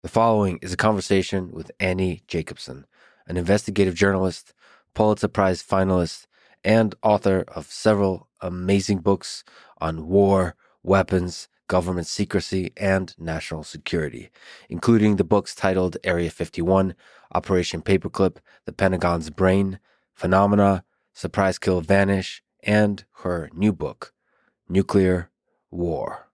The following is a conversation with Annie Jacobsen, an investigative journalist, Pulitzer Prize finalist, and author of several amazing books on war, weapons, government secrecy, and national security, including the books titled Area 51, Operation Paperclip, The Pentagon's Brain, Phenomena, Surprise Kill Vanish, and her new book, Nuclear War.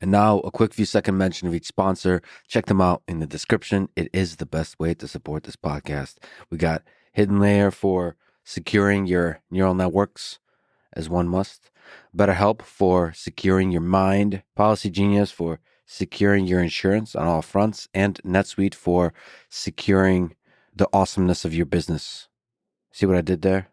And now, a quick few second mention of each sponsor. Check them out in the description. It is the best way to support this podcast. We got Hidden Layer for securing your neural networks, as one must. BetterHelp for securing your mind. Policy Genius for securing your insurance on all fronts. And NetSuite for securing the awesomeness of your business. See what I did there?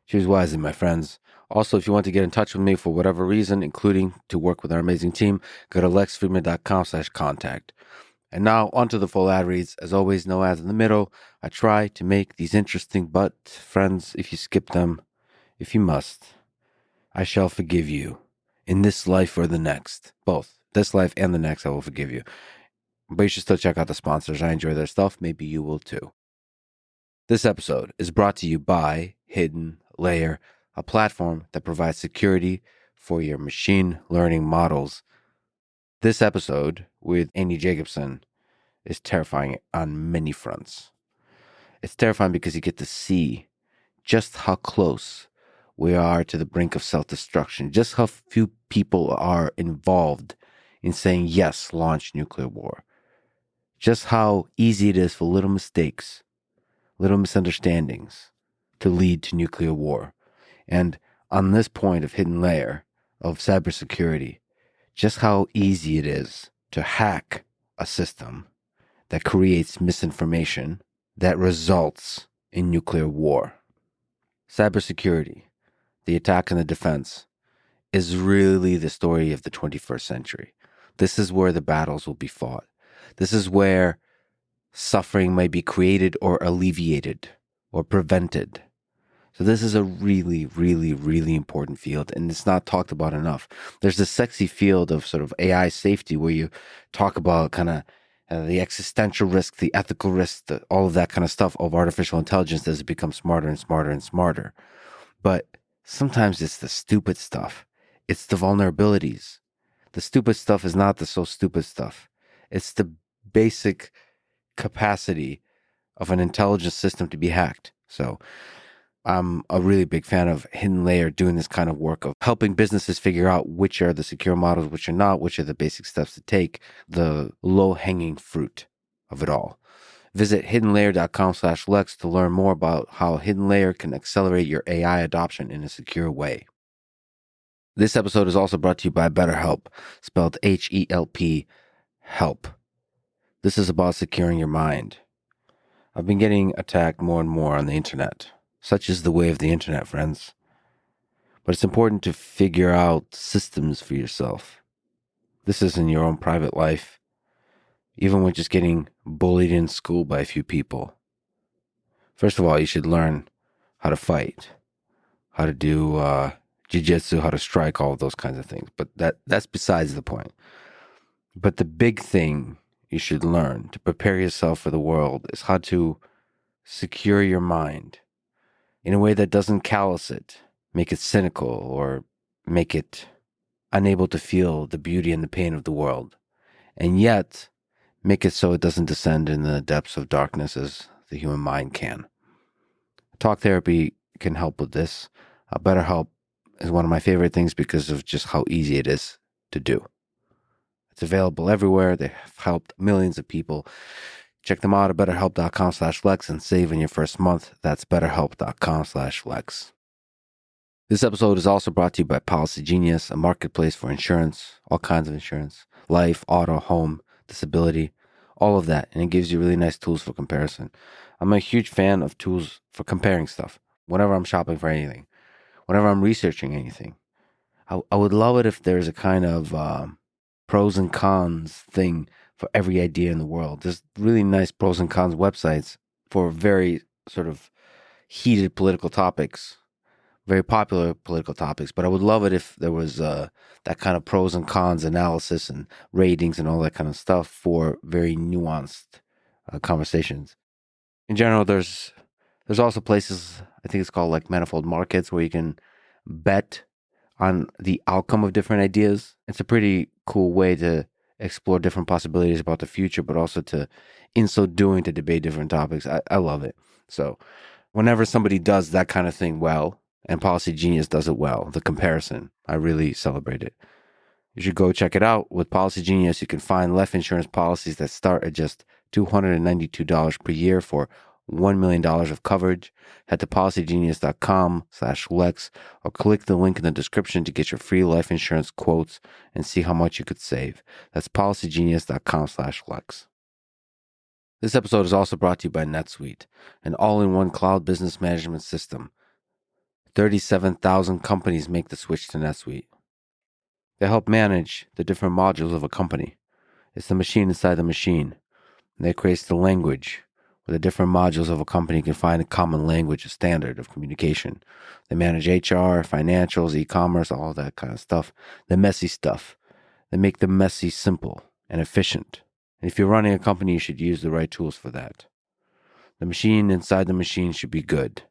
Choose wisely, my friends. Also, if you want to get in touch with me for whatever reason, including to work with our amazing team, go to lexfriedman.com/contact. And now, onto the full ad reads. As always, no ads in the middle. I try to make these interesting, but, friends, if you skip them, if you must, I shall forgive you. In this life or the next. Both. This life and the next, I will forgive you. But you should still check out the sponsors. I enjoy their stuff. Maybe you will too. This episode is brought to you by Hidden Layer, a platform that provides security for your machine learning models. This episode with Annie Jacobsen is terrifying on many fronts. It's terrifying because you get to see just how close we are to the brink of self-destruction, just how few people are involved in saying, yes, launch nuclear war. Just how easy it is for little mistakes, little misunderstandings to lead to nuclear war. And on this point of Hidden Layer, of cybersecurity, just how easy it is to hack a system that creates misinformation that results in nuclear war. Cybersecurity, the attack and the defense, is really the story of the 21st century. This is where the battles will be fought. This is where suffering may be created or alleviated or prevented. So this is a really, really, really important field, and it's not talked about enough. There's this sexy field of sort of AI safety where you talk about kind of the existential risk, the ethical risk, all of that kind of stuff of artificial intelligence as it becomes smarter and smarter and smarter. But sometimes it's the stupid stuff. It's the vulnerabilities. The stupid stuff is not the so stupid stuff. It's the basic capacity of an intelligence system to be hacked. So I'm a really big fan of Hidden Layer doing this kind of work of helping businesses figure out which are the secure models, which are not, which are the basic steps to take, the low-hanging fruit of it all. Visit hiddenlayer.com/Lex to learn more about how Hidden Layer can accelerate your AI adoption in a secure way. This episode is also brought to you by BetterHelp, spelled HELP, help. This is about securing your mind. I've been getting attacked more and more on the internet. Such is the way of the internet, friends. But it's important to figure out systems for yourself. This is in your own private life, even when just getting bullied in school by a few people. First of all, you should learn how to fight, how to do jiu-jitsu, how to strike, all of those kinds of things. But that's besides the point. But the big thing you should learn to prepare yourself for the world is how to secure your mind in a way that doesn't callous it, make it cynical, or make it unable to feel the beauty and the pain of the world, and yet make it so it doesn't descend in the depths of darkness as the human mind can. Talk therapy can help with this. BetterHelp is one of my favorite things because of just how easy it is to do. It's available everywhere. They've helped millions of people. Check them out at betterhelp.com/Lex and save in your first month. That's betterhelp.com/Lex. This episode is also brought to you by Policy Genius, a marketplace for insurance, all kinds of insurance, life, auto, home, disability, all of that. And it gives you really nice tools for comparison. I'm a huge fan of tools for comparing stuff. Whenever I'm shopping for anything, whenever I'm researching anything, I would love it if there's a kind of pros and cons thing for every idea in the world. There's really nice pros and cons websites for very sort of heated political topics. very popular political topics, but I would love it if there was that kind of pros and cons analysis and ratings and all that kind of stuff for very nuanced conversations. In general, there's also places, I think it's called like manifold markets, where you can bet on the outcome of different ideas. It's a pretty cool way to explore different possibilities about the future, but also to, in so doing, to debate different topics. I love it. So whenever somebody does that kind of thing well, and Policy Genius does it well, the comparison, I really celebrate it. You should go check it out. With Policy Genius, you can find life insurance policies that start at just $292 per year for $1 million of coverage. Head to policygenius.com/Lex or click the link in the description to get your free life insurance quotes and see how much you could save. That's policygenius.com/Lex. This episode is also brought to you by NetSuite, an all-in-one cloud business management system. 37,000 companies make the switch to NetSuite. They help manage the different modules of a company. It's the machine inside the machine. And that creates the language where the different modules of a company can find a common language, a standard of communication. They manage HR, financials, e-commerce, all that kind of stuff. The messy stuff. They make the messy simple and efficient. And if you're running a company, you should use the right tools for that. The machine inside the machine should be good,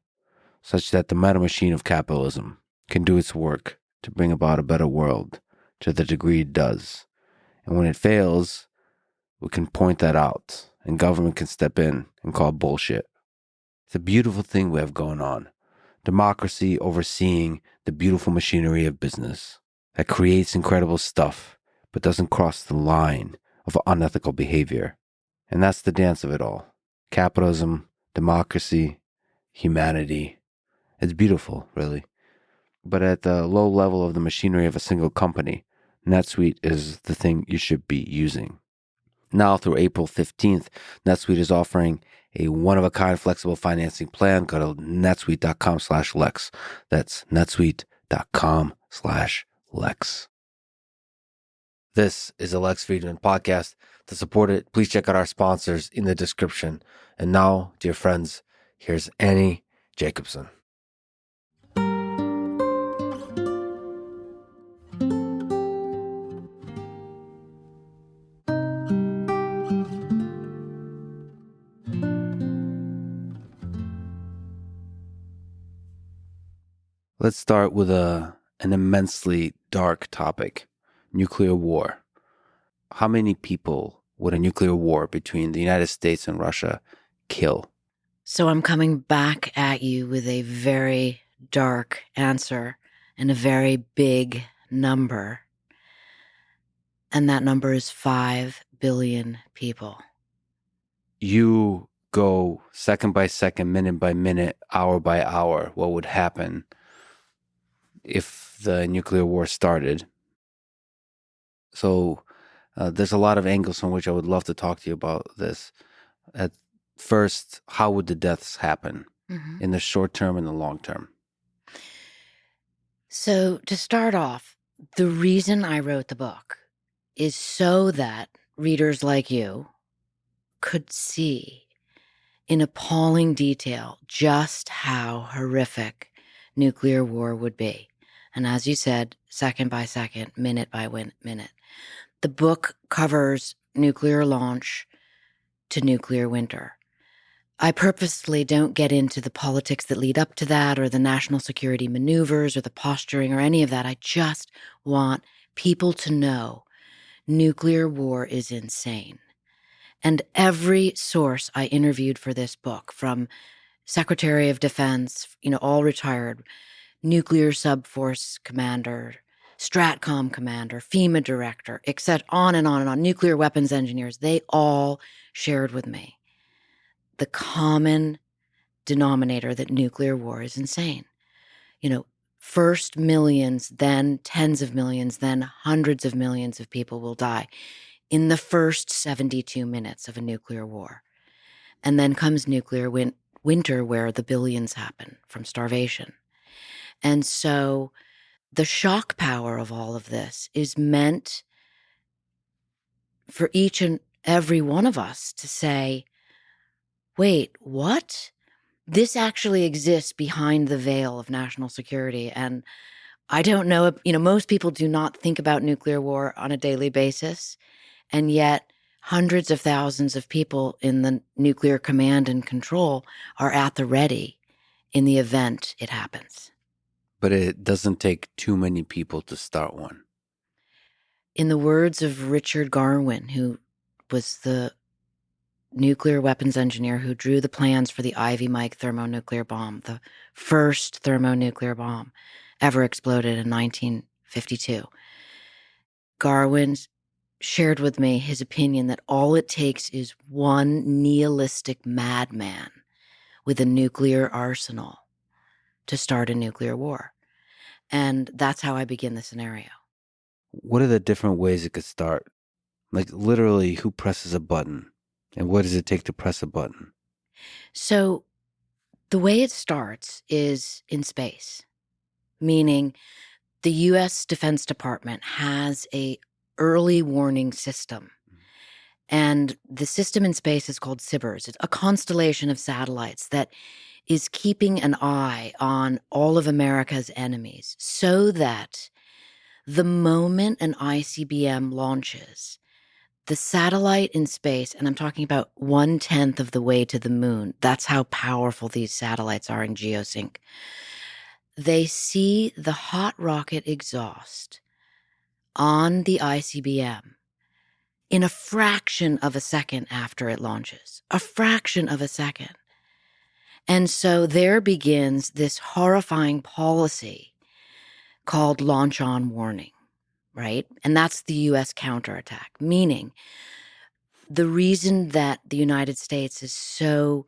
such that the meta machine of capitalism can do its work to bring about a better world to the degree it does. And when it fails, we can point that out and government can step in and call bullshit. It's a beautiful thing we have going on. Democracy overseeing the beautiful machinery of business that creates incredible stuff, but doesn't cross the line of unethical behavior. And that's the dance of it all. Capitalism, democracy, humanity. It's beautiful, really. But at the low level of the machinery of a single company, NetSuite is the thing you should be using. Now through April 15th, NetSuite is offering a one-of-a-kind flexible financing plan. Go to netsuite.com/Lex. That's netsuite.com/Lex. This is a Lex Friedman podcast. To support it, please check out our sponsors in the description. And now, dear friends, here's Annie Jacobsen. Let's start with an immensely dark topic, nuclear war. How many people would a nuclear war between the United States and Russia kill? So I'm coming back at you with a very dark answer and a very big number. And that number is 5 billion people. You go second by second, minute by minute, hour by hour, what would happen if the nuclear war started. So there's a lot of angles from which I would love to talk to you about this. At first, how would the deaths happen in the short term and the long term? So to start off, the reason I wrote the book is so that readers like you could see in appalling detail just how horrific nuclear war would be. And as you said, second by second, minute by minute. The book covers nuclear launch to nuclear winter. I purposely don't get into the politics that lead up to that or the national security maneuvers or the posturing or any of that. I just want people to know nuclear war is insane. And every source I interviewed for this book, from Secretary of Defense, all retired, nuclear subforce commander, Stratcom commander, FEMA director, etc., on and on and on, nuclear weapons engineers, they all shared with me the common denominator that nuclear war is insane. First millions, then tens of millions, then hundreds of millions of people will die in the first 72 minutes of a nuclear war. And then comes nuclear winter, where the billions happen from starvation. And so the shock power of all of this is meant for each and every one of us to say, wait, what? This actually exists behind the veil of national security. And I don't know, most people do not think about nuclear war on a daily basis. And yet hundreds of thousands of people in the nuclear command and control are at the ready in the event it happens. But it doesn't take too many people to start one. In the words of Richard Garwin, who was the nuclear weapons engineer who drew the plans for the Ivy Mike thermonuclear bomb, the first thermonuclear bomb ever exploded in 1952. Garwin shared with me his opinion that all it takes is one nihilistic madman with a nuclear arsenal to start a nuclear war. And that's how I begin the scenario. What are the different ways it could start? Like literally, who presses a button? And what does it take to press a button? So the way it starts is in space, meaning the U.S. Defense Department has a early warning system. And the system in space is called Cybers. It's a constellation of satellites that is keeping an eye on all of America's enemies so that the moment an ICBM launches, the satellite in space, and I'm talking about 1/10 of the way to the moon, that's how powerful these satellites are in geosync. They see the hot rocket exhaust on the ICBM in a fraction of a second after it launches, a fraction of a second. And so there begins this horrifying policy called launch on warning, right? And that's the U.S. counterattack, meaning the reason that the United States is so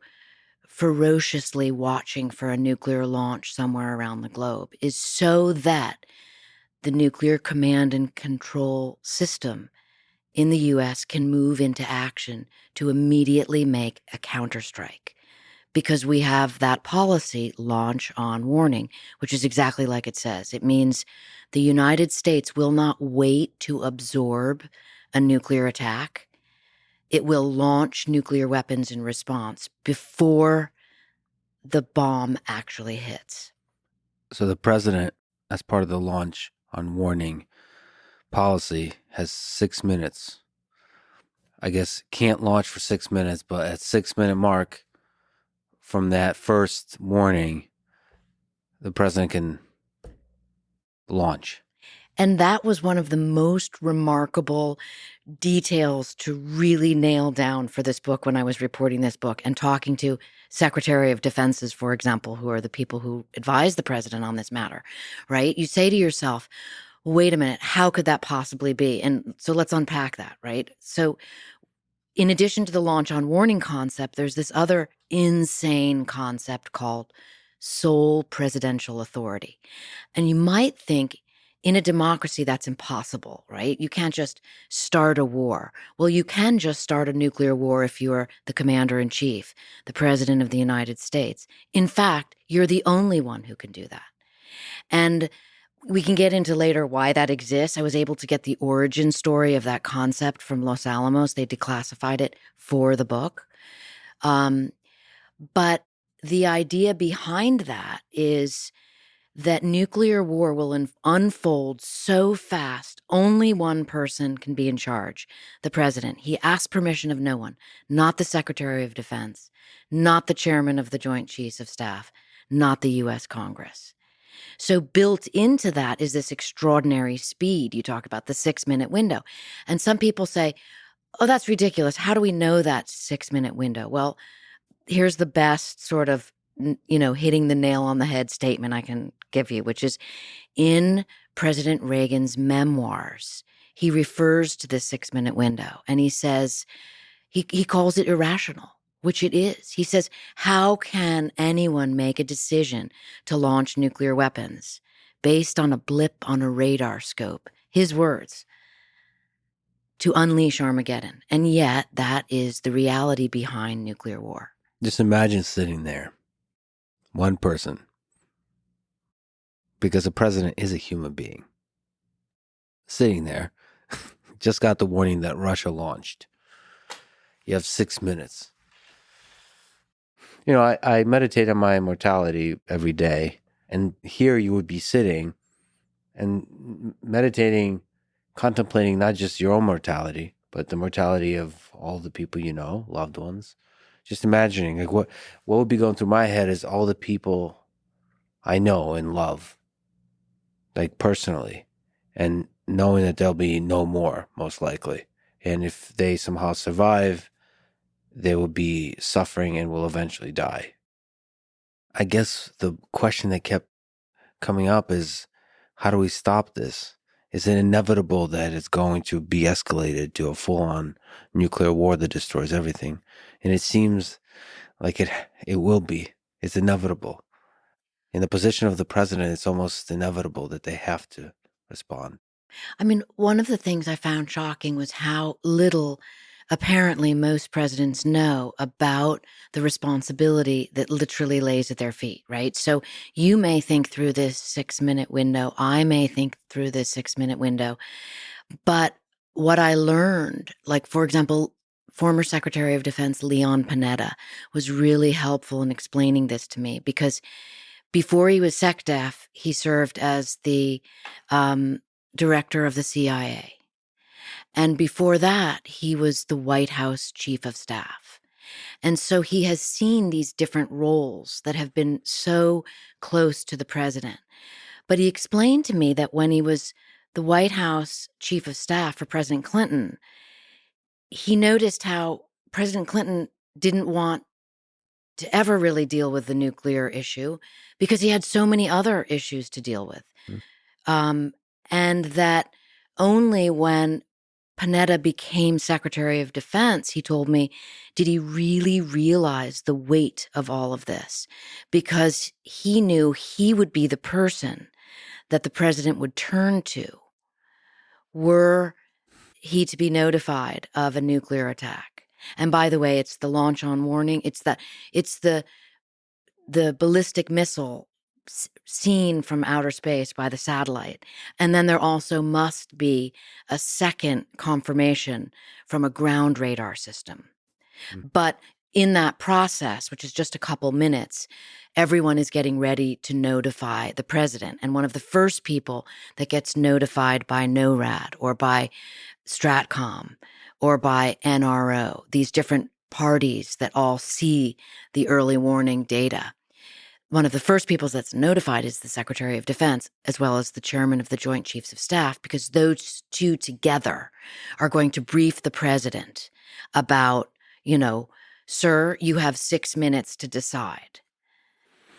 ferociously watching for a nuclear launch somewhere around the globe is so that the nuclear command and control system in the U.S. can move into action to immediately make a counterstrike. Because we have that policy, launch on warning, which is exactly like it says. It means the United States will not wait to absorb a nuclear attack. It will launch nuclear weapons in response before the bomb actually hits. So the president, as part of the launch on warning policy, has 6 minutes. I guess can't launch for 6 minutes, but at 6 minute mark from that first warning, the president can launch. And that was one of the most remarkable details to really nail down for this book when I was reporting this book and talking to Secretary of Defenses, for example, who are the people who advise the president on this matter, right? You say to yourself, wait a minute, how could that possibly be? And so let's unpack that, right? So in addition to the launch on warning concept, there's this other insane concept called sole presidential authority. And you might think in a democracy that's impossible, right? You can't just start a war. Well, you can just start a nuclear war if you're the commander in chief, the president of the United States. In fact, you're the only one who can do that. And we can get into later why that exists. I was able to get the origin story of that concept from Los Alamos. They declassified it for the book. But the idea behind that is that nuclear war will unfold so fast, only one person can be in charge, the president. He asks permission of no one, not the Secretary of Defense, not the chairman of the Joint Chiefs of Staff, not the U.S. Congress. So built into that is this extraordinary speed. You talk about the 6-minute window. And some people say, oh, that's ridiculous. How do we know that 6-minute window? Well, here's the best sort of, hitting the nail on the head statement I can give you, which is in President Reagan's memoirs, he refers to this 6-minute window and he says, he calls it irrational, which it is. He says, how can anyone make a decision to launch nuclear weapons based on a blip on a radar scope? His words, to unleash Armageddon. And yet that is the reality behind nuclear war. Just imagine sitting there, one person, because the president is a human being, sitting there, just got the warning that Russia launched. You have 6 minutes. I meditate on my immortality every day, and here you would be sitting and meditating, contemplating not just your own mortality, but the mortality of all the people you know, loved ones. Just imagining like what would be going through my head is all the people I know and love, like personally, and knowing that there'll be no more, most likely. And if they somehow survive, they will be suffering and will eventually die. I guess the question that kept coming up is, how do we stop this? Is it inevitable that it's going to be escalated to a full-on nuclear war that destroys everything? And it seems like it will be. It's inevitable. In the position of the president, it's almost inevitable that they have to respond. I mean, one of the things I found shocking was how little apparently most presidents know about the responsibility that literally lays at their feet, right? So you may think through this 6-minute window. I may think through this 6-minute window. But what I learned, like, for example, former Secretary of Defense Leon Panetta was really helpful in explaining this to me because before he was SecDef, he served as the director of the CIA. And before that, he was the White House chief of staff. And so he has seen these different roles that have been so close to the president. But he explained to me that when he was the White House chief of staff for President Clinton, he noticed how President Clinton didn't want to ever really deal with the nuclear issue because he had so many other issues to deal with. Mm. And that only when Panetta became Secretary of Defense, he told me, did he really realize the weight of all of this? Because he knew he would be the person that the president would turn to were he to be notified of a nuclear attack. And by the way, it's the launch on warning. It's the ballistic missile seen from outer space by the satellite. And then there also must be a second confirmation from a ground radar system. Mm. But in that process, which is just a couple minutes, everyone is getting ready to notify the president. And one of the first people that gets notified by NORAD or by Stratcom or by NRO, these different parties that all see the early warning data, one of the first people that's notified is the Secretary of Defense, as well as the chairman of the Joint Chiefs of Staff, because those two together are going to brief the president about, sir, you have 6 minutes to decide.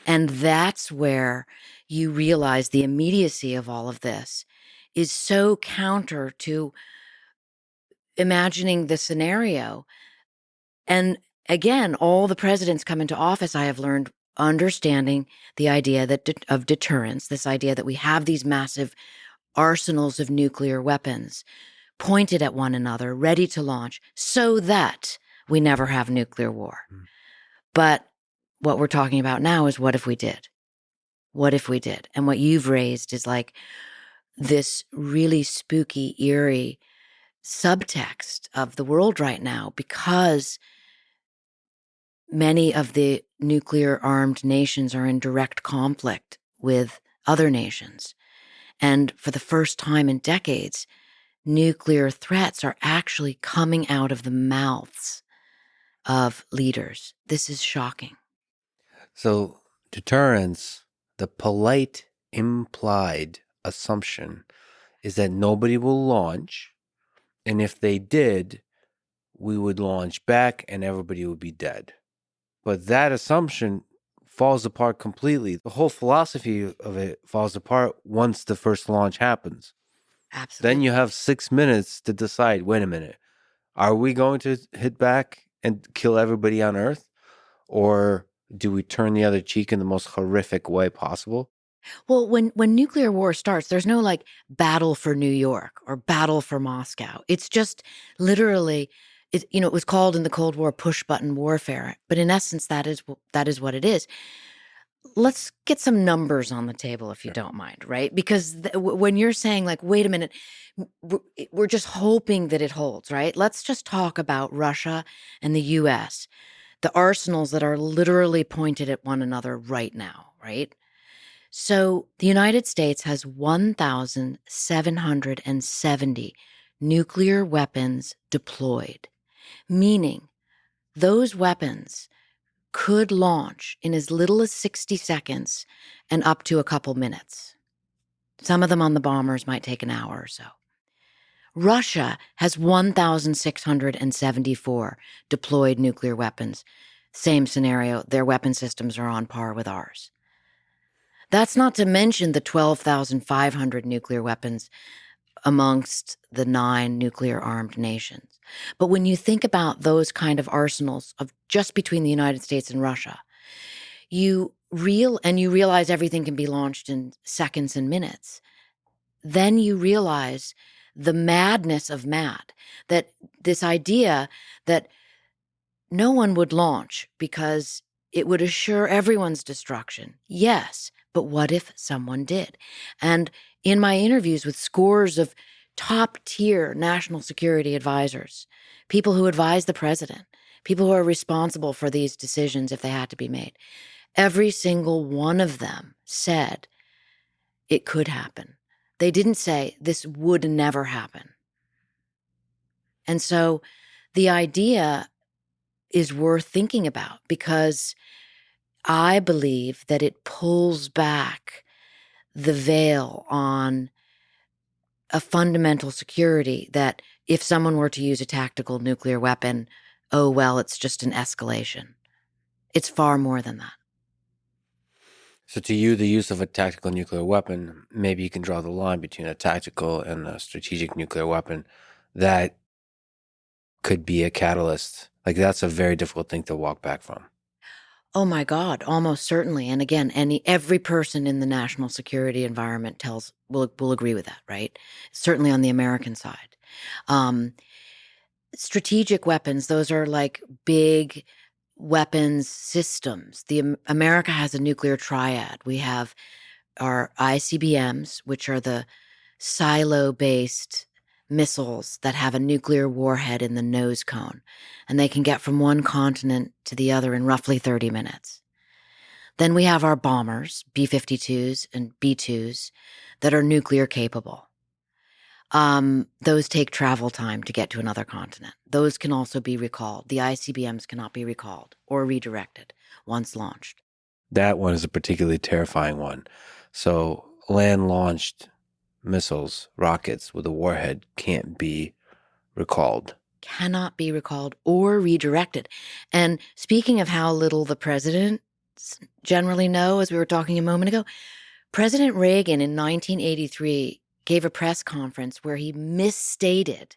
And that's where you realize the immediacy of all of this is so counter to imagining the scenario. And again, all the presidents come into office, I have learned, understanding the idea of deterrence, this idea that we have these massive arsenals of nuclear weapons pointed at one another, ready to launch, so that we never have nuclear war. Mm. But what we're talking about now is what if we did? What if we did? And what you've raised is like this really spooky, eerie subtext of the world right now, because many of the nuclear armed nations are in direct conflict with other nations. And for the first time in decades, nuclear threats are actually coming out of the mouths of leaders. This is shocking. So, deterrence, the polite implied assumption is that nobody will launch. And if they did, we would launch back and everybody would be dead. But that assumption falls apart completely. The whole philosophy of it falls apart once the first launch happens. Absolutely. Then you have 6 minutes to decide, wait a minute, are we going to hit back and kill everybody on Earth? Or do we turn the other cheek in the most horrific way possible? Well, when nuclear war starts, there's no like battle for New York or battle for Moscow. It's just literally, it was called in the Cold War push button warfare, but in essence, that is what it is. Let's get some numbers on the table, if you don't mind, right? Because when you're saying like, wait a minute, we're just hoping that it holds, right? Let's just talk about Russia and the U.S. the arsenals that are literally pointed at one another right now, right? So the United States has 1,770 nuclear weapons deployed, meaning those weapons could launch in as little as 60 seconds and up to a couple minutes. Some of them on the bombers might take an hour or so. Russia has 1,674 deployed nuclear weapons. Same scenario, their weapon systems are on par with ours. That's not to mention the 12,500 nuclear weapons amongst the 9 nuclear-armed nations. But when you think about those kind of arsenals of just between the United States and Russia, you realize everything can be launched in seconds and minutes. Then you realize the madness of mad, that this idea that no one would launch because it would assure everyone's destruction. Yes, but what if someone did? And in my interviews with scores of top-tier national security advisors, people who advise the president, people who are responsible for these decisions if they had to be made, every single one of them said it could happen. They didn't say this would never happen. And so the idea is worth thinking about because I believe that it pulls back the veil on a fundamental security that if someone were to use a tactical nuclear weapon, oh, well, it's just an escalation. It's far more than that. So to you, the use of a tactical nuclear weapon, maybe you can draw the line between a tactical and a strategic nuclear weapon that could be a catalyst. Like that's a very difficult thing to walk back from. Oh my God, almost certainly. And again, every person in the national security environment will agree with that, right? Certainly on the American side. Strategic weapons, those are like big weapons systems. America has a nuclear triad. We have our ICBMs, which are the silo-based missiles that have a nuclear warhead in the nose cone, and they can get from one continent to the other in roughly 30 minutes. Then we have our bombers, B-52s and B-2s, that are nuclear capable. Those take travel time to get to another continent. Those can also be recalled. The ICBMs cannot be recalled or redirected once launched. That one is a particularly terrifying one. So land-launched missiles, rockets with a warhead can't be recalled. Cannot be recalled or redirected. And speaking of how little the presidents generally know, as we were talking a moment ago, President Reagan in 1983 gave a press conference where he misstated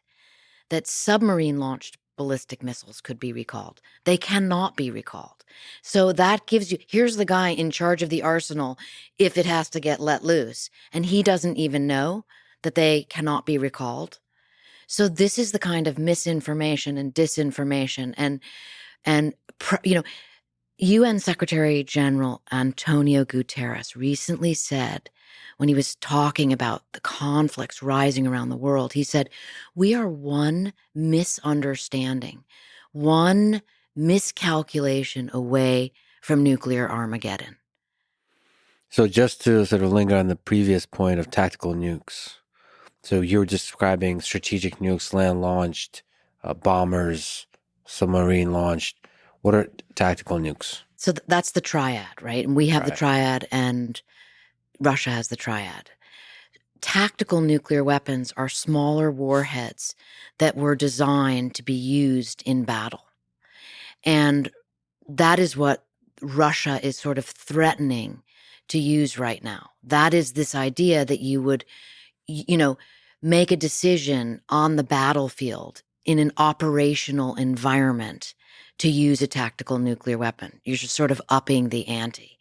that submarine-launched ballistic missiles could be recalled. They cannot be recalled. So that gives you, here's the guy in charge of the arsenal if it has to get let loose, and he doesn't even know that they cannot be recalled. So this is the kind of misinformation and disinformation and UN Secretary General Antonio Guterres recently said, when he was talking about the conflicts rising around the world, he said, we are one misunderstanding, one miscalculation away from nuclear Armageddon. So just to sort of linger on the previous point of tactical nukes. So you were describing strategic nukes, land-launched, bombers, submarine-launched. What are tactical nukes? So that's the triad, right? And we have the triad and Russia has the triad. Tactical nuclear weapons are smaller warheads that were designed to be used in battle. And that is what Russia is sort of threatening to use right now. That is this idea that you would, make a decision on the battlefield in an operational environment to use a tactical nuclear weapon. You're just sort of upping the ante.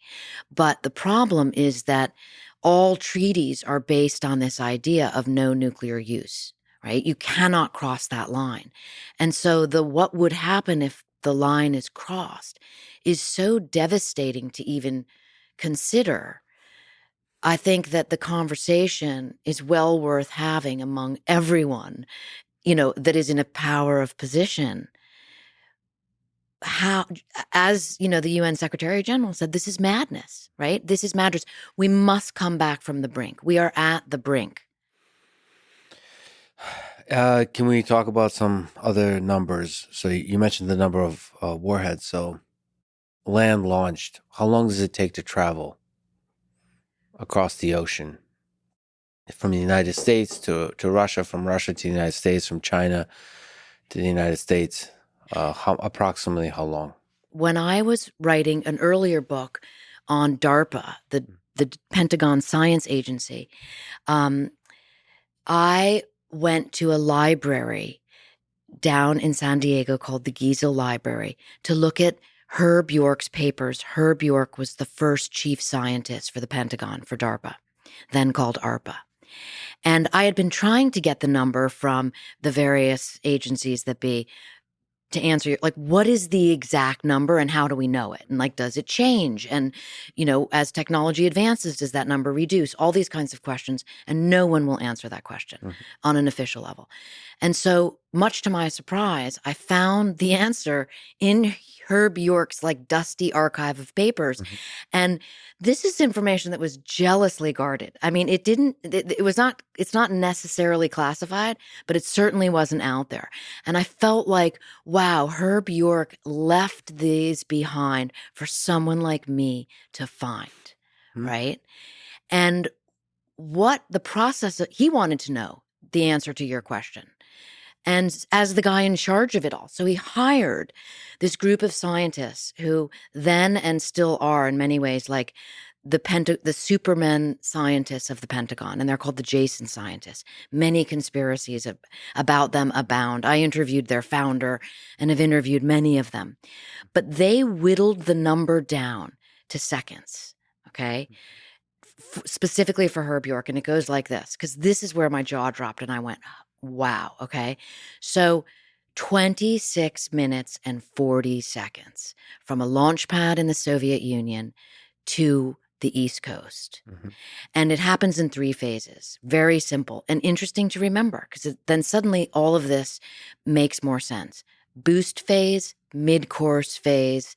But the problem is that all treaties are based on this idea of no nuclear use, right? You cannot cross that line. And so what would happen if the line is crossed is so devastating to even consider. I think that the conversation is well worth having among everyone, that is in a power of position how, as the UN Secretary General said, this is madness, right? This is madness. We must come back from the brink. We are at the brink. Can we talk about some other numbers? So you mentioned the number of warheads. So land launched, how long does it take to travel across the ocean? From the United States to Russia, from Russia to the United States, from China to the United States. Approximately how long? When I was writing an earlier book on DARPA, the Pentagon Science Agency, I went to a library down in San Diego called the Giesel Library to look at Herb York's papers. Herb York was the first chief scientist for the Pentagon for DARPA, then called ARPA. And I had been trying to get the number from the various agencies that be to answer your, like, what is the exact number and how do we know it? And like, does it change? And, as technology advances, does that number reduce? All these kinds of questions. And no one will answer that question on an official level. And so, much to my surprise, I found the answer in Herb York's like dusty archive of papers. And this is information that was jealously guarded. I mean, it's not necessarily classified, but it certainly wasn't out there. And I felt like, wow, Herb York left these behind for someone like me to find, right? And what the process, he wanted to know the answer to your question. And as the guy in charge of it all. So he hired this group of scientists who then and still are in many ways like the Superman scientists of the Pentagon, and they're called the Jason scientists. Many conspiracies about them abound. I interviewed their founder and have interviewed many of them. But they whittled the number down to seconds, okay? Specifically for Herb York, and it goes like this, because this is where my jaw dropped and I went, wow, okay? So 26 minutes and 40 seconds from a launch pad in the Soviet Union to the East Coast. And it happens in 3 phases. Very simple and interesting to remember, because then suddenly all of this makes more sense. Boost phase, mid-course phase,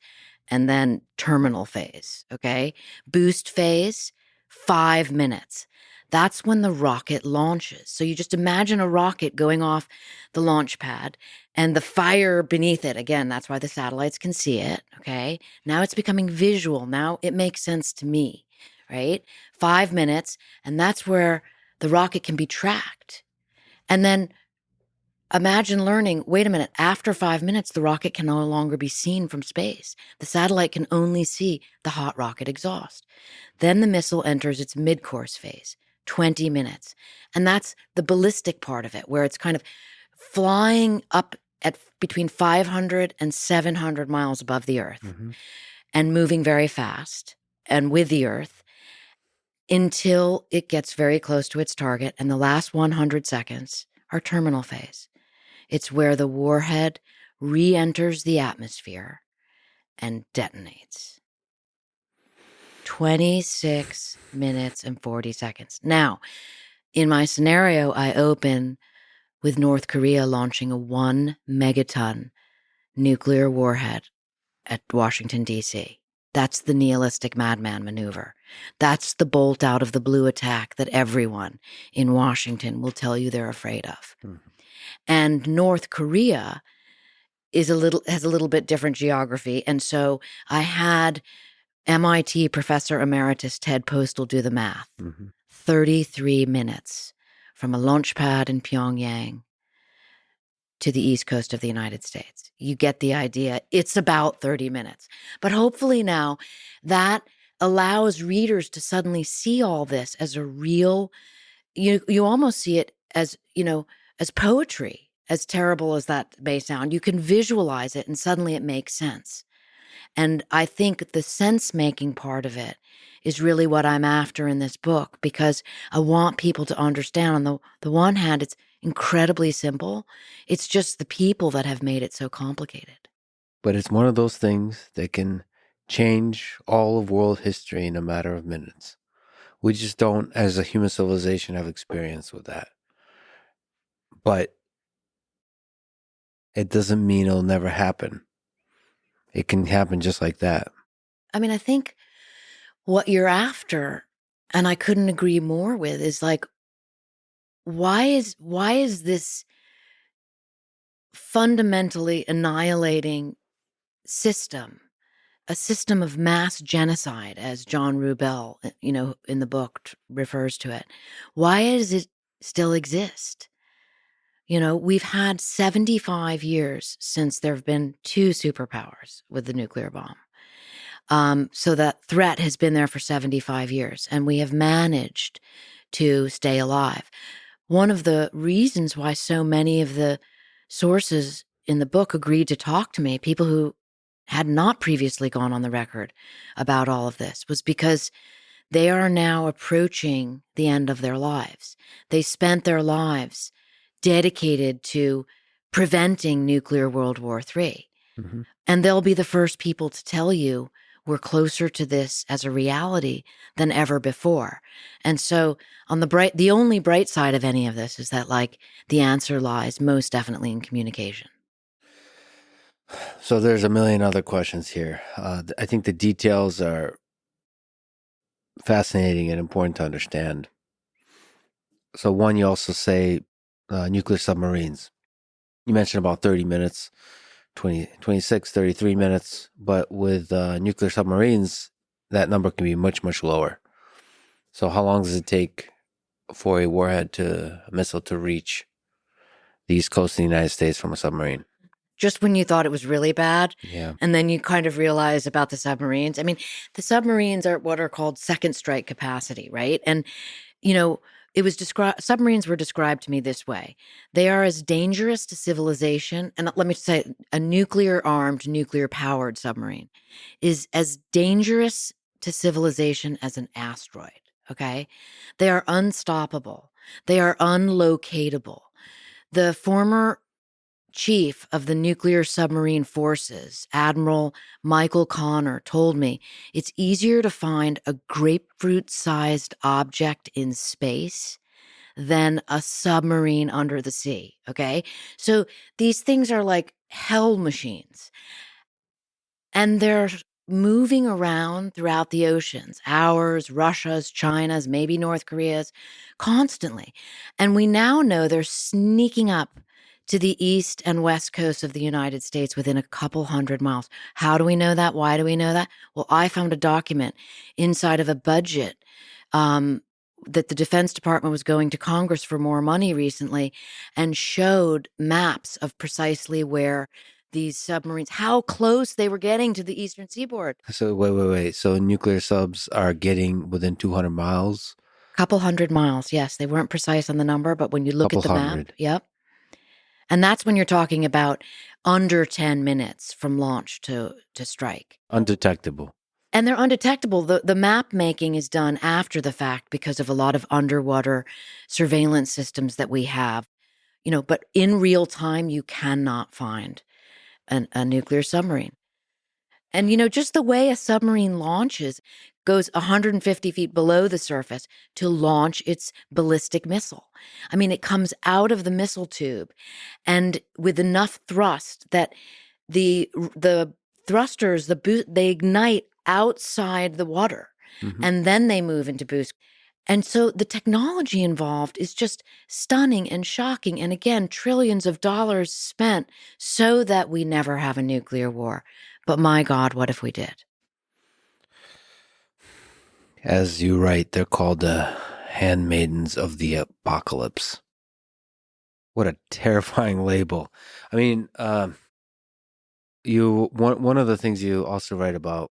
and then terminal phase, okay? Boost phase, 5 minutes. That's when the rocket launches. So you just imagine a rocket going off the launch pad and the fire beneath it. Again, that's why the satellites can see it, okay? Now it's becoming visual. Now it makes sense to me, right? 5 minutes, and that's where the rocket can be tracked. And then imagine learning, wait a minute, after 5 minutes, the rocket can no longer be seen from space. The satellite can only see the hot rocket exhaust. Then the missile enters its mid-course phase, 20 minutes. And that's the ballistic part of it, where it's kind of flying up at between 500 and 700 miles above the Earth and moving very fast and with the Earth until it gets very close to its target. And the last 100 seconds are terminal phase. It's where the warhead re-enters the atmosphere and detonates. 26 minutes and 40 seconds. Now, in my scenario, I open with North Korea launching a 1 megaton nuclear warhead at Washington, D.C. That's the nihilistic madman maneuver. That's the bolt out of the blue attack that everyone in Washington will tell you they're afraid of. And North Korea has a little bit different geography. And so I had MIT Professor Emeritus Ted Postel do the math. 33 minutes from a launch pad in Pyongyang to the East Coast of the United States. You get the idea. It's about 30 minutes. But hopefully now that allows readers to suddenly see all this as a real, you almost see it as, as poetry, as terrible as that may sound. You can visualize it and suddenly it makes sense. And I think the sense-making part of it is really what I'm after in this book, because I want people to understand. On the one hand, it's incredibly simple. It's just the people that have made it so complicated. But it's one of those things that can change all of world history in a matter of minutes. We just don't, as a human civilization, have experience with that. But it doesn't mean it'll never happen. it can happen just like that. I mean, I think what you're after, and I couldn't agree more with, is like, why is this fundamentally annihilating system, a system of mass genocide, as John Rubel, in the book refers to it? Why does it still exist? We've had 75 years since there have been two superpowers with the nuclear bomb. So that threat has been there for 75 years, and we have managed to stay alive. One of the reasons why so many of the sources in the book agreed to talk to me, people who had not previously gone on the record about all of this, was because they are now approaching the end of their lives. They spent their lives dedicated to preventing nuclear World War III. Hmm. And they'll be the first people to tell you we're closer to this as a reality than ever before. And so the only bright side of any of this is that, like, the answer lies most definitely in communication. So there's a million other questions here. I think the details are fascinating and important to understand. So one, you also say nuclear submarines. You mentioned about 30 minutes, 20, 26, 33 minutes. But with nuclear submarines, that number can be much, much lower. So how long does it take for a missile to reach the east coast of the United States from a submarine? Just when you thought it was really bad, Yeah. and then you kind of realize about the submarines. I mean, the submarines are what are called second strike capacity, right? And you know, submarines were described to me this way. They are as dangerous to civilization, and let me say, a nuclear armed, nuclear powered submarine is as dangerous to civilization as an asteroid. Okay. They are unstoppable. They are unlocatable. The former chief of the nuclear submarine forces, Admiral Michael Connor, told me it's easier to find a grapefruit-sized object in space than a submarine under the sea, okay? So these things are like hell machines, and they're moving around throughout the oceans, ours, Russia's, China's, maybe North Korea's, constantly. And we now know they're sneaking up to the east and west coast of the United States within a couple hundred miles. How do we know that? Why do we know that? Well, I found a document inside of a budget that the Defense Department was going to Congress for more money recently, and showed maps of precisely where these submarines, how close they were getting to the eastern seaboard. So wait. So nuclear subs are getting within 200 miles? Couple hundred miles, yes. They weren't precise on the number, but when you look Couple at the map, hundred. yep. And that's when you're talking about under 10 minutes from launch to strike. Undetectable. And they're undetectable. The map making is done after the fact because of a lot of underwater surveillance systems that we have. But in real time, you cannot find a nuclear submarine. And, just the way a submarine launches, goes 150 feet below the surface to launch its ballistic missile. I mean, it comes out of the missile tube, and with enough thrust that the thrusters, they ignite outside the water, Mm-hmm. and then they move into boost. And so the technology involved is just stunning and shocking. And again, trillions of dollars spent so that we never have a nuclear war. But my God, what if we did? As you write, they're called the handmaidens of the apocalypse. What a terrifying label. I mean, one of the things you also write about.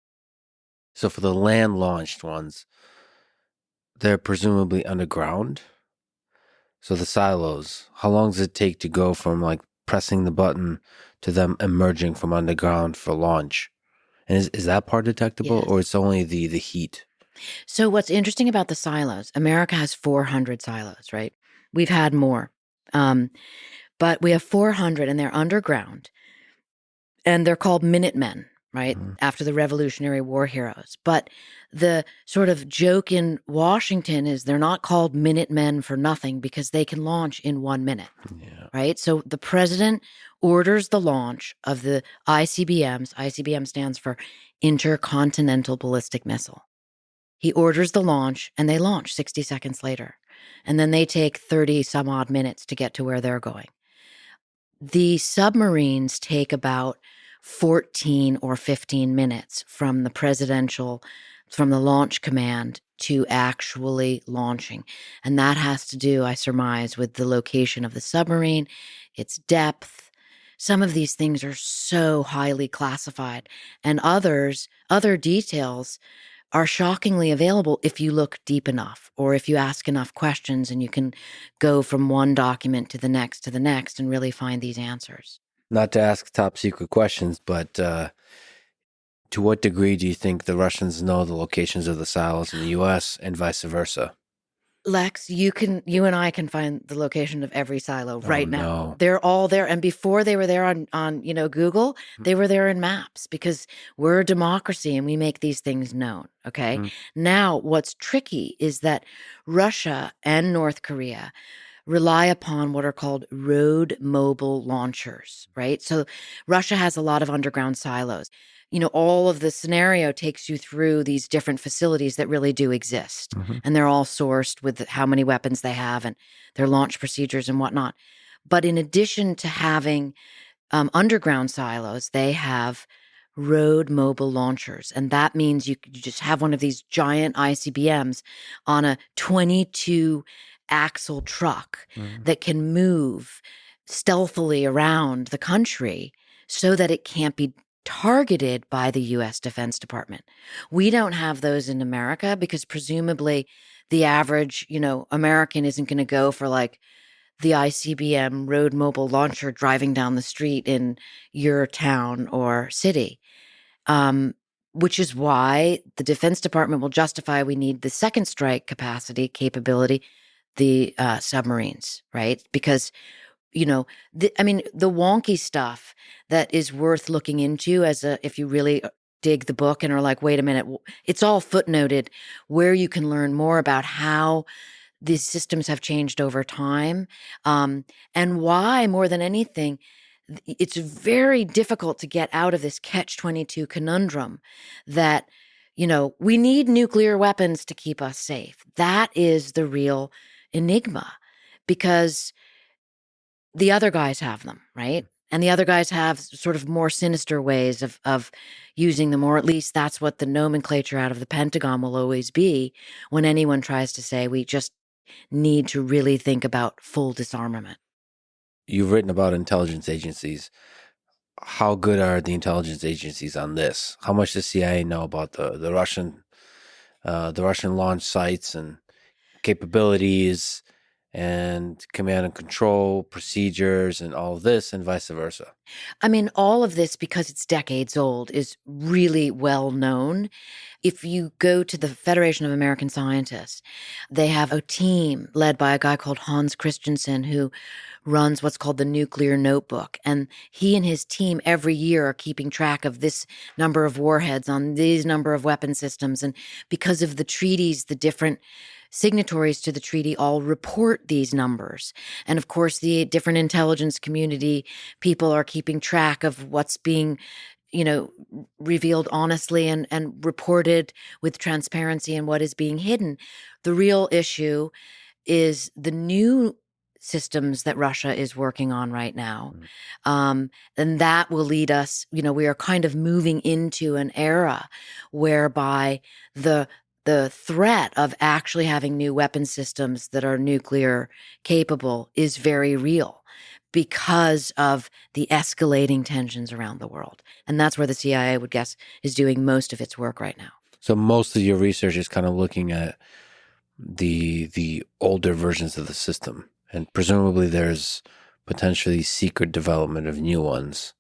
So for the land launched ones, they're presumably underground. So the silos, how long does it take to go from like pressing the button to them emerging from underground for launch? And is that part detectable, Yes. or it's only the heat? So what's interesting about the silos, America has 400 silos, right? We've had more. But we have 400, and they're underground, and they're called Minutemen. right? Mhm. After the Revolutionary War heroes. But the sort of joke in Washington is they're not called Minutemen for nothing because they can launch in 1 minute, Yeah. right? So the president orders the launch of the ICBMs. ICBM stands for Intercontinental Ballistic Missile. He orders the launch and they launch 60 seconds later. And then they take 30 some odd minutes to get to where they're going. The submarines take about 14 or 15 minutes from from the launch command to actually launching. And that has to do, I surmise, with the location of the submarine, its depth. Some of these things are so highly classified, and other details are shockingly available if you look deep enough or if you ask enough questions, and you can go from one document to the next and really find these answers. Not to ask top secret questions, but to what degree do you think the Russians know the locations of the silos in the U.S. and vice versa? Lex, you and I can find the location of every silo Oh right now. no. They're all there. And before they were there on Google, they were there in maps because we're a democracy and we make these things known. Okay. Mm-hmm. Now, what's tricky is that Russia and North Korea rely upon what are called road mobile launchers, right? So Russia has a lot of underground silos. All of the scenario takes you through these different facilities that really do exist. Mm-hmm. And they're all sourced with how many weapons they have and their launch procedures and whatnot. But in addition to having underground silos, they have road mobile launchers. And that means you just have one of these giant ICBMs on a 22 axle truck Mm-hmm. that can move stealthily around the country so that it can't be targeted by the US Defense Department. We don't have those in America because presumably the average, American isn't going to go for like the ICBM road mobile launcher driving down the street in your town or city. Which is why the Defense Department will justify we need the second strike capability, the submarines, right? Because, the wonky stuff that is worth looking into if you really dig the book and are like, wait a minute, it's all footnoted where you can learn more about how these systems have changed over time, and why, more than anything, it's very difficult to get out of this catch-22 conundrum that, we need nuclear weapons to keep us safe. That is the real enigma because the other guys have them, right? And the other guys have sort of more sinister ways of using them, or at least that's what the nomenclature out of the Pentagon will always be when anyone tries to say we just need to really think about full disarmament. You've written about intelligence agencies. How good are the intelligence agencies on this? How much does CIA know about the Russian launch sites and capabilities and command and control procedures and all of this and vice versa? I mean, all of this, because it's decades old, is really well known. If you go to the Federation of American Scientists, they have a team led by a guy called Hans Christensen who runs what's called the Nuclear Notebook. And he and his team every year are keeping track of this number of warheads on these number of weapon systems. And because of the treaties, the different signatories to the treaty all report these numbers. And of course, the different intelligence community people are keeping track of what's being revealed honestly and reported with transparency and what is being hidden. The real issue is the new systems that Russia is working on right now. And that will lead us, we are kind of moving into an era whereby the threat of actually having new weapon systems that are nuclear capable is very real because of the escalating tensions around the world. And that's where the CIA, I would guess, is doing most of its work right now. So most of your research is kind of looking at the older versions of the system, and presumably there's potentially secret development of new ones.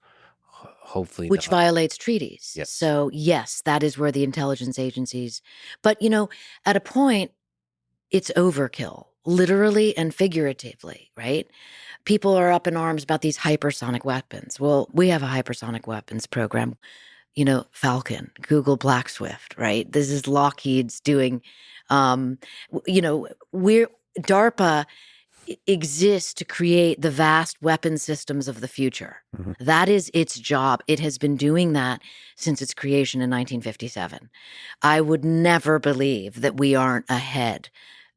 Hopefully, which violates treaties. Yes. So yes, that is where the intelligence agencies. But at a point, it's overkill, literally and figuratively, right? People are up in arms about these hypersonic weapons. Well, we have a hypersonic weapons program. Falcon, Google Black Swift, right? This is Lockheed's doing, we're DARPA exists to create the vast weapon systems of the future. Mhm. That is its job. It has been doing that since its creation in 1957. I would never believe that we aren't ahead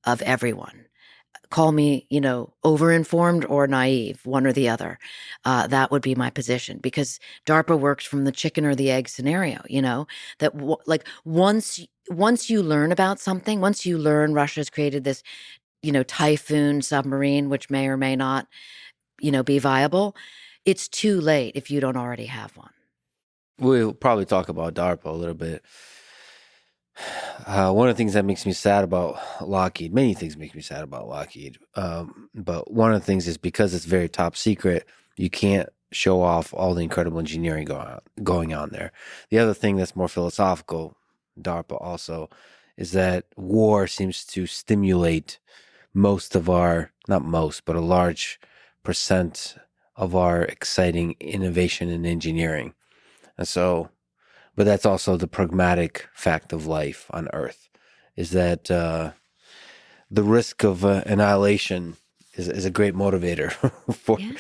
of everyone. Call me, overinformed or naive, one or the other. That would be my position, because DARPA works from the chicken or the egg scenario. Like once you learn about something, once you learn Russia's created this, Typhoon submarine, which may or may not, be viable, it's too late if you don't already have one. We'll probably talk about DARPA a little bit. One of the things that makes me sad about Lockheed, many things make me sad about Lockheed, but one of the things is because it's very top secret, you can't show off all the incredible engineering going on there. The other thing that's more philosophical, DARPA also, is that war seems to stimulate most of our, not most, but a large percent of our exciting innovation in engineering. And so, but that's also the pragmatic fact of life on Earth, is that the risk of annihilation is a great motivator for Yes.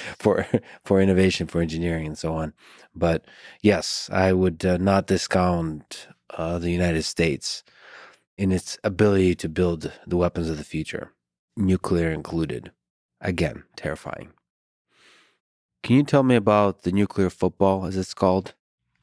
for innovation, for engineering, and so on. But yes, I would not discount the United States in its ability to build the weapons of the future, nuclear included. Again, terrifying. Can you tell me about the nuclear football, as it's called?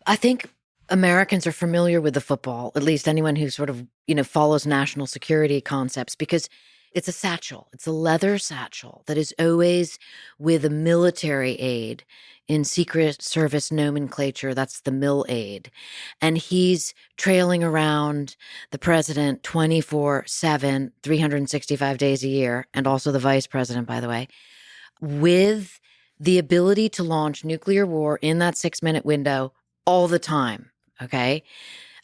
I think Americans are familiar with the football, at least anyone who sort of, follows national security concepts, because it's a satchel. It's a leather satchel that is always with a military aid in Secret Service nomenclature. That's the mil aid. And he's trailing around the president 24/7, 365 days a year, and also the vice president, by the way, with the ability to launch nuclear war in that 6-minute window all the time. Okay.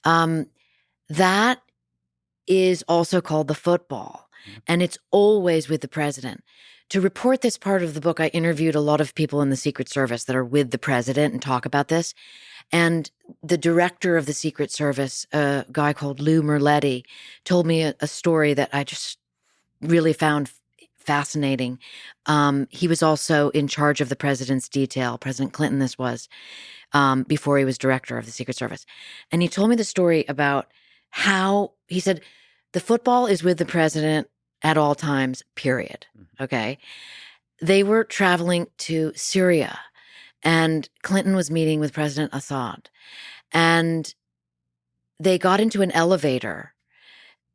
That is also called the football, and it's always with the president. To report this part of the book, I interviewed a lot of people in the Secret Service that are with the president and talk about this. And the director of the Secret Service, a guy called Lou Merletti, told me a story that I just really found fascinating. He was also in charge of the president's detail. President Clinton, this was before he was director of the Secret Service. And he told me the story about how he said the football is with the president at all times, period. Okay. They were traveling to Syria, and Clinton was meeting with President Assad, and they got into an elevator,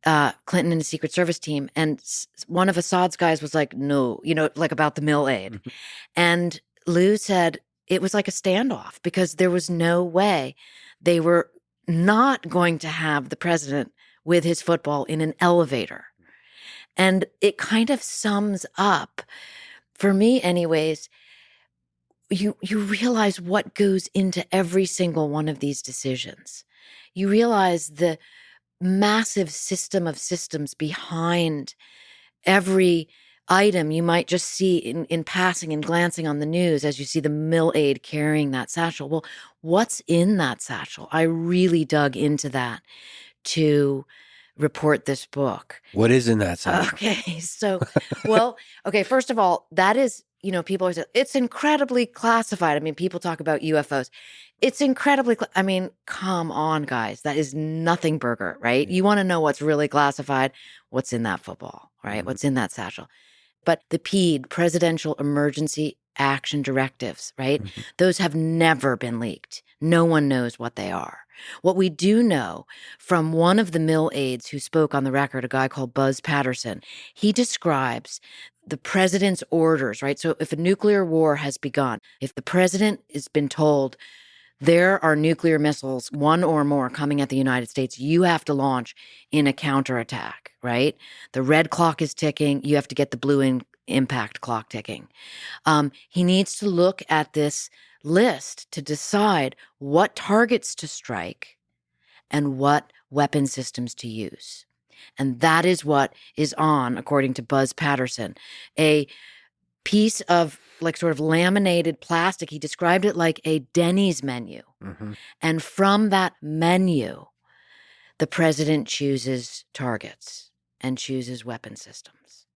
Clinton and the Secret Service team, and one of Assad's guys was like, no, like about the mill aid. And Lou said it was like a standoff because there was no way they were not going to have the president with his football in an elevator. And it kind of sums up, for me anyways, you realize what goes into every single one of these decisions. You realize the massive system of systems behind every item you might just see in passing and glancing on the news as you see the mill aide carrying that satchel. Well, what's in that satchel? I really dug into that to report this book. What is in that satchel? Okay. So, first of all, that is, people always say it's incredibly classified. I mean, people talk about UFOs. It's incredibly, come on, guys. That is nothing burger, right? You want to know what's really classified? What's in that football, right? What's in that satchel? But the PED, Presidential Emergency Action Directives, right? Those have never been leaked. No one knows what they are. What we do know from one of the mill aides who spoke on the record, a guy called Buzz Patterson, he describes the president's orders, right? So if a nuclear war has begun, if the president has been told there are nuclear missiles, one or more, coming at the United States, you have to launch in a counterattack, right? The red clock is ticking. You have to get the blue impact clock ticking. He needs to look at this list to decide what targets to strike and what weapon systems to use. And that is what is on, according to Buzz Patterson, a piece of like sort of laminated plastic. He described it like a Denny's menu. Mm-hmm. And from that menu, the president chooses targets and chooses weapon systems.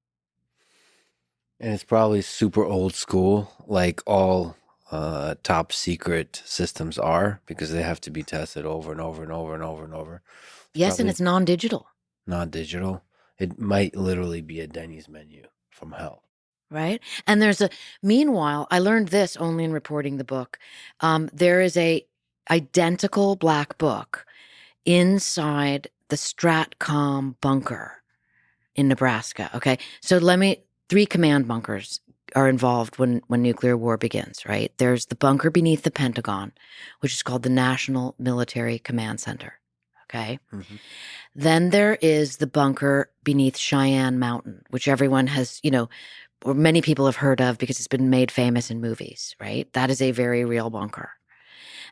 And it's probably super old school, like all top secret systems are, because they have to be tested over and over and over and over and over. Yes, and Probably it's non-digital. non-digital. It might literally be a Denny's menu from hell. Right. And meanwhile, I learned this only in reporting the book. There is a identical black book inside the Stratcom bunker in Nebraska. Okay. So 3 command bunkers are involved when nuclear war begins, right? There's the bunker beneath the Pentagon, which is called the National Military Command Center. Okay. Mm-hmm. Then there is the bunker beneath Cheyenne Mountain, which everyone has, or many people have heard of because it's been made famous in movies, right? That is a very real bunker.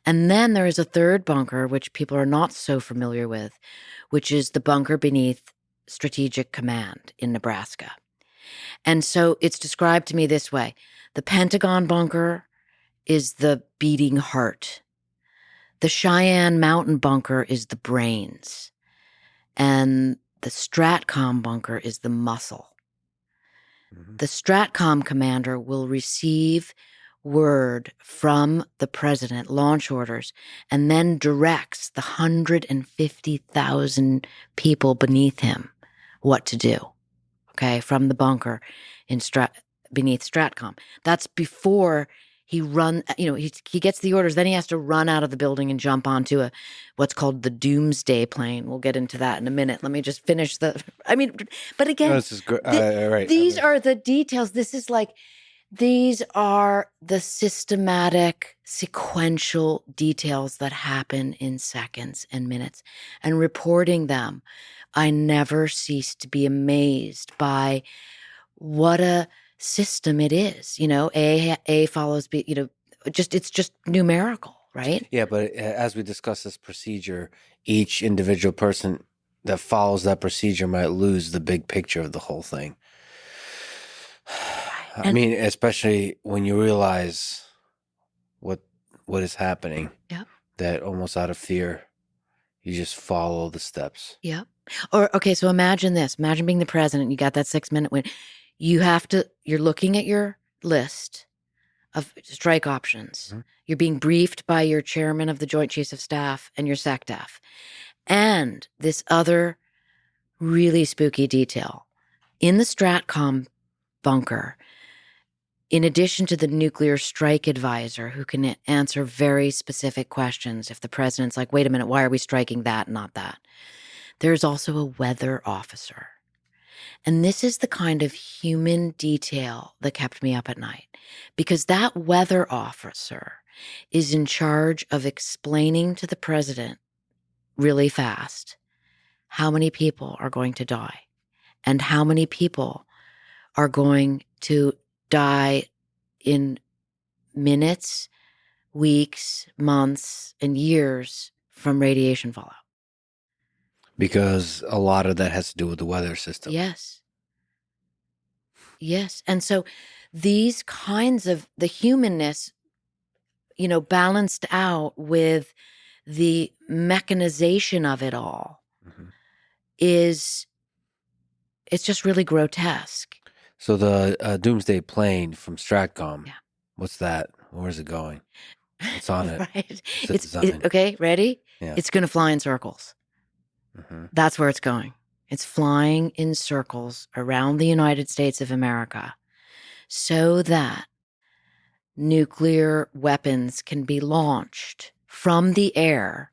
And then there is a third bunker, which people are not so familiar with, which is the bunker beneath Strategic Command in Nebraska. And so it's described to me this way. The Pentagon bunker is the beating heart. The Cheyenne Mountain bunker is the brains. And the Stratcom bunker is the muscle. Mm-hmm. The Stratcom commander will receive word from the president, launch orders, and then directs the 150,000 people beneath him what to do, okay, from the bunker beneath Stratcom. That's before he gets the orders, then he has to run out of the building and jump onto what's called the doomsday plane. We'll get into that in a minute. Let me just finish but again, No, this is good. Right. These are the details. These are the systematic, sequential details that happen in seconds and minutes. And reporting them, I never cease to be amazed by what a system it is. A follows B, it's just numerical, right? Yeah, but as we discuss this procedure, each individual person that follows that procedure might lose the big picture of the whole thing. I mean, especially when you realize what is happening. Yep. That almost out of fear, you just follow the steps. Yep. Okay, so imagine this. Imagine being the president. You got that 6-minute win. You're looking at your list of strike options. Mm-hmm. You're being briefed by your chairman of the Joint Chiefs of Staff and your SecDef. And this other really spooky detail. In the Stratcom bunker, in addition to the nuclear strike advisor who can answer very specific questions if the president's like, wait a minute, why are we striking that, not that? There's also a weather officer. And this is the kind of human detail that kept me up at night, because that weather officer is in charge of explaining to the president really fast how many people are going to die and how many people are going to die in minutes, weeks, months, and years from radiation fallout. Because a lot of that has to do with the weather system. Yes. Yes. And so these kinds of the humanness, balanced out with the mechanization of it all Mm-hmm. it's just really grotesque. So the doomsday plane from Stratcom, Yeah. what's that? Where's it going? What's on it? Right. Okay, ready? Yeah. It's going to fly in circles. Mm-hmm. That's where it's going. It's flying in circles around the United States of America so that nuclear weapons can be launched from the air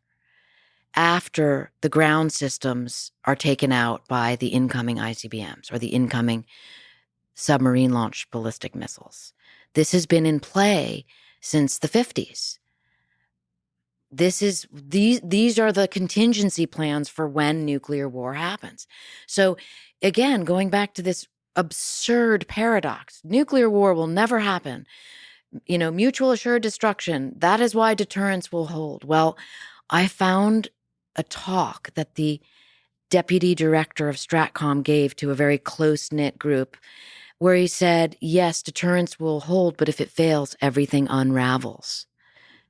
after the ground systems are taken out by the incoming ICBMs or the incoming submarine launched ballistic missiles. This has been in play since the 50s. These are the contingency plans for when nuclear war happens. So again, going back to this absurd paradox, nuclear war will never happen. Mutual assured destruction. That is why deterrence will hold. Well, I found a talk that the deputy director of Stratcom gave to a very close-knit group where he said, yes, deterrence will hold, but if it fails, everything unravels.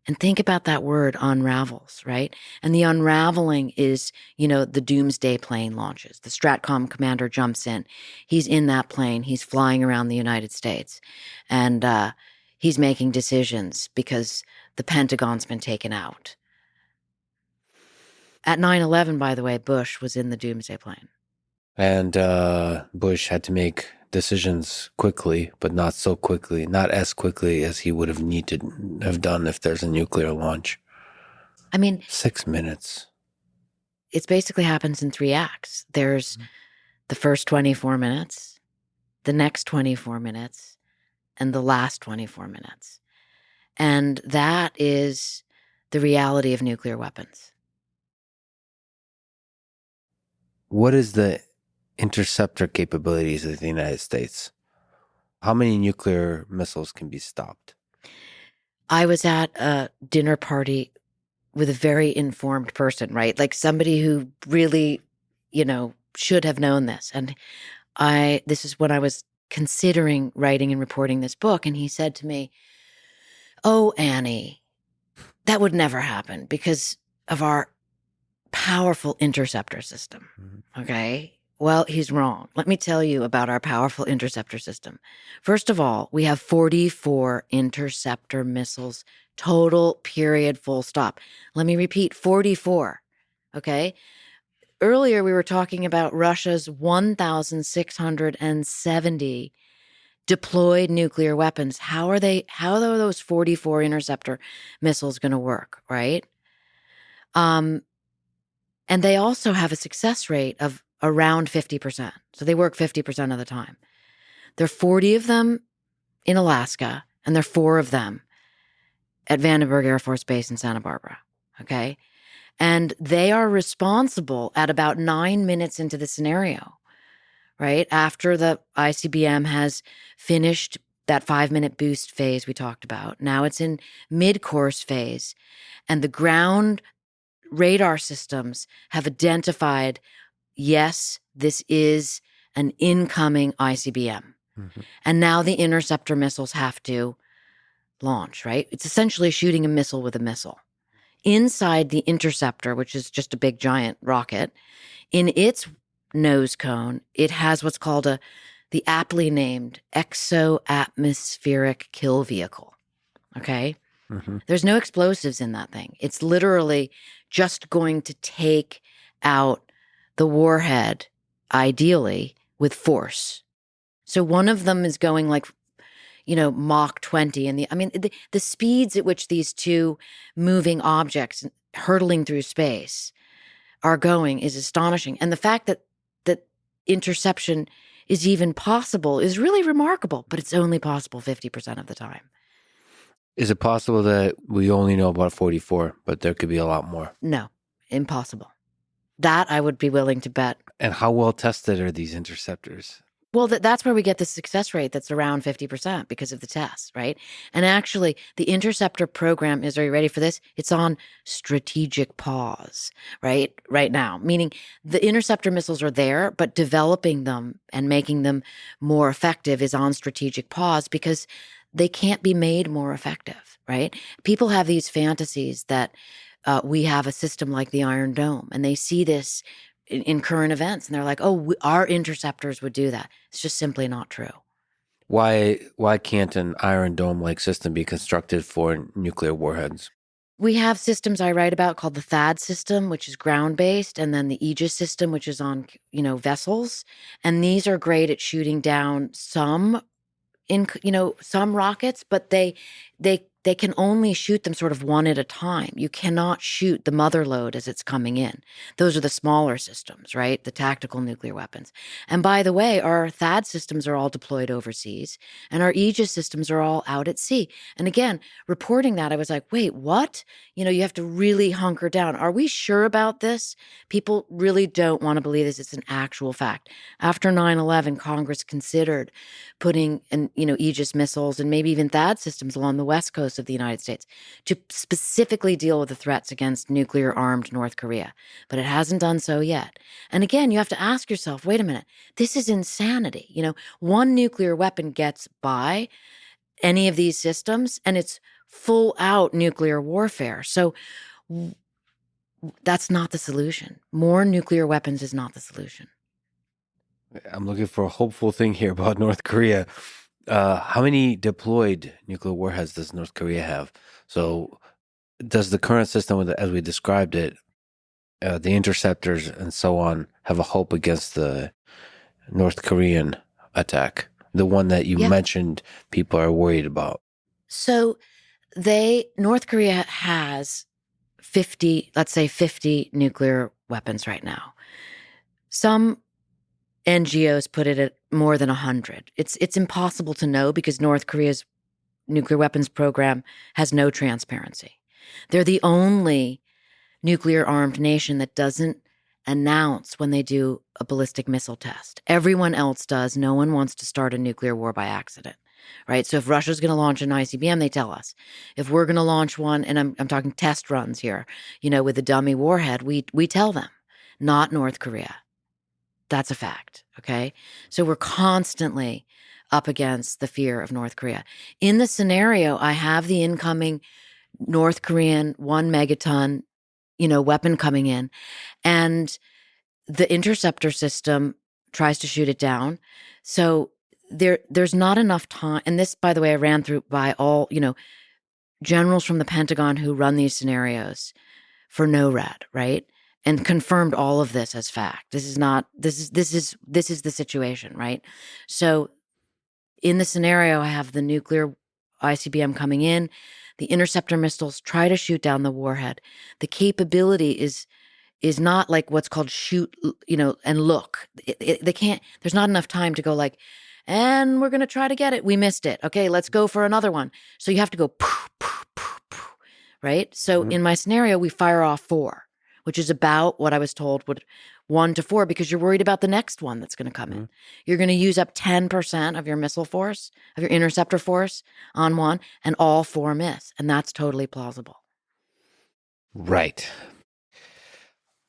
And think about that word unravels, right? And the unraveling is, the doomsday plane launches. The Stratcom commander jumps in. He's in that plane. He's flying around the United States. And he's making decisions because the Pentagon's been taken out. At 9/11, by the way, Bush was in the doomsday plane. And Bush had to make decisions quickly, but not so quickly, not as quickly as he would have needed to have done if there's a nuclear launch. I mean, 6 minutes. it basically happens in 3 acts. There's the first 24 minutes, the next 24 minutes, and the last 24 minutes. And that is the reality of nuclear weapons. What is the interceptor capabilities of the United States? How many nuclear missiles can be stopped? I was at a dinner party with a very informed person, right? Like somebody who really, should have known this. And this is when I was considering writing and reporting this book. And he said to me, "Oh, Annie, that would never happen because of our powerful interceptor system." Mm-hmm. Okay. Well, he's wrong. Let me tell you about our powerful interceptor system. First of all, we have 44 interceptor missiles, total, period, full stop. Let me repeat, 44. Okay. Earlier, we were talking about Russia's 1,670 deployed nuclear weapons. How are those 44 interceptor missiles going to work, right? And they also have a success rate of around 50%. So they work 50% of the time. There are 40 of them in Alaska, and there are 4 of them at Vandenberg Air Force Base in Santa Barbara. Okay. And they are responsible at about 9 minutes into the scenario, right? After the ICBM has finished that 5-minute boost phase we talked about. Now it's in mid-course phase, and the ground radar systems have identified, yes, this is an incoming ICBM. Mm-hmm. And now the interceptor missiles have to launch, right? It's essentially shooting a missile with a missile. Inside the interceptor, which is just a big giant rocket, in its nose cone, it has what's called the aptly named exo-atmospheric kill vehicle. Okay? Mm-hmm. There's no explosives in that thing. It's literally just going to take out the warhead, ideally, with force. So one of them is going like, Mach 20. And the speeds at which these two moving objects hurtling through space are going is astonishing. And the fact that interception is even possible is really remarkable, but it's only possible 50% of the time. Is it possible that we only know about 44, but there could be a lot more? No, impossible. That I would be willing to bet. And how well tested are these interceptors? Well, that's where we get the success rate that's around 50% because of the tests, right? And actually, the interceptor program are you ready for this? It's on strategic pause, right now, meaning the interceptor missiles are there, but developing them and making them more effective is on strategic pause because they can't be made more effective, right? People have these fantasies that we have a system like the Iron Dome, and they see this in current events, and they're like, "Oh, our interceptors would do that." It's just simply not true. Why can't an Iron Dome-like system be constructed for nuclear warheads? We have systems I write about called the THAAD system, which is ground-based, and then the Aegis system, which is on, vessels. And these are great at shooting down some rockets, but they can only shoot them sort of one at a time. You cannot shoot the mother load as it's coming in. Those are the smaller systems, right? The tactical nuclear weapons. And by the way, our THAAD systems are all deployed overseas, and our Aegis systems are all out at sea. And again, reporting that, I was like, wait, what? You have to really hunker down. Are we sure about this? People really don't want to believe this. It's an actual fact. After 9/11, Congress considered putting Aegis missiles and maybe even THAAD systems along the west coast of the United States to specifically deal with the threats against nuclear-armed North Korea. But it hasn't done so yet. And again, you have to ask yourself, wait a minute, this is insanity. One nuclear weapon gets by any of these systems, and it's full out nuclear warfare. So that's not the solution. More nuclear weapons is not the solution. I'm looking for a hopeful thing here about North Korea. How many deployed nuclear warheads does North Korea have? So, does the current system, as we described it, the interceptors and so on, have a hope against the North Korean attack? The one that you mentioned people are worried about. So North Korea has 50, let's say 50 nuclear weapons right now. Some NGOs put it at more than 100. It's impossible to know because North Korea's nuclear weapons program has no transparency. They're the only nuclear armed nation that doesn't announce when they do a ballistic missile test. Everyone else does. No one wants to start a nuclear war by accident, right? So if Russia's going to launch an ICBM, they tell us. If we're going to launch one, and I'm talking test runs here, with a dummy warhead, we tell them, not North Korea. That's a fact, okay? So we're constantly up against the fear of North Korea. In the scenario, I have the incoming North Korean 1 megaton, weapon coming in, and the interceptor system tries to shoot it down. So there's not enough time. And this, by the way, I ran through by all, generals from the Pentagon who run these scenarios for NORAD, right? And confirmed all of this as fact. This is the situation, right? So in the scenario, I have the nuclear ICBM coming in. The interceptor missiles try to shoot down the warhead. The capability is not like what's called shoot, and look. They can't. There's not enough time to go like, and we're going to try to get it. We missed it. Okay, let's go for another one. So you have to go poof, poof, poof, poof, right? So in my scenario, we fire off 4, which is about what I was told would 1 to 4, because you're worried about the next one that's going to come in. You're going to use up 10% of your missile force, of your interceptor force on one, and all 4 miss. And that's totally plausible. Right.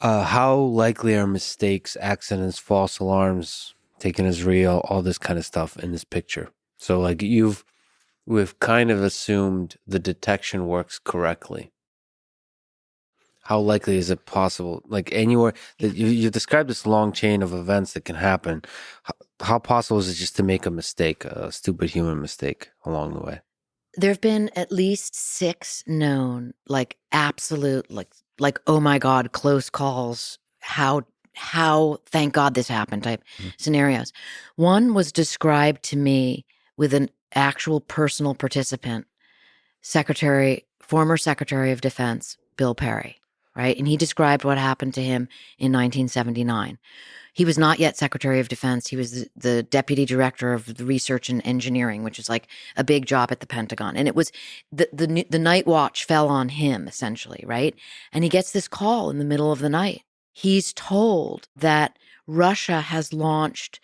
How likely are mistakes, accidents, false alarms, taken as real, all this kind of stuff in this picture? So like we've kind of assumed the detection works correctly. How likely is it possible? Like anywhere that you described this long chain of events that can happen. How possible is it just to make a mistake, a stupid human mistake along the way? There have been at least 6 known, like absolute, like oh my God, close calls. How thank God this happened type scenarios. One was described to me with an actual personal participant, former Secretary of Defense Bill Perry, right? And he described what happened to him in 1979. He was not yet Secretary of Defense. He was the Deputy Director of the Research and Engineering, which is like a big job at the Pentagon. And it was the night watch fell on him, essentially, right? And he gets this call in the middle of the night. He's told that Russia has launched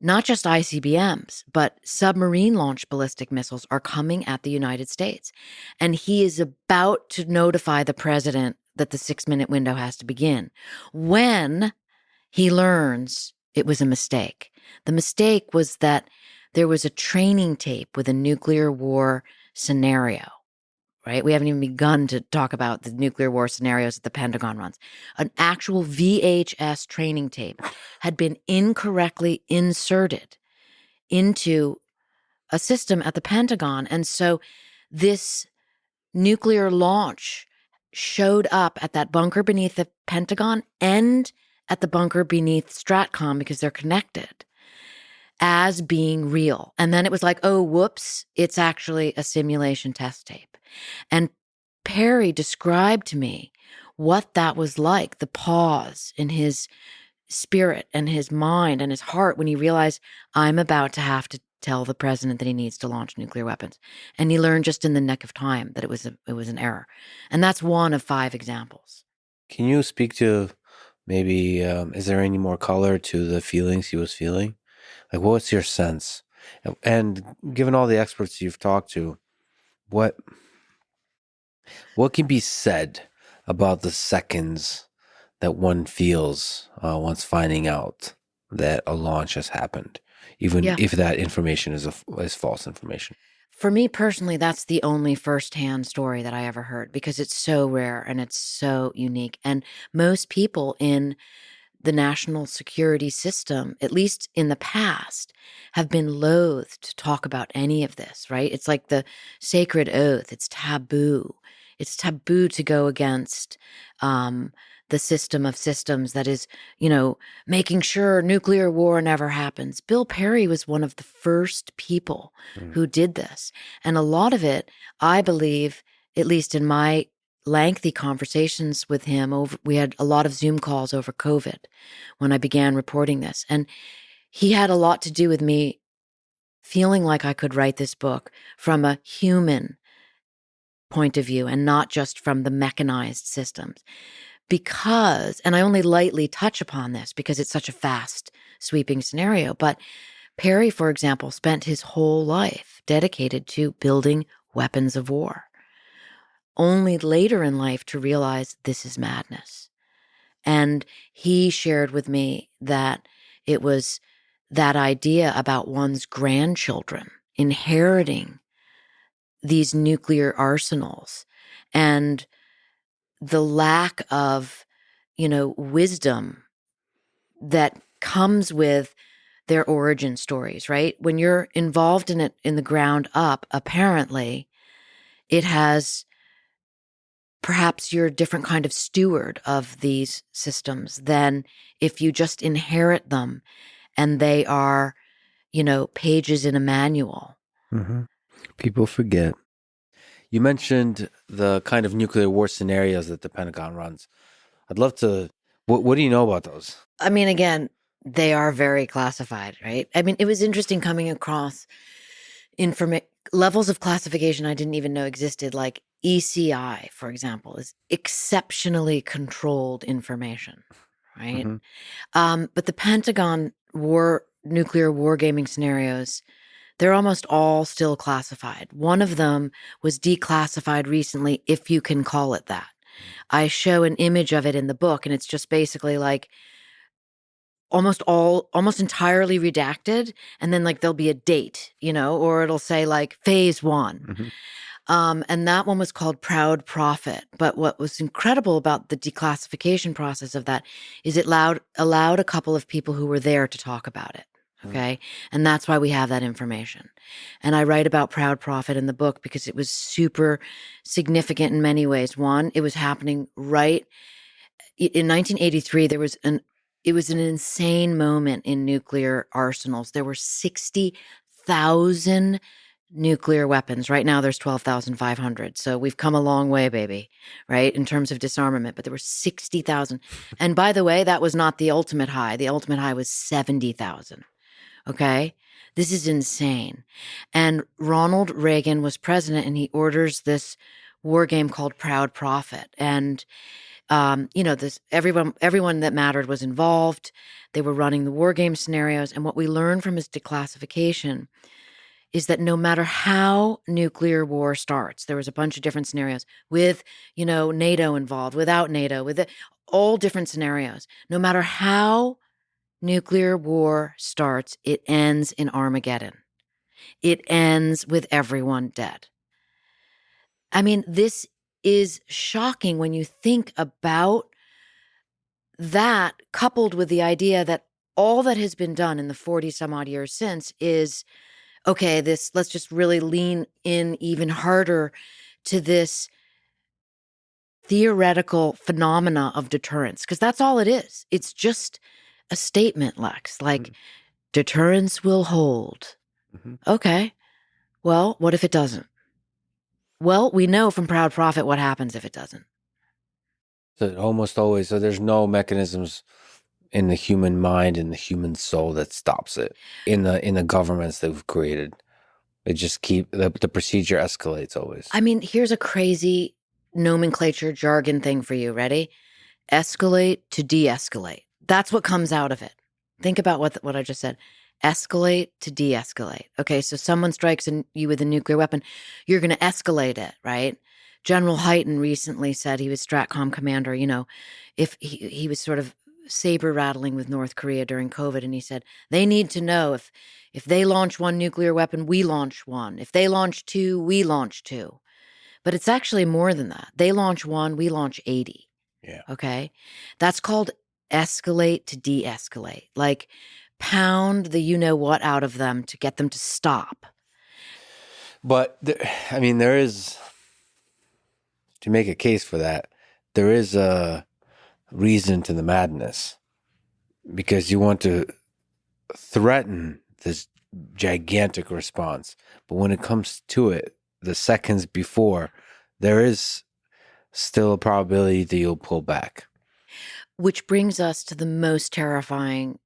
not just ICBMs, but submarine launched ballistic missiles are coming at the United States. And he is about to notify the president that the 6-minute window has to begin when he learns it was a mistake. The mistake was that there was a training tape with a nuclear war scenario, right? We haven't even begun to talk about the nuclear war scenarios that the Pentagon runs. An actual VHS training tape had been incorrectly inserted into a system at the Pentagon. And so this nuclear launch showed up at that bunker beneath the Pentagon and at the bunker beneath Stratcom, because they're connected, as being real. And then it was like, oh, whoops, it's actually a simulation test tape. And Perry described to me what that was like, the pause in his spirit and his mind and his heart when he realized, I'm about to have to tell the president that he needs to launch nuclear weapons. And he learned just in the nick of time that it was an error. And that's one of 5 examples. Can you speak to maybe, is there any more color to the feelings he was feeling? Like, what's your sense? And given all the experts you've talked to, what can be said about the seconds that one feels once finding out that a launch has happened, even if that information is false information? for me personally, that's the only firsthand story that I ever heard because it's so rare and it's so unique. And most people in the national security system, at least in the past, have been loath to talk about any of this, right? It's like the sacred oath. It's taboo. It's taboo to go against the system of systems that is, making sure nuclear war never happens. Bill Perry was one of the first people who did this. And a lot of it, I believe, at least in my lengthy conversations with him we had a lot of Zoom calls over COVID when I began reporting this. And he had a lot to do with me feeling like I could write this book from a human point of view and not just from the mechanized systems. Because, and I only lightly touch upon this because it's such a fast, sweeping scenario, but Perry, for example, spent his whole life dedicated to building weapons of war. Only later in life to realize this is madness. And he shared with me that it was that idea about one's grandchildren inheriting these nuclear arsenals and the lack of, wisdom that comes with their origin stories, right? When you're involved in it in the ground up, apparently it has perhaps you're a different kind of steward of these systems than if you just inherit them and they are, pages in a manual. Mm-hmm. People forget. You mentioned the kind of nuclear war scenarios that the Pentagon runs. I'd love to. What do you know about those? I mean, again, they are very classified, right? I mean, it was interesting coming across levels of classification I didn't even know existed, like ECI, for example, is exceptionally controlled information, right? Mm-hmm. But the Pentagon nuclear wargaming scenarios, they're almost all still classified. One of them was declassified recently, if you can call it that. I show an image of it in the book, and it's just basically like almost entirely redacted, and then like there'll be a date, or it'll say like phase 1. Mm-hmm. And that one was called Proud Prophet. But what was incredible about the declassification process of that is it allowed a couple of people who were there to talk about it. Okay. And that's why we have that information. And I write about Proud Prophet in the book because it was super significant in many ways. One, it was happening right in 1983. It was an insane moment in nuclear arsenals. There were 60,000 nuclear weapons. Right now, there's 12,500. So we've come a long way, baby, right, in terms of disarmament. But there were 60,000. And by the way, that was not the ultimate high. The ultimate high was 70,000. Okay? This is insane. And Ronald Reagan was president, and he orders this war game called Proud Prophet. And everyone that mattered was involved. They were running the war game scenarios. And what we learned from his declassification is that no matter how nuclear war starts, there was a bunch of different scenarios with, NATO involved, without NATO, all different scenarios. No matter how nuclear war starts, it ends in Armageddon. It ends with everyone dead. I mean, this is shocking when you think about that, coupled with the idea that all that has been done in the 40 some odd years since is, okay, let's just really lean in even harder to this theoretical phenomena of deterrence, because that's all it is. It's just a statement, Lex, like deterrence will hold. Mm-hmm. Okay, well, what if it doesn't? Well, we know from Proud Prophet what happens if it doesn't. So almost always, so there's no mechanisms in the human mind and the human soul that stops it. In the governments that we've created, they just keep the procedure escalates always. I mean, here's a crazy nomenclature jargon thing for you. Ready? Escalate to de-escalate. That's what comes out of it. Think about what I just said. Escalate to de-escalate. Okay, so someone strikes you with a nuclear weapon, you're going to escalate it, right? General Hyten recently said, he was STRATCOM commander, if he was sort of saber rattling with North Korea during COVID, and he said, they need to know if they launch one nuclear weapon, we launch one. If they launch two, we launch two. But it's actually more than that. They launch one, we launch 80. Yeah. Okay? That's called escalate to de-escalate. Like pound the you-know-what out of them to get them to stop. But, there is, to make a case for that, there is a reason to the madness. Because you want to threaten this gigantic response. But when it comes to it, the seconds before, there is still a probability that you'll pull back. Which brings us to the most terrifying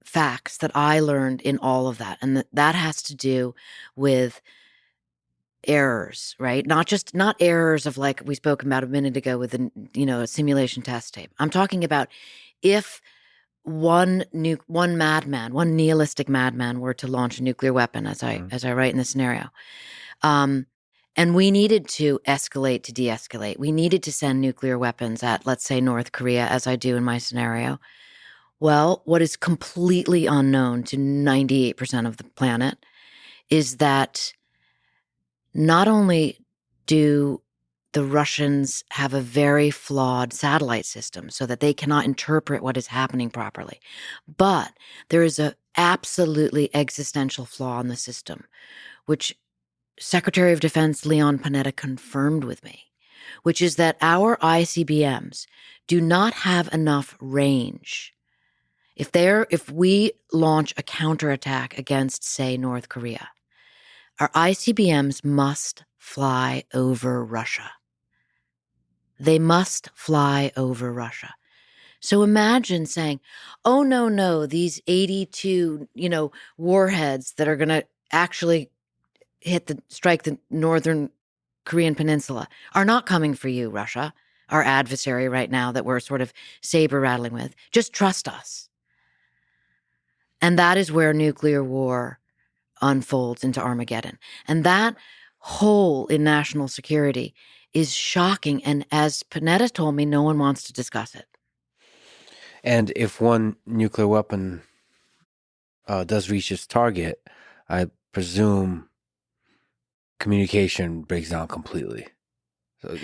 facts that I learned in all of that. And that has to do with errors, right? Not errors of like we spoke about a minute ago with a simulation test tape. I'm talking about if one madman, one nihilistic madman were to launch a nuclear weapon, as I write in the scenario. And we needed to escalate to de-escalate. We needed to send nuclear weapons at, let's say, North Korea, as I do in my scenario. Well, what is completely unknown to 98% of the planet is that not only do the Russians have a very flawed satellite system so that they cannot interpret what is happening properly, but there is a absolutely existential flaw in the system, which Secretary of Defense Leon Panetta confirmed with me, which is that our ICBMs do not have enough range. If we launch a counterattack against, say, North Korea, our ICBMs must fly over Russia. They must fly over Russia. So imagine saying, oh, no, these 82, warheads that are going to actually strike the northern Korean peninsula are not coming for you, Russia, our adversary right now that we're sort of saber rattling with. Just trust us. And that is where nuclear war unfolds into Armageddon. And that hole in national security is shocking. And as Panetta told me, no one wants to discuss it. And if one nuclear weapon does reach its target, I presume communication breaks down completely.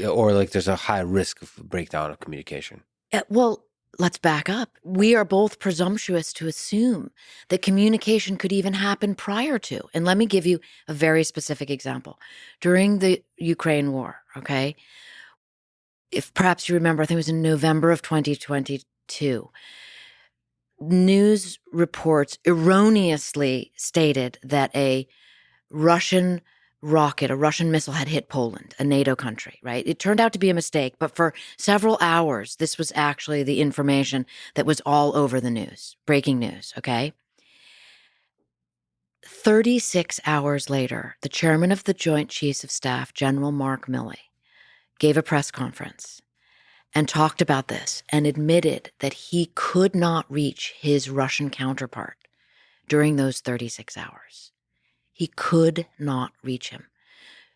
Or like there's a high risk of breakdown of communication. Well, let's back up. We are both presumptuous to assume that communication could even happen prior to. And let me give you a very specific example. During the Ukraine war, okay, if perhaps you remember, I think it was in November of 2022, news reports erroneously stated that a Russian missile had hit Poland, a NATO country, right? It turned out to be a mistake, but for several hours, this was actually the information that was all over the news, breaking news, okay? 36 hours later, the chairman of the Joint Chiefs of Staff, General Mark Milley, gave a press conference and talked about this and admitted that he could not reach his Russian counterpart during those 36 hours. He could not reach him.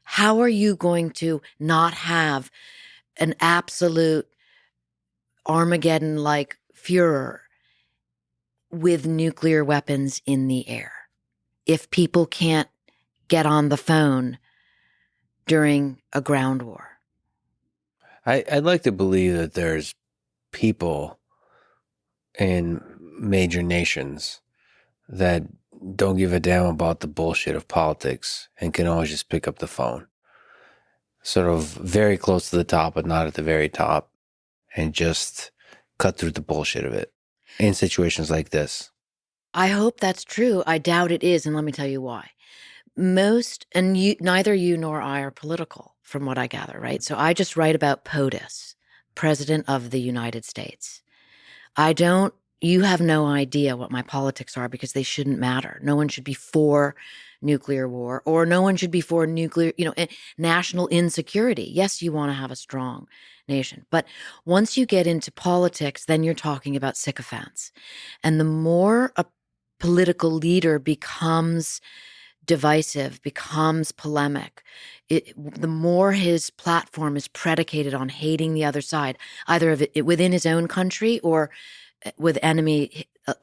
How are you going to not have an absolute Armageddon-like furor with nuclear weapons in the air if people can't get on the phone during a ground war? I'd like to believe that there's people in major nations that don't give a damn about the bullshit of politics and can always just pick up the phone. Sort of very close to the top, but not at the very top, and just cut through the bullshit of it in situations like this. I hope that's true. I doubt it is, and let me tell you why. Neither you nor I are political, from what I gather, right? So I just write about POTUS, President of the United States. You have no idea what my politics are because they shouldn't matter. No one should be for nuclear war, or no one should be for nuclear, national insecurity. Yes, you want to have a strong nation. But once you get into politics, then you're talking about sycophants. And the more a political leader becomes divisive, becomes polemic, the more his platform is predicated on hating the other side, either of it within his own country or with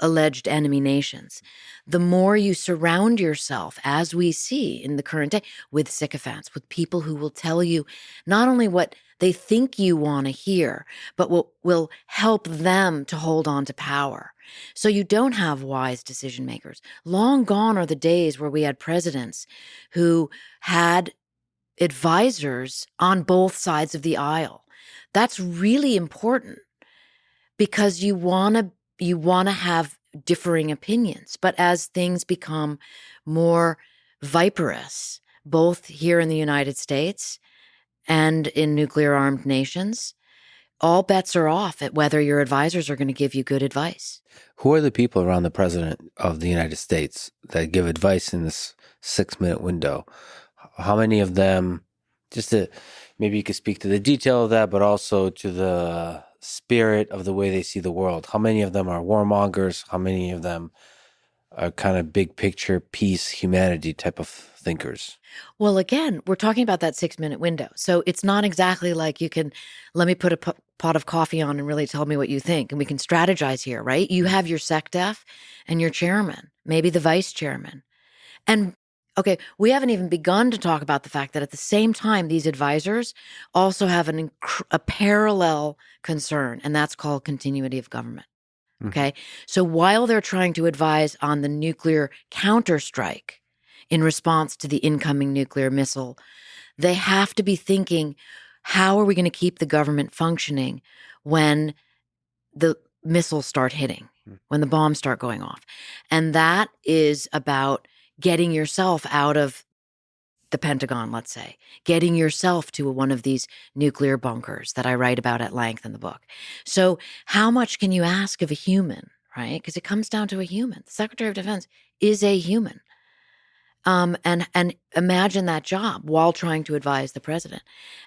alleged enemy nations, the more you surround yourself, as we see in the current day, with sycophants, with people who will tell you not only what they think you want to hear, but will help them to hold on to power. So you don't have wise decision makers. Long gone are the days where we had presidents who had advisors on both sides of the aisle. That's really important because you want to have differing opinions. But as things become more viperous, both here in the United States and in nuclear armed nations, all bets are off at whether your advisors are going to give you good advice. Who are the people around the president of the United States that give advice in this 6-minute window? How many of them, just to maybe you could speak to the detail of that, but also to the spirit of the way they see the world. How many of them are warmongers? How many of them are kind of big picture, peace, humanity type of thinkers? Well, again, we're talking about that 6-minute window. So it's not exactly like you can, let me put a pot of coffee on and really tell me what you think. And we can strategize here, right? You have your SecDef and your chairman, maybe the vice chairman. And okay, we haven't even begun to talk about the fact that at the same time, these advisors also have a parallel concern, and that's called continuity of government. Okay. So while they're trying to advise on the nuclear counterstrike in response to the incoming nuclear missile, they have to be thinking, how are we going to keep the government functioning when the missiles start hitting, when the bombs start going off? And that is about getting yourself out of the Pentagon, let's say, getting yourself to one of these nuclear bunkers that I write about at length in the book. So how much can you ask of a human, right? Because it comes down to a human. The Secretary of Defense is a human. And imagine that job while trying to advise the president.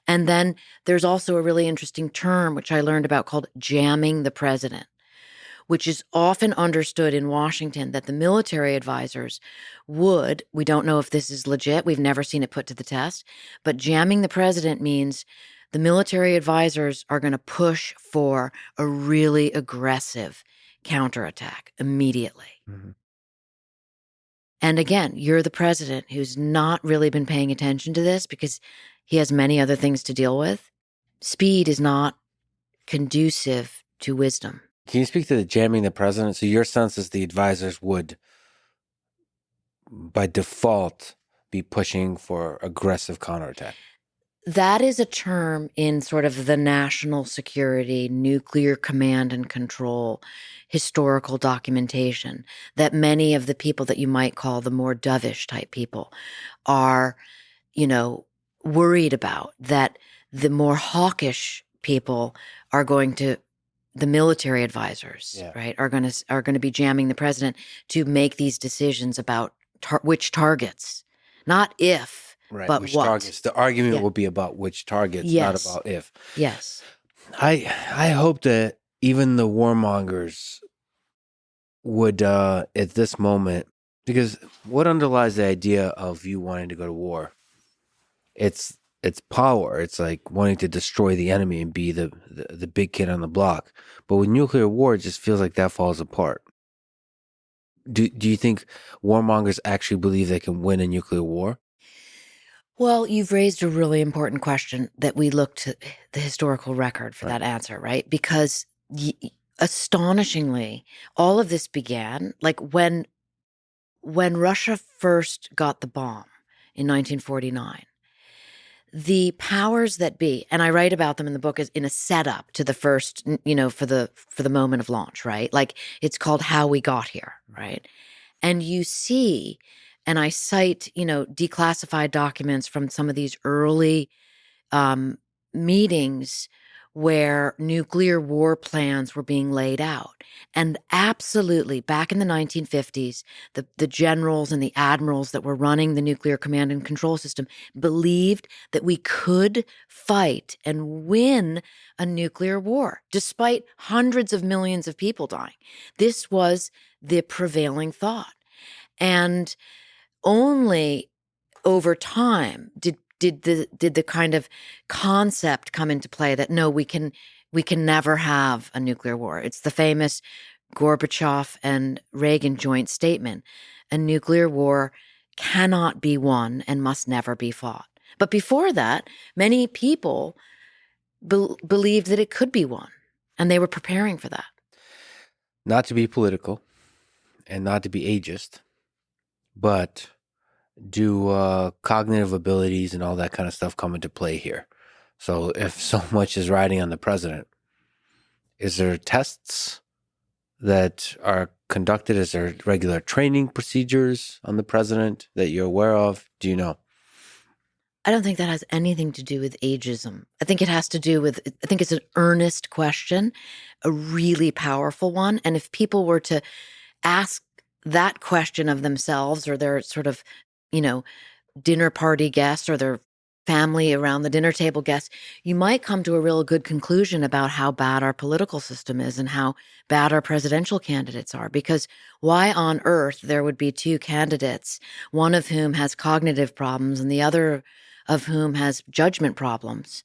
And then there's also a really interesting term, which I learned about, called jamming the president, which is often understood in Washington that the military advisors would, we don't know if this is legit, we've never seen it put to the test, but jamming the president means the military advisors are going to push for a really aggressive counterattack immediately. Mm-hmm. And again, you're the president who's not really been paying attention to this because he has many other things to deal with. Speed is not conducive to wisdom. Can you speak to the jamming the president? So your sense is the advisors would, by default, be pushing for aggressive counterattack. That is a term in sort of the national security, nuclear command and control, historical documentation that many of the people that you might call the more dovish type people are, worried about, that the more hawkish people are going to, the military advisors, right, are going to be jamming the president to make these decisions about which targets, not if. Right, but which what? targets? The argument will be about which targets, not about if. Yes. I hope that even the warmongers would, at this moment, because what underlies the idea of you wanting to go to war? It's power. It's like wanting to destroy the enemy and be the big kid on the block. But with nuclear war, it just feels like that falls apart. Do you think warmongers actually believe they can win a nuclear war? Well, you've raised a really important question that we look to the historical record for that answer, right? Because astonishingly, all of this began like when Russia first got the bomb in 1949. The powers that be, and I write about them in the book as in a setup to the first, for the moment of launch, right? Like it's called How We Got Here, right? And you see, and I cite, declassified documents from some of these early meetings where nuclear war plans were being laid out. And absolutely, back in the 1950s, the generals and the admirals that were running the nuclear command and control system believed that we could fight and win a nuclear war, despite hundreds of millions of people dying. This was the prevailing thought. And only over time did the kind of concept come into play that no, we can We can never have a nuclear war. It's the famous Gorbachev and Reagan joint statement. A nuclear war cannot be won and must never be fought. But before that, many people believed that it could be won, and they were preparing for that. Not to be political and not to be ageist, but do cognitive abilities and all that kind of stuff come into play here? So if so much is riding on the president, is there tests that are conducted? Is there regular training procedures on the president that you're aware of? Do you know? I don't think that has anything to do with ageism. I think it has to do with, I think it's an earnest question, a really powerful one. And if people were to ask that question of themselves or their sort of, dinner party guests or their family around the dinner table guests, you might come to a real good conclusion about how bad our political system is and how bad our presidential candidates are. Because why on earth there would be two candidates, one of whom has cognitive problems and the other of whom has judgment problems?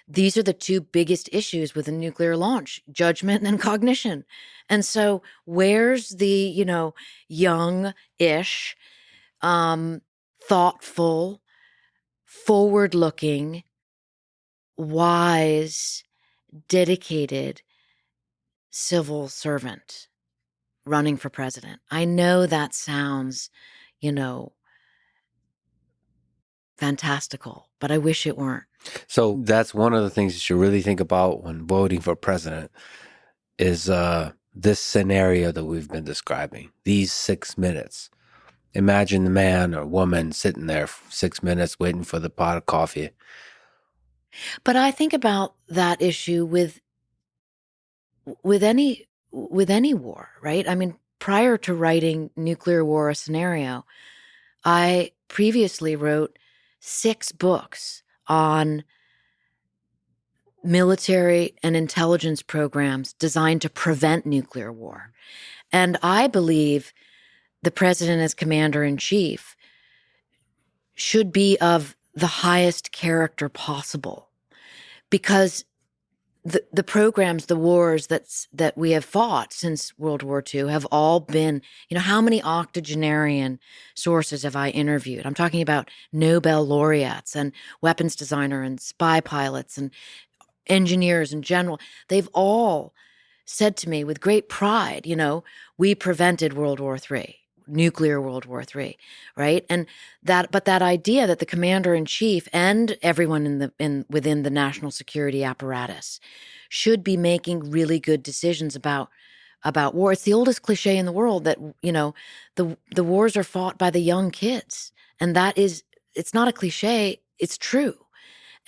These are the two biggest issues with a nuclear launch: judgment and cognition. And so where's the, young-ish, thoughtful, forward-looking, wise, dedicated civil servant running for president? I know that sounds, fantastical, but I wish it weren't. So that's one of the things you should really think about when voting for president is this scenario that we've been describing, these 6 minutes. Imagine the man or woman sitting there for 6 minutes waiting for the pot of coffee. But I think about that issue with any war, right? I mean, prior to writing Nuclear War: A Scenario, I previously wrote 6 books on military and intelligence programs designed to prevent nuclear war. And I believe the president as commander-in-chief should be of the highest character possible, because the programs, the wars that we have fought since World War II have all been, how many octogenarian sources have I interviewed? I'm talking about Nobel laureates and weapons designer and spy pilots and engineers in general. They've all said to me with great pride, we prevented World War III, nuclear World War III, right? And but that idea that the commander-in-chief and everyone within the national security apparatus should be making really good decisions about war. It's the oldest cliche in the world that, the wars are fought by the young kids. And it's not a cliche, it's true.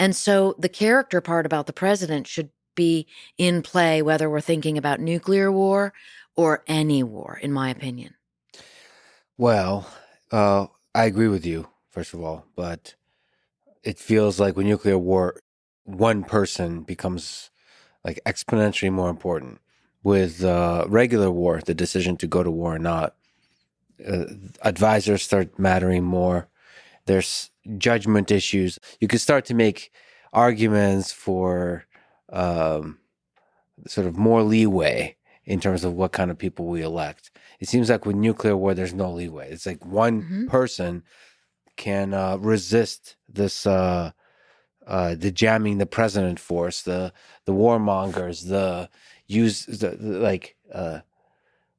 And so the character part about the president should be in play, whether we're thinking about nuclear war or any war, in my opinion. Well, I agree with you, first of all, but it feels like with nuclear war, one person becomes like exponentially more important. With regular war, the decision to go to war or not, advisors start mattering more. There's judgment issues. You could start to make arguments for sort of more leeway in terms of what kind of people we elect. It seems like with nuclear war, there's no leeway. It's like one person can resist this, the jamming the president force, the warmongers,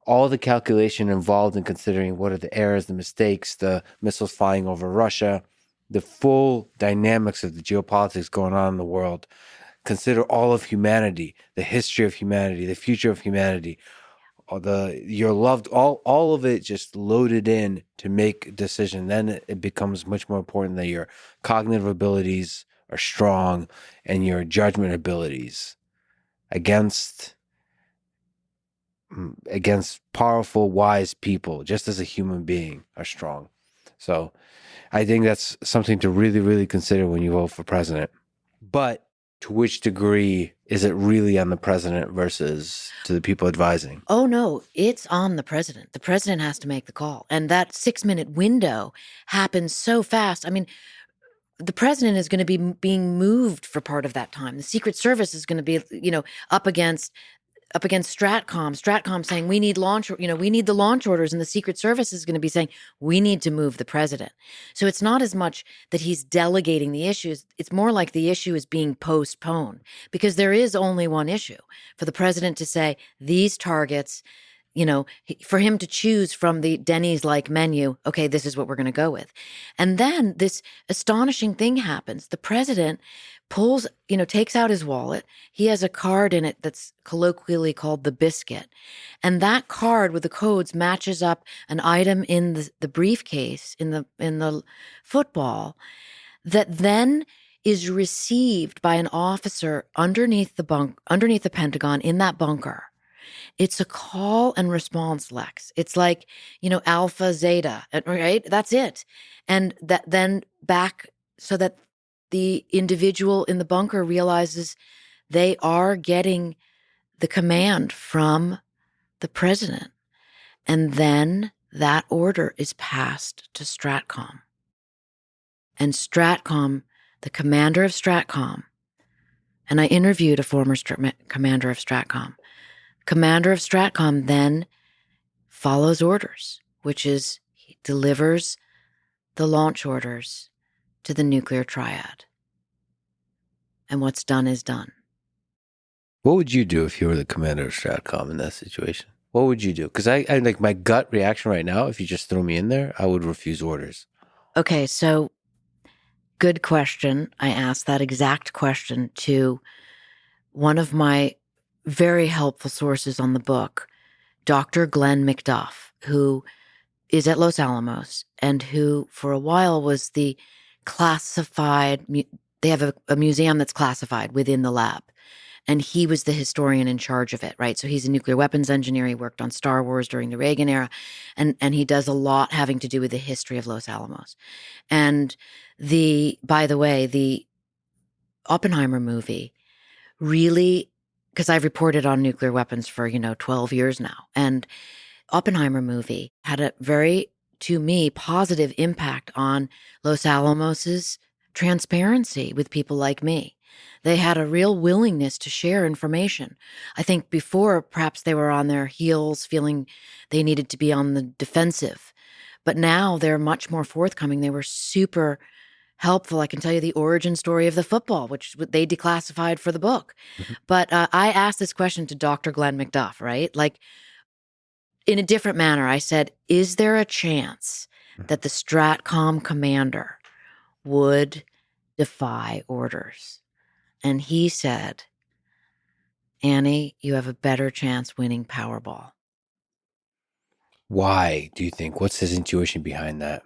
all the calculation involved in considering what are the errors, the mistakes, the missiles flying over Russia, the full dynamics of the geopolitics going on in the world. Consider all of humanity, the history of humanity, the future of humanity, your loved, all of it just loaded in to make a decision. Then it becomes much more important that your cognitive abilities are strong and your judgment abilities against powerful, wise people, just as a human being, are strong. So I think that's something to really, really consider when you vote for president. But to which degree is it really on the president versus to the people advising? Oh, no, it's on the president. The president has to make the call. And that 6-minute window happens so fast. I mean, the president is going to be being moved for part of that time. The Secret Service is going to be, up against Stratcom saying we need we need the launch orders, and the Secret Service is going to be saying we need to move the president. So it's not as much that he's delegating the issues. It's more like the issue is being postponed because there is only one issue for the president to say these targets, for him to choose from the Denny's like menu. Okay, this is what we're going to go with. And then this astonishing thing happens. The president pulls, takes out his wallet. He has a card in it that's colloquially called the biscuit. And that card with the codes matches up an item in the briefcase in the football that then is received by an officer underneath the Pentagon in that bunker. It's a call and response, Lex. It's like, alpha, zeta, right? That's it. And that then back so that the individual in the bunker realizes they are getting the command from the president. And then that order is passed to Stratcom. And Stratcom, the commander of Stratcom, and I interviewed a former commander of Stratcom. Commander of Stratcom then follows orders, which is he delivers the launch orders to the nuclear triad. And what's done is done. What would you do if you were the commander of Stratcom in that situation? What would you do? Because I like my gut reaction right now, if you just throw me in there, I would refuse orders. Okay, so good question. I asked that exact question to one of my very helpful sources on the book, Dr. Glenn McDuff, who is at Los Alamos and who for a while was the classified, they have a museum that's classified within the lab. And he was the historian in charge of it, right? So he's a nuclear weapons engineer. He worked on Star Wars during the Reagan era. And he does a lot having to do with the history of Los Alamos. And by the way, the Oppenheimer movie really, because I've reported on nuclear weapons for, 12 years now. And Oppenheimer movie had a very, to me, positive impact on Los Alamos's transparency with people like me. They had a real willingness to share information. I think before, perhaps they were on their heels, feeling they needed to be on the defensive. But now they're much more forthcoming. They were super helpful. I can tell you the origin story of the football, which they declassified for the book. Mhm. But I asked this question to Dr. Glenn McDuff, right? Like, in a different manner, I said, is there a chance that the Stratcom commander would defy orders? And he said, Annie, you have a better chance winning Powerball. Why do you think? What's his intuition behind that?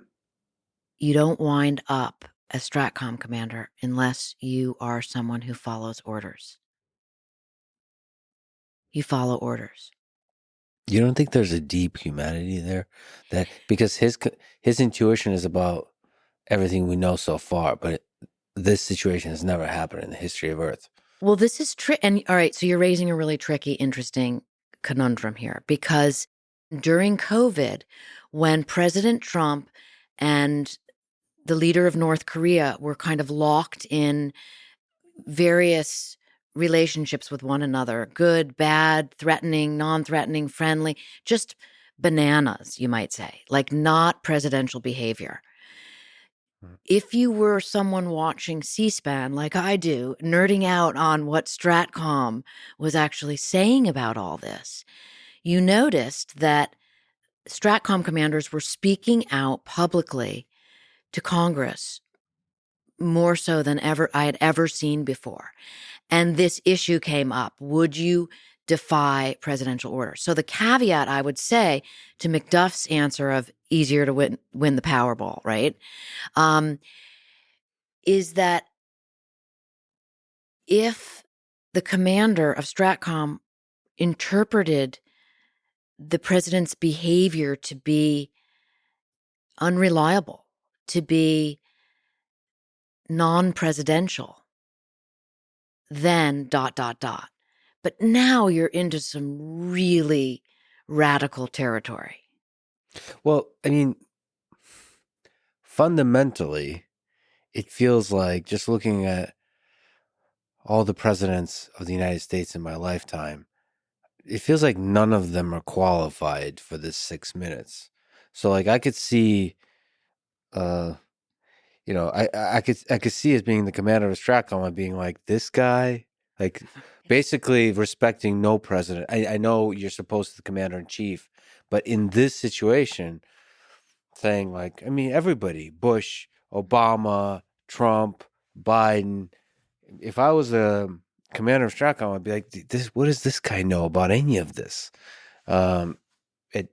You don't wind up as Stratcom commander unless you are someone who follows orders. You follow orders. You don't think there's a deep humanity there? That because his intuition is about everything we know so far, but this situation has never happened in the history of Earth. Well, this is and all right, so you're raising a really tricky, interesting conundrum here because during COVID, when President Trump and the leader of North Korea were kind of locked in various relationships with one another, good, bad, threatening, non-threatening, friendly, just bananas, you might say, like not presidential behavior. If you were someone watching C-SPAN like I do, nerding out on what Stratcom was actually saying about all this, you noticed that Stratcom commanders were speaking out publicly to Congress more so than ever I had ever seen before. And this issue came up. Would you defy presidential orders? So the caveat I would say to McDuff's answer of easier to win the Powerball, right? Is that if the commander of Stratcom interpreted the president's behavior to be unreliable, to be non-presidential, then ... But now you're into some really radical territory. Well, I mean, fundamentally, it feels like, just looking at all the presidents of the United States in my lifetime, it feels like none of them are qualified for this 6 minutes. So like I could see, uh, I could see as being the commander of Stratcom and being like, this guy, like basically respecting no president. I know you're supposed to the commander in chief, but in this situation, saying like, I mean, everybody, Bush, Obama, Trump, Biden. If I was a commander of Stratcom, I'd be like, this. What does this guy know about any of this? Um, it.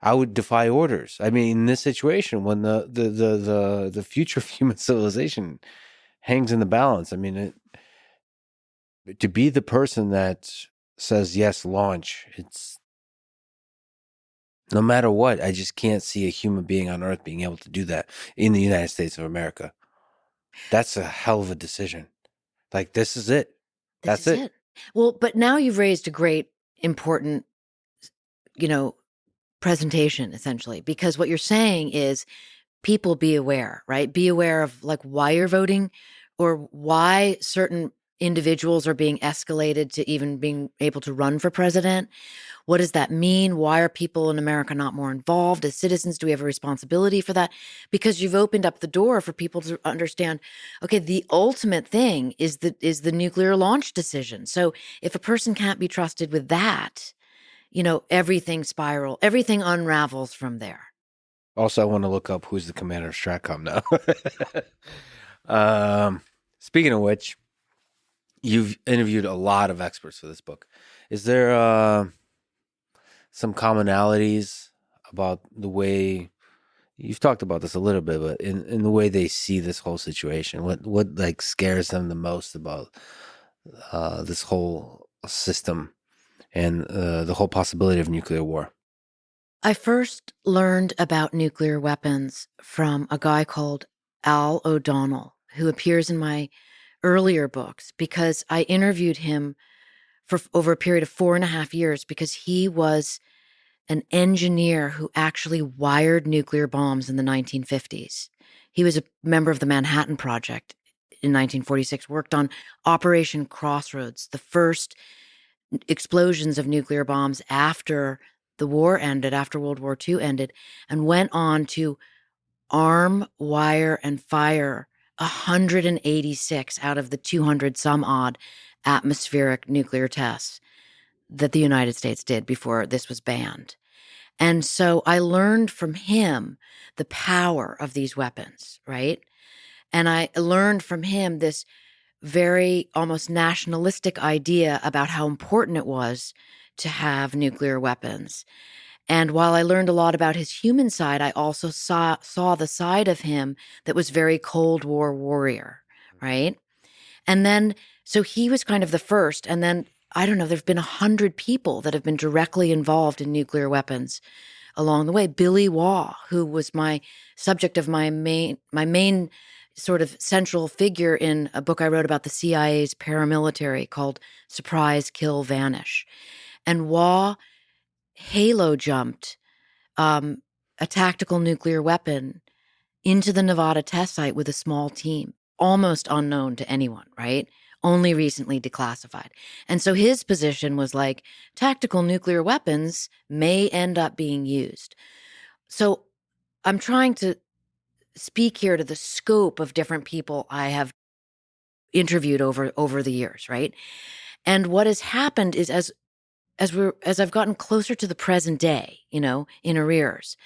I would defy orders. I mean, in this situation, when the future of human civilization hangs in the balance, I mean, to be the person that says yes, launch. It's no matter what. I just can't see a human being on Earth being able to do that in the United States of America. That's a hell of a decision. Like, this is it. This That's is it. it. Well, but now you've raised a great, important, you know, presentation essentially, because what you're saying is people be aware, right? Be aware of like why you're voting or why certain individuals are being escalated to even being able to run for president. What does that mean? Why are people in America not more involved as citizens? Do we have a responsibility for that? Because you've opened up the door for people to understand, okay, the ultimate thing is the nuclear launch decision. So if a person can't be trusted with that, everything unravels from there. Also, I want to look up who's the commander of Stratcom now. um, Speaking of which, you've interviewed a lot of experts for this book. Is there some commonalities about the way you've talked about this a little bit, but in the way they see this whole situation? What like scares them the most about this whole system and the whole possibility of nuclear war? I first learned about nuclear weapons from a guy called Al O'Donnell, who appears in my earlier books because I interviewed him for over a period of 4.5 years because he was an engineer who actually wired nuclear bombs in the 1950s. He was a member of the Manhattan Project in 1946, worked on Operation Crossroads, the first explosions of nuclear bombs after the war ended, after World War II ended, and went on to arm, wire, and fire 186 out of the 200 some odd atmospheric nuclear tests that the United States did before this was banned. And so I learned from him the power of these weapons, right? And I learned from him this very almost nationalistic idea about how important it was to have nuclear weapons. And while I learned a lot about his human side, I also saw the side of him that was very Cold War warrior, right? And then, so he was kind of the first. And then, I don't know, there's been 100 people that have been directly involved in nuclear weapons along the way. Billy Waugh, who was my subject of my main sort of central figure in a book I wrote about the CIA's paramilitary called Surprise, Kill, Vanish. And Waugh halo jumped a tactical nuclear weapon into the Nevada test site with a small team, almost unknown to anyone, right? Only recently declassified. And so his position was like, tactical nuclear weapons may end up being used. So I'm trying to speak here to the scope of different people I have interviewed over the years, right? And what has happened is as I've gotten closer to the present day, in arrears,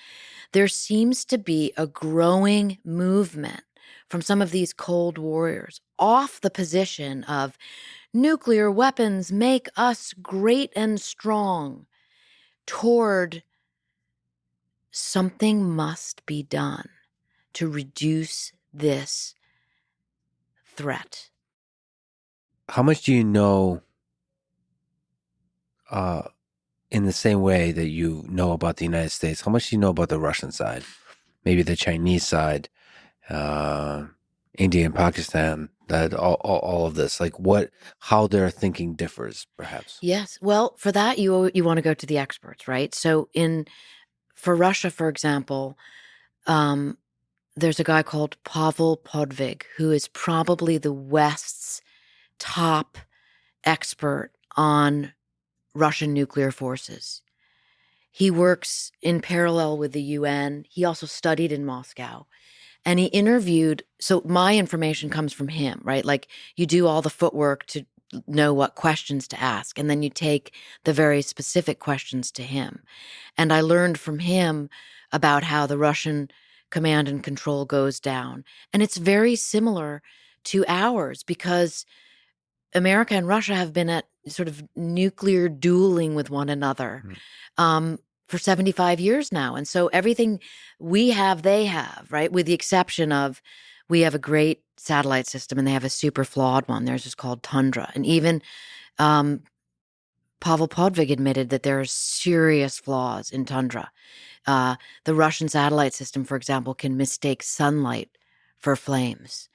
there seems to be a growing movement from some of these Cold Warriors off the position of nuclear weapons make us great and strong toward something must be done to reduce this threat. How much do you know, uh, in the same way that you know about the United States? How much do you know about the Russian side? Maybe the Chinese side, uh, India and Pakistan, that all of this, like how their thinking differs, perhaps. Yes. Well, for that, you want to go to the experts, right? So for Russia, for example, um, there's a guy called Pavel Podvig, who is probably the West's top expert on Russian nuclear forces. He works in parallel with the UN. He also studied in Moscow. And he interviewed, so my information comes from him, right? Like you do all the footwork to know what questions to ask, and then you take the very specific questions to him. And I learned from him about how the Russian command and control goes down. And it's very similar to ours because America and Russia have been at sort of nuclear dueling with one another for 75 years now. And so everything we have, they have, right? With the exception of we have a great satellite system and they have a super flawed one. Theirs is called Tundra. And even Pavel Podvig admitted that there are serious flaws in Tundra. The Russian satellite system, for example, can mistake sunlight for flames,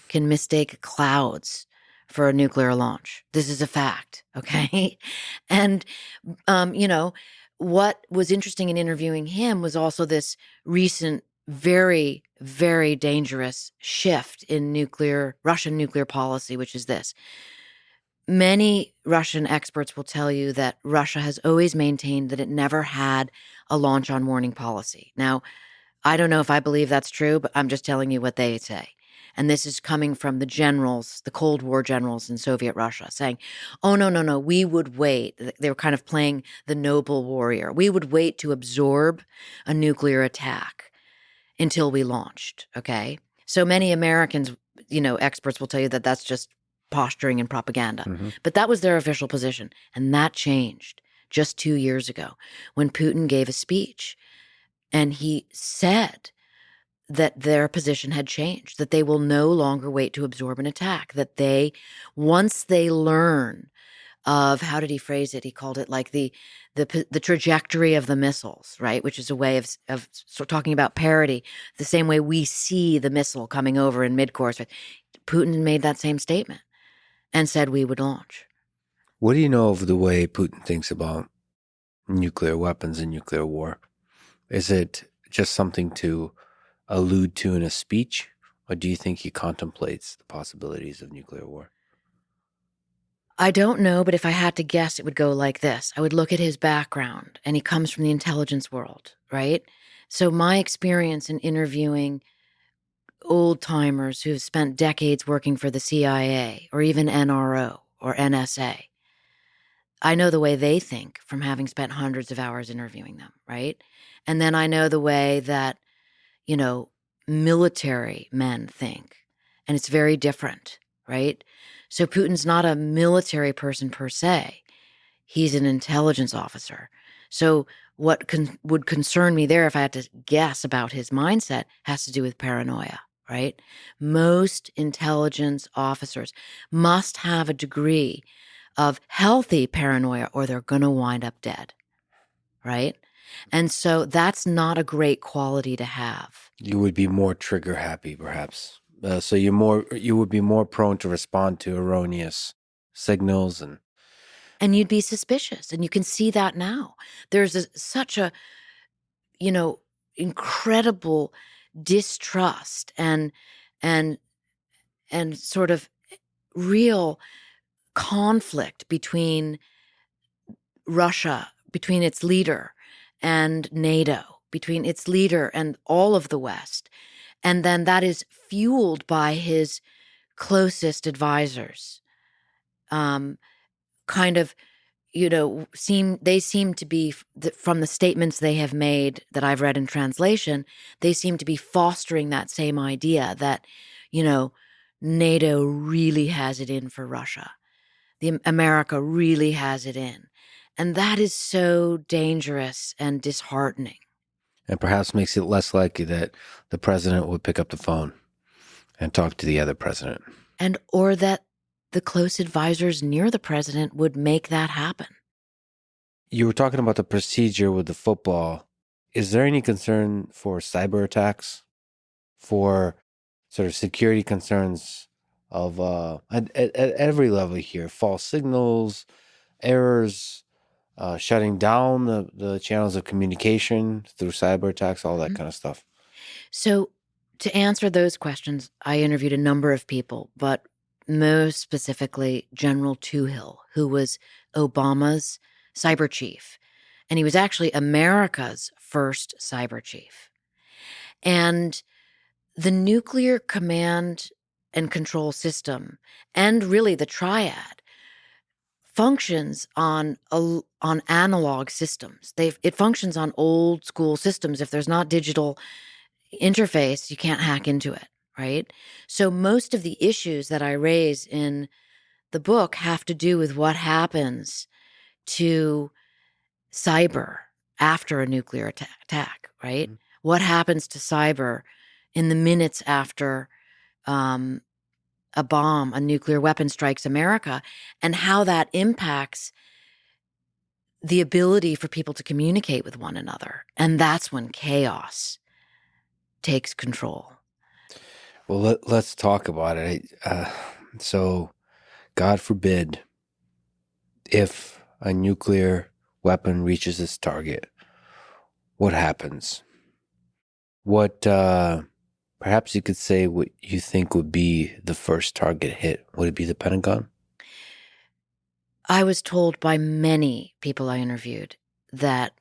can mistake clouds for a nuclear launch. This is a fact, okay? And, what was interesting in interviewing him was also this recent, very, very dangerous shift in Russian nuclear policy, which is this. Many Russian experts will tell you that Russia has always maintained that it never had a launch on warning policy. Now, I don't know if I believe that's true, but I'm just telling you what they say. And this is coming from the generals, the Cold War generals in Soviet Russia, saying, oh, no, we would wait. They were kind of playing the noble warrior. We would wait to absorb a nuclear attack until we launched, okay? So many Americans, experts will tell you that that's just posturing and propaganda. Mm-hmm. But that was their official position. And that changed just 2 years ago when Putin gave a speech. And he said that their position had changed, that they will no longer wait to absorb an attack, that once they learn of, how did he phrase it? He called it like the trajectory of the missiles, right? Which is a way of sort of talking about parity, the same way we see the missile coming over in mid-course. Putin made that same statement and said we would launch. What do you know of the way Putin thinks about nuclear weapons and nuclear war? Is it just something to allude to in a speech, or do you think he contemplates the possibilities of nuclear war? I don't know, but if I had to guess, it would go like this. I would look at his background, and he comes from the intelligence world, right? So my experience in interviewing old timers who've spent decades working for the CIA or even NRO or NSA, I know the way they think from having spent hundreds of hours interviewing them, right? And then I know the way that, military men think, and it's very different, right? So Putin's not a military person per se. He's an intelligence officer. So what would concern me there, if I had to guess about his mindset, has to do with paranoia, right? Most intelligence officers must have a degree of healthy paranoia or they're going to wind up dead, right? And so that's not a great quality to have. You would be more trigger happy, perhaps. So you would be more prone to respond to erroneous signals, and you'd be suspicious. And you can see that now. There's such a, incredible distrust and sort of real conflict between Russia, between its leader and NATO, between its leader and all of the West. And then that is fueled by his closest advisors. Kind of, they seem to be, from the statements they have made that I've read in translation, they seem to be fostering that same idea that, NATO really has it in for Russia. America really has it in. And that is so dangerous and disheartening. and perhaps makes it less likely that the president would pick up the phone and talk to the other president. Or that the close advisors near the president would make that happen. You were talking about the procedure with the football. Is there any concern for cyber attacks, for sort of security concerns of at every level here, false signals, errors, shutting down the channels of communication through cyber attacks, all that kind of stuff? So to answer those questions, I interviewed a number of people, but most specifically General Toohill, who was Obama's cyber chief. And he was actually America's first cyber chief. And the nuclear command and control system, and really the triad, functions on analog systems. It functions on old school systems. If there's not digital interface, you can't hack into it, right? So most of the issues that I raise in the book have to do with what happens to cyber after a nuclear attack, right? Mhm. What happens to cyber in the minutes after a bomb, a nuclear weapon strikes America, and how that impacts the ability for people to communicate with one another. And that's when chaos takes control. Well, let's talk about it. So, God forbid, if a nuclear weapon reaches its target, what happens? What, perhaps you could say what you think would be the first target hit. Would it be the Pentagon? I was told by many people I interviewed that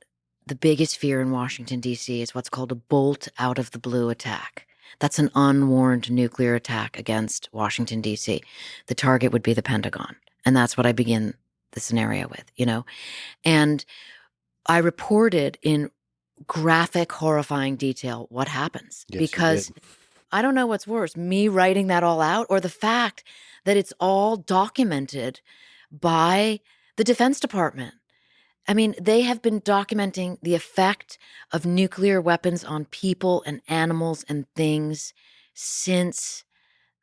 the biggest fear in Washington, D.C. is what's called a bolt out of the blue attack. That's an unwarned nuclear attack against Washington, D.C. The target would be the Pentagon. And that's what I begin the scenario with, And I reported in graphic, horrifying detail what happens. Yes, because you did. I don't know what's worse, me writing that all out or the fact that it's all documented by the Defense Department. I mean, they have been documenting the effect of nuclear weapons on people and animals and things since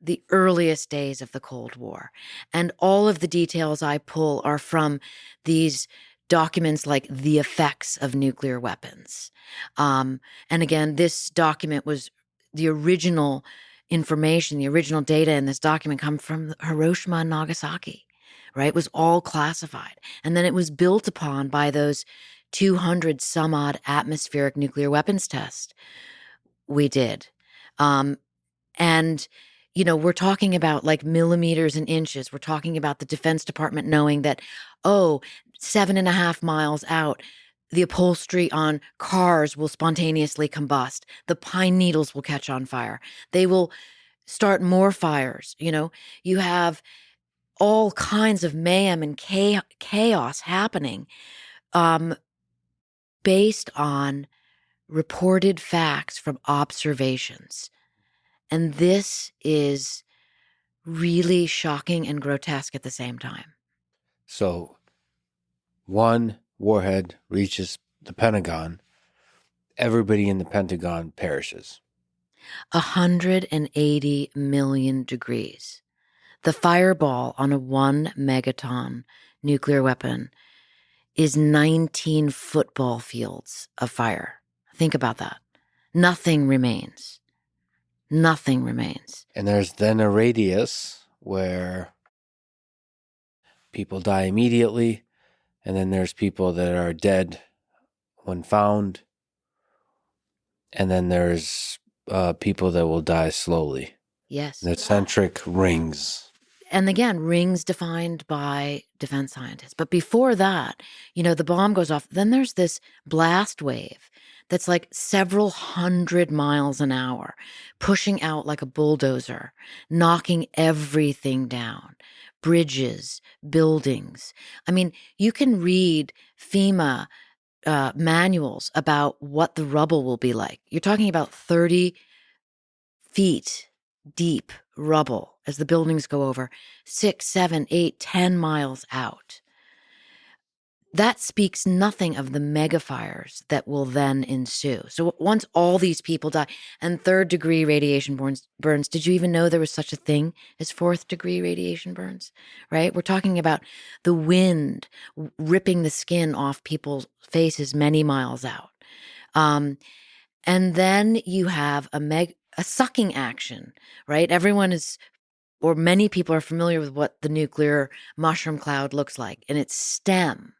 the earliest days of the Cold War. And all of the details I pull are from these documents like the effects of nuclear weapons. And again, this document was the original information, the original data in this document come from Hiroshima and Nagasaki, right? It was all classified. And then it was built upon by those 200 some odd atmospheric nuclear weapons tests we did. And we're talking about like millimeters and inches. We're talking about the Defense Department knowing that, 7.5 miles out, the upholstery on cars will spontaneously combust. The pine needles will catch on fire. They will start more fires. You have all kinds of mayhem and chaos happening based on reported facts from observations. And this is really shocking and grotesque at the same time. So, one warhead reaches the Pentagon, everybody in the Pentagon perishes. 180 million degrees. The fireball on a 1 megaton nuclear weapon is 19 football fields of fire. Think about that. Nothing remains. Nothing remains. And there's then a radius where people die immediately, and then there's people that are dead when found, and then there's people that will die slowly. Yes. The centric rings. And again, rings defined by defense scientists. But before that, the bomb goes off. Then there's this blast wave that's like several hundred miles an hour, pushing out like a bulldozer, knocking everything down. Bridges, buildings. I mean, you can read FEMA manuals about what the rubble will be like. You're talking about 30 feet deep rubble as the buildings go over 6, 7, 8, 10 miles out. That speaks nothing of the mega fires that will then ensue. So once all these people die, and third-degree radiation burns, did you even know there was such a thing as fourth-degree radiation burns? Right? We're talking about the wind ripping the skin off people's faces many miles out. And then you have a sucking action, right? Everyone is, or many people are familiar with what the nuclear mushroom cloud looks like, and its stem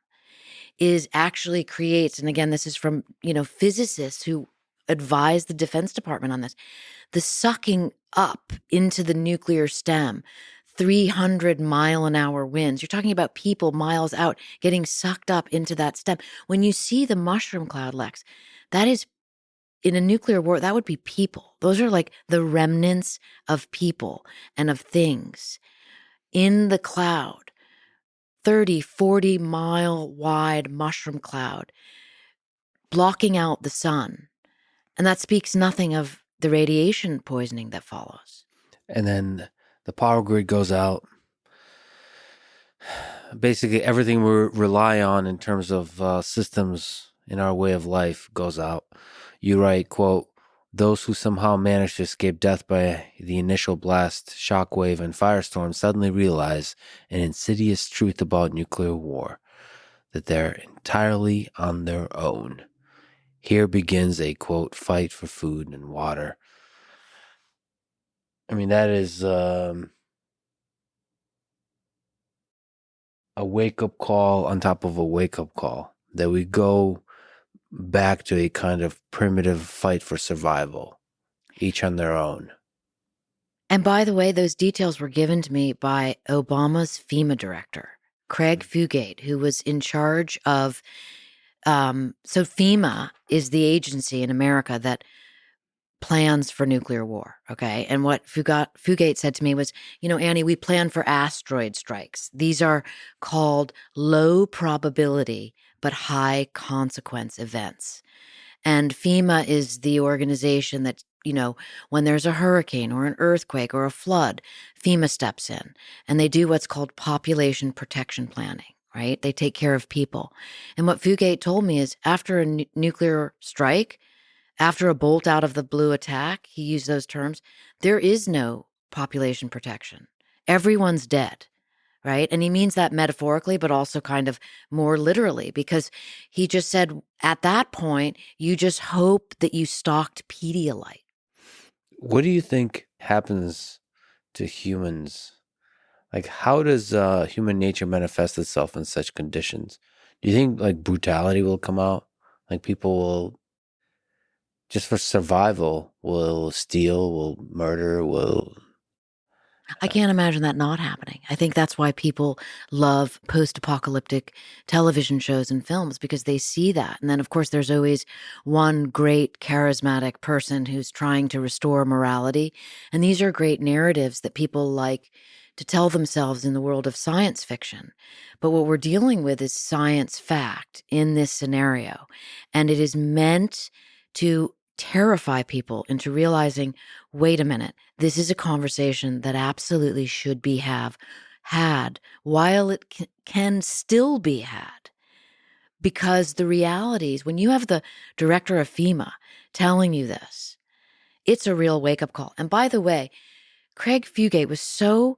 actually creates, and again, this is from, physicists who advised the Defense Department on this. The sucking up into the nuclear stem, 300-mile-an-hour winds. You're talking about people miles out getting sucked up into that stem. When you see the mushroom cloud, Lex, that is, in a nuclear war, that would be people. Those are like the remnants of people and of things in the cloud. 30, 40-mile wide mushroom cloud blocking out the sun. And that speaks nothing of the radiation poisoning that follows. And then the power grid goes out. Basically, everything we rely on in terms of systems in our way of life goes out. You write, quote, "Those who somehow manage to escape death by the initial blast, shockwave, and firestorm suddenly realize an insidious truth about nuclear war, that they're entirely on their own. Here begins a, quote, fight for food and water." I mean, that is a wake-up call on top of a wake-up call, that we go back to a kind of primitive fight for survival, each on their own. And by the way, those details were given to me by Obama's FEMA director, Craig Fugate, who was in charge of, so FEMA is the agency in America that plans for nuclear war, okay? And what Fugate said to me was, Annie, we plan for asteroid strikes. These are called low probability but high consequence events. And FEMA is the organization that, when there's a hurricane or an earthquake or a flood, FEMA steps in and they do what's called population protection planning, right? They take care of people. And what Fugate told me is after a nuclear strike, after a bolt out of the blue attack, he used those terms, there is no population protection. Everyone's dead, right? And he means that metaphorically, but also kind of more literally, because he just said at that point, you just hope that you stocked Pedialyte. What do you think happens to humans? Like, how does human nature manifest itself in such conditions? Do you think like brutality will come out? Like people will, just for survival, will steal, will murder, will... I can't imagine that not happening. I think that's why people love post-apocalyptic television shows and films, because they see that. And then, of course, there's always one great charismatic person who's trying to restore morality. And these are great narratives that people like to tell themselves in the world of science fiction. But what we're dealing with is science fact in this scenario. And it is meant to terrify people into realizing, wait a minute, this is a conversation that absolutely should be had while it can still be had. Because the realities, when you have the director of FEMA telling you this, it's a real wake-up call. And by the way, Craig Fugate was so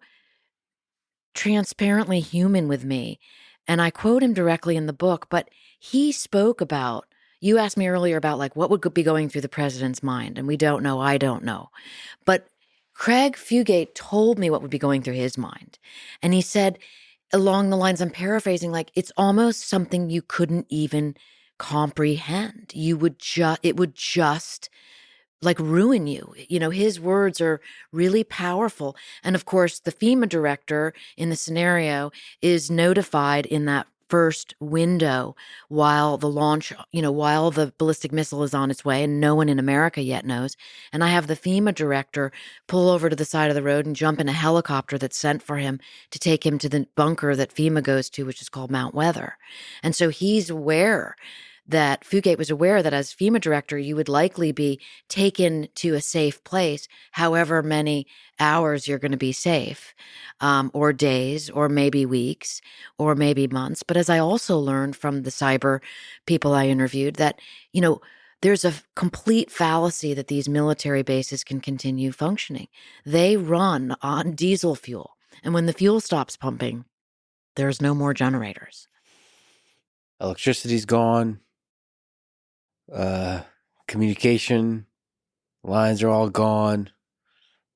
transparently human with me, and I quote him directly in the book, but he spoke about, you asked me earlier about like what would be going through the president's mind, and we don't know, I don't know. But Craig Fugate told me what would be going through his mind. And he said, along the lines, I'm paraphrasing, like it's almost something you couldn't even comprehend. It would just like ruin you. His words are really powerful. And of course, the FEMA director in the scenario is notified in that first window while the launch, while the ballistic missile is on its way, and no one in America yet knows. And I have the FEMA director pull over to the side of the road and jump in a helicopter that's sent for him to take him to the bunker that FEMA goes to, which is called Mount Weather. And so he's aware that Fugate was aware that as FEMA director, you would likely be taken to a safe place, however many hours you're going to be safe, or days, or maybe weeks, or maybe months. But as I also learned from the cyber people I interviewed, that, there's a complete fallacy that these military bases can continue functioning. They run on diesel fuel. And when the fuel stops pumping, there's no more generators. Electricity's gone. Communication lines are all gone.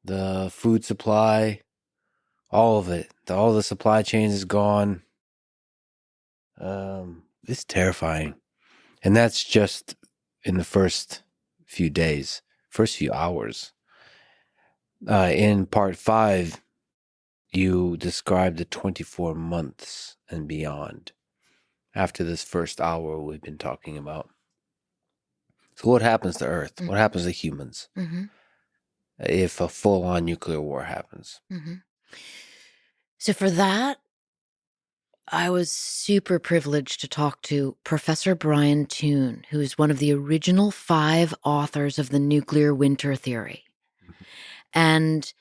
The food supply, all of it, all the supply chains is gone. It's terrifying. And that's just in the first few days, first few hours. In part 5, you describe the 24 months and beyond after this first hour we've been talking about. So what happens to Earth? Mm-hmm. What happens to humans if a full-on nuclear war happens? So for that, I was super privileged to talk to Professor Brian Toon, who is one of the original 5 authors of the nuclear winter theory. And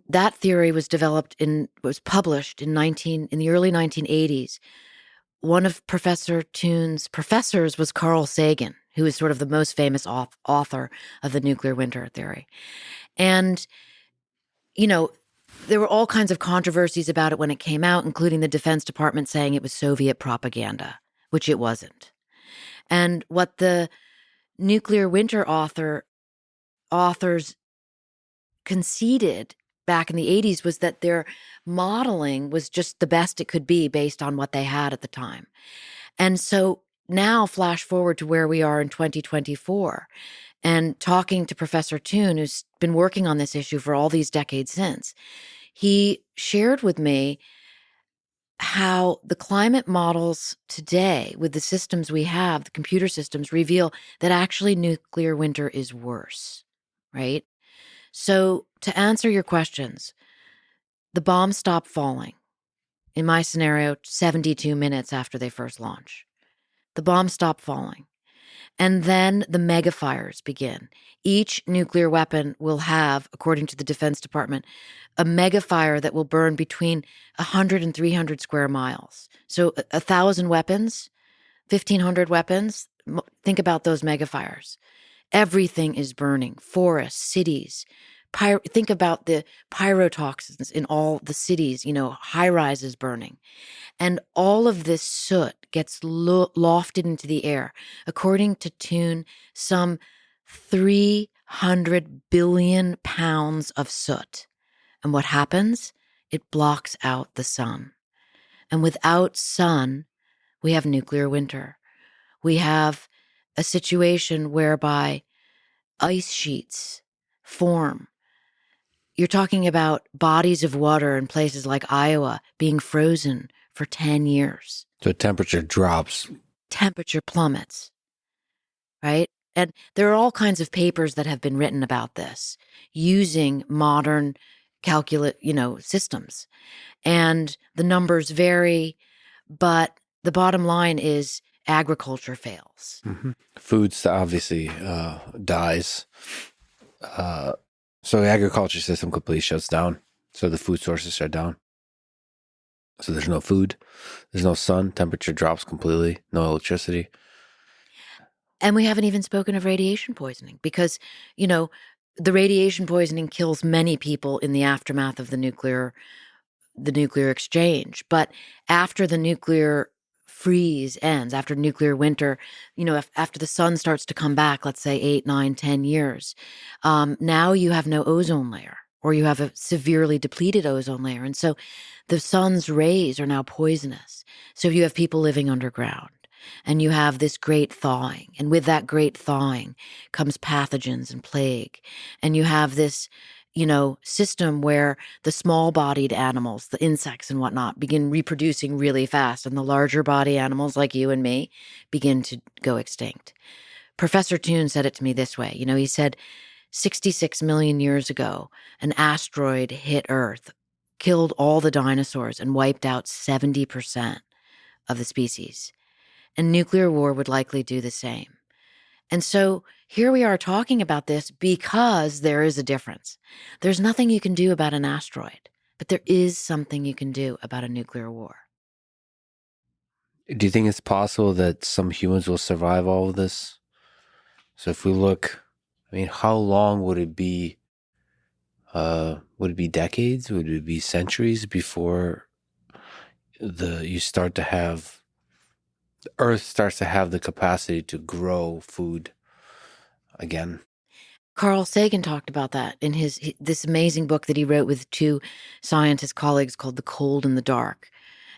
that theory was published in the early 1980s. One of Professor Toon's professors was Carl Sagan, who is sort of the most famous author of the nuclear winter theory. And, there were all kinds of controversies about it when it came out, including the Defense Department saying it was Soviet propaganda, which it wasn't. And what the nuclear winter authors conceded back in the 80s was that their modeling was just the best it could be based on what they had at the time. And so now flash forward to where we are in 2024 and talking to Professor Toon, who's been working on this issue for all these decades since. He shared with me how the climate models today, with the systems we have, the computer systems, reveal that actually nuclear winter is worse, right? So to answer your questions, the bombs stop falling. In my scenario, 72 minutes after they first launch. The bombs stop falling. And then the mega fires begin. Each nuclear weapon will have, according to the Defense Department, a mega fire that will burn between 100 and 300 square miles. So 1,000 weapons, 1,500 weapons. Think about those mega fires. Everything is burning. Forests, cities. Think about the pyrotoxins in all the cities, high rises burning. And all of this soot gets lofted into the air. According to Toon, some 300 billion pounds of soot. And what happens? It blocks out the sun. And without sun, we have nuclear winter. We have a situation whereby ice sheets form. You're talking about bodies of water in places like Iowa being frozen for 10 years. So temperature drops. Temperature plummets, right? And there are all kinds of papers that have been written about this using modern systems. And the numbers vary, but the bottom line is agriculture fails. Foods obviously dies. So the agriculture system completely shuts down. So the food sources shut down. So there's no food. There's no sun. Temperature drops completely. No electricity. And we haven't even spoken of radiation poisoning because, the radiation poisoning kills many people in the aftermath of the nuclear exchange. But after the nuclear freeze ends, after nuclear winter, after the sun starts to come back, let's say 8, 9, 10 years, now you have no ozone layer, or you have a severely depleted ozone layer. And so the sun's rays are now poisonous. So you have people living underground. And you have this great thawing. And with that great thawing comes pathogens and plague. And you have this, system where the small-bodied animals, the insects and whatnot, begin reproducing really fast. And the larger body animals like you and me begin to go extinct. Professor Toon said it to me this way. He said, 66 million years ago, an asteroid hit Earth, killed all the dinosaurs, and wiped out 70% of the species. And nuclear war would likely do the same. And so here we are talking about this because there is a difference. There's nothing you can do about an asteroid, but there is something you can do about a nuclear war. Do you think it's possible that some humans will survive all of this? So if we look, how long would it be? Would it be decades? Would it be centuries before Earth starts to have the capacity to grow food again? Carl Sagan talked about that in this amazing book that he wrote with 2 scientist colleagues called The Cold and the Dark.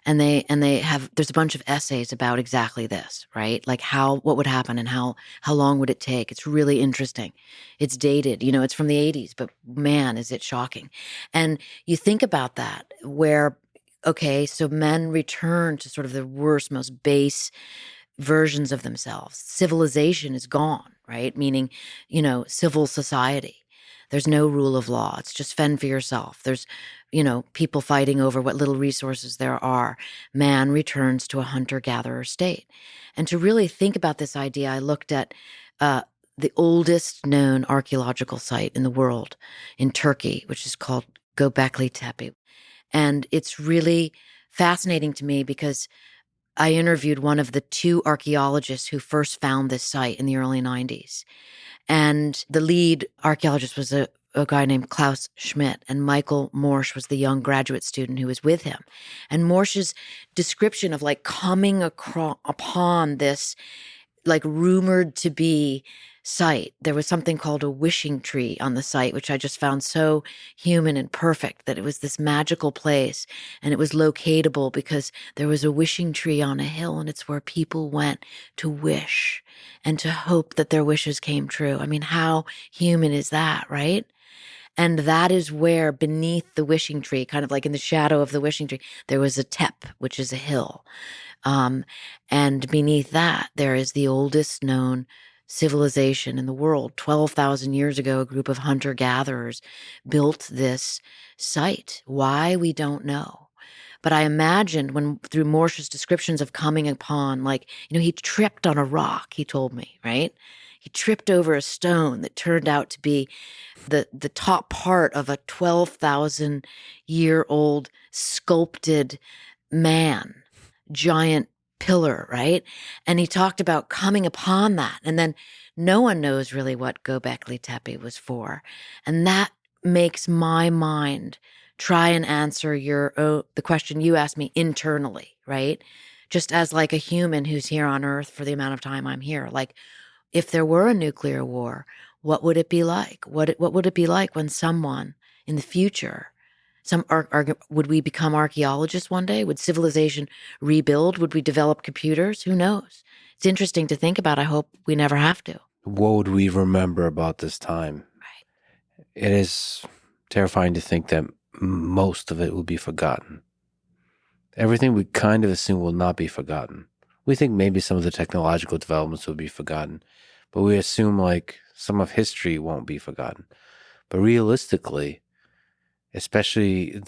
And they have, there's a bunch of essays about exactly this, right? Like what would happen and how long would it take? It's really interesting. It's dated, it's from the 80s, but man, is it shocking. And you think about that where, okay, so men return to sort of the worst, most base versions of themselves. Civilization is gone, right? Meaning, civil society. There's no rule of law. It's just fend for yourself. There's, people fighting over what little resources there are. Man returns to a hunter-gatherer state. And to really think about this idea, I looked at the oldest known archaeological site in the world in Turkey, which is called Göbekli Tepe. And it's really fascinating to me because I interviewed one of the two archaeologists who first found this site in the early 90s. And the lead archaeologist was a guy named Klaus Schmidt, and Michael Morsch was the young graduate student who was with him. And Morsch's description of like coming upon this like rumored to be site. There was something called a wishing tree on the site, which I just found so human and perfect, that it was this magical place and it was locatable because there was a wishing tree on a hill, and it's where people went to wish and to hope that their wishes came true. I mean, how human is that, right? And that is where beneath the wishing tree, kind of like in the shadow of the wishing tree, there was a tep, which is a hill. And beneath that, there is the oldest known civilization in the world. 12,000 years ago, a group of hunter-gatherers built this site. Why, we don't know. But I imagined through Morsch's descriptions of coming upon, like, he tripped on a rock, he told me, right? He tripped over a stone that turned out to be the top part of a 12,000-year-old sculpted man, giant pillar, right? And he talked about coming upon that. And then no one knows really what Göbekli Tepe was for. And that makes my mind try and answer the question you asked me internally, right? Just as like a human who's here on Earth for the amount of time I'm here. Like, if there were a nuclear war, what would it be like? What would it be like when someone in the future, would we become archaeologists one day? Would civilization rebuild? Would we develop computers? Who knows? It's interesting to think about. I hope we never have to. What would we remember about this time? Right. It is terrifying to think that most of it will be forgotten. Everything we kind of assume will not be forgotten. We think maybe some of the technological developments will be forgotten, but we assume like some of history won't be forgotten. But realistically, especially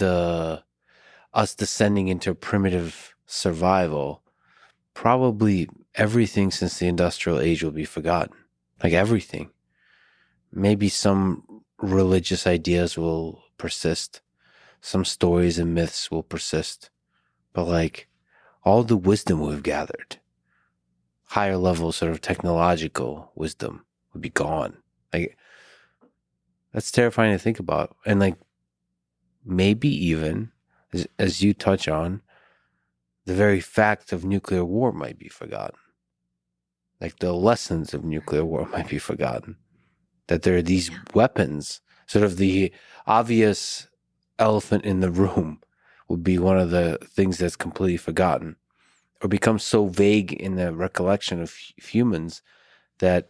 us descending into primitive survival, probably everything since the industrial age will be forgotten. Like everything. Maybe some religious ideas will persist. Some stories and myths will persist. But like all the wisdom we've gathered, higher level sort of technological wisdom would be gone. Like that's terrifying to think about. And like maybe even as you touch on, the very fact of nuclear war might be forgotten. Like the lessons of nuclear war might be forgotten. That there are these weapons, sort of the obvious elephant in the room would be one of the things that's completely forgotten or becomes so vague in the recollection of humans that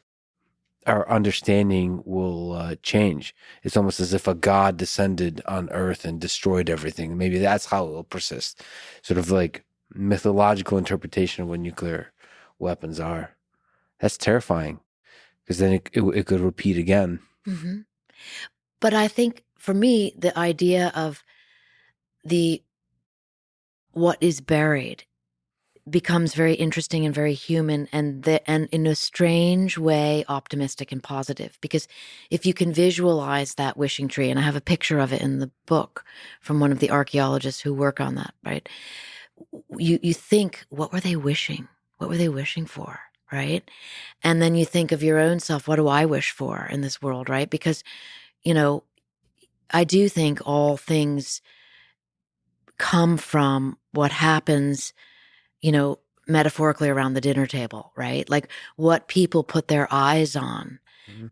our understanding will change. It's almost as if a god descended on Earth and destroyed everything. Maybe that's how it will persist. Sort of like mythological interpretation of what nuclear weapons are. That's terrifying because then it could repeat again. Mm-hmm. But I think for me, the idea of what is buried becomes very interesting and very human, and in a strange way optimistic and positive, because if you can visualize that wishing tree, and I have a picture of it in the book from one of the archaeologists who work on that, right? You think, what were they wishing for, right? And then you think of your own self, what do I wish for in this world, right? Because I do think all things come from what happens, metaphorically around the dinner table, right? Like what people put their eyes on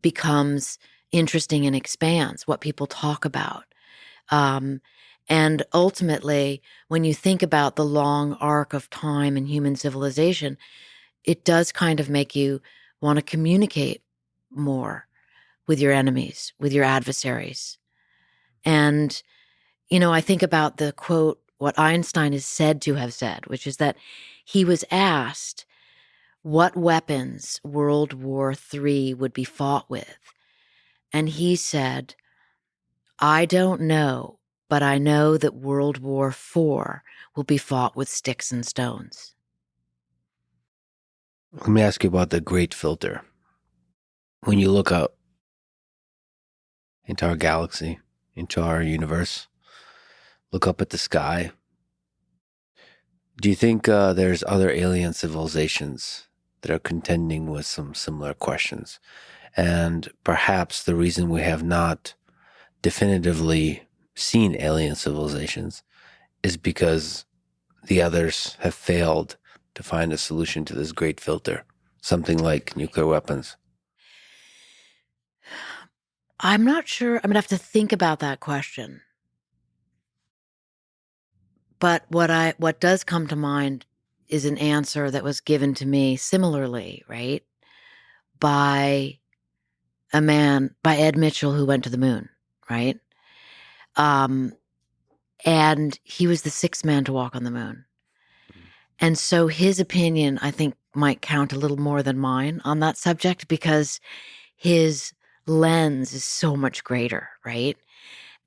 becomes interesting and expands what people talk about. And ultimately, when you think about the long arc of time in human civilization, it does kind of make you want to communicate more with your enemies, with your adversaries. And, I think about the quote, what Einstein is said to have said, which is that he was asked what weapons World War III would be fought with. And he said, I don't know, but I know that World War IV will be fought with sticks and stones. Let me ask you about the Great Filter. When you look out into our galaxy, into our universe, look up at the sky, do you think there's other alien civilizations that are contending with some similar questions? And perhaps the reason we have not definitively seen alien civilizations is because the others have failed to find a solution to this great filter, something like nuclear weapons. I'm not sure. I'm going to have to think about that question. But what does come to mind is an answer that was given to me similarly, right? By by Ed Mitchell, who went to the moon, right? And he was the sixth man to walk on the moon. And so his opinion, I think, might count a little more than mine on that subject because his lens is so much greater, right?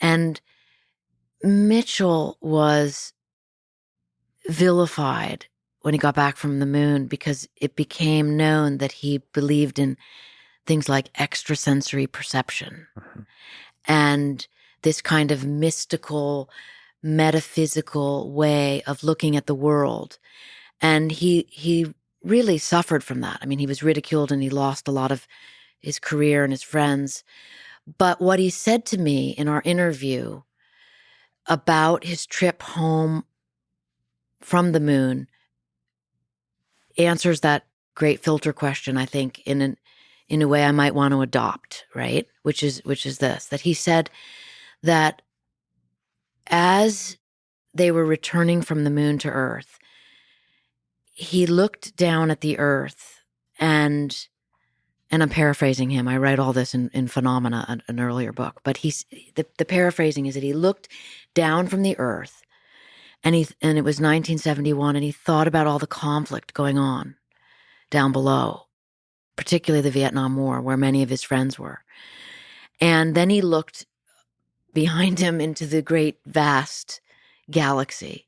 And Mitchell was vilified when he got back from the moon because it became known that he believed in things like extrasensory perception and this kind of mystical, metaphysical way of looking at the world. And he really suffered from that. I mean, he was ridiculed and he lost a lot of his career and his friends. But what he said to me in our interview about his trip home from the moon answers that great filter question, I think, in a way I might want to adopt, right? Which is this, that he said that as they were returning from the moon to Earth, he looked down at the Earth and I'm paraphrasing him. I write all this in Phenomena, an earlier book, but the paraphrasing is that he looked down from the Earth and it was 1971 and he thought about all the conflict going on down below, particularly the Vietnam War, where many of his friends were. And then he looked behind him into the great, vast galaxy.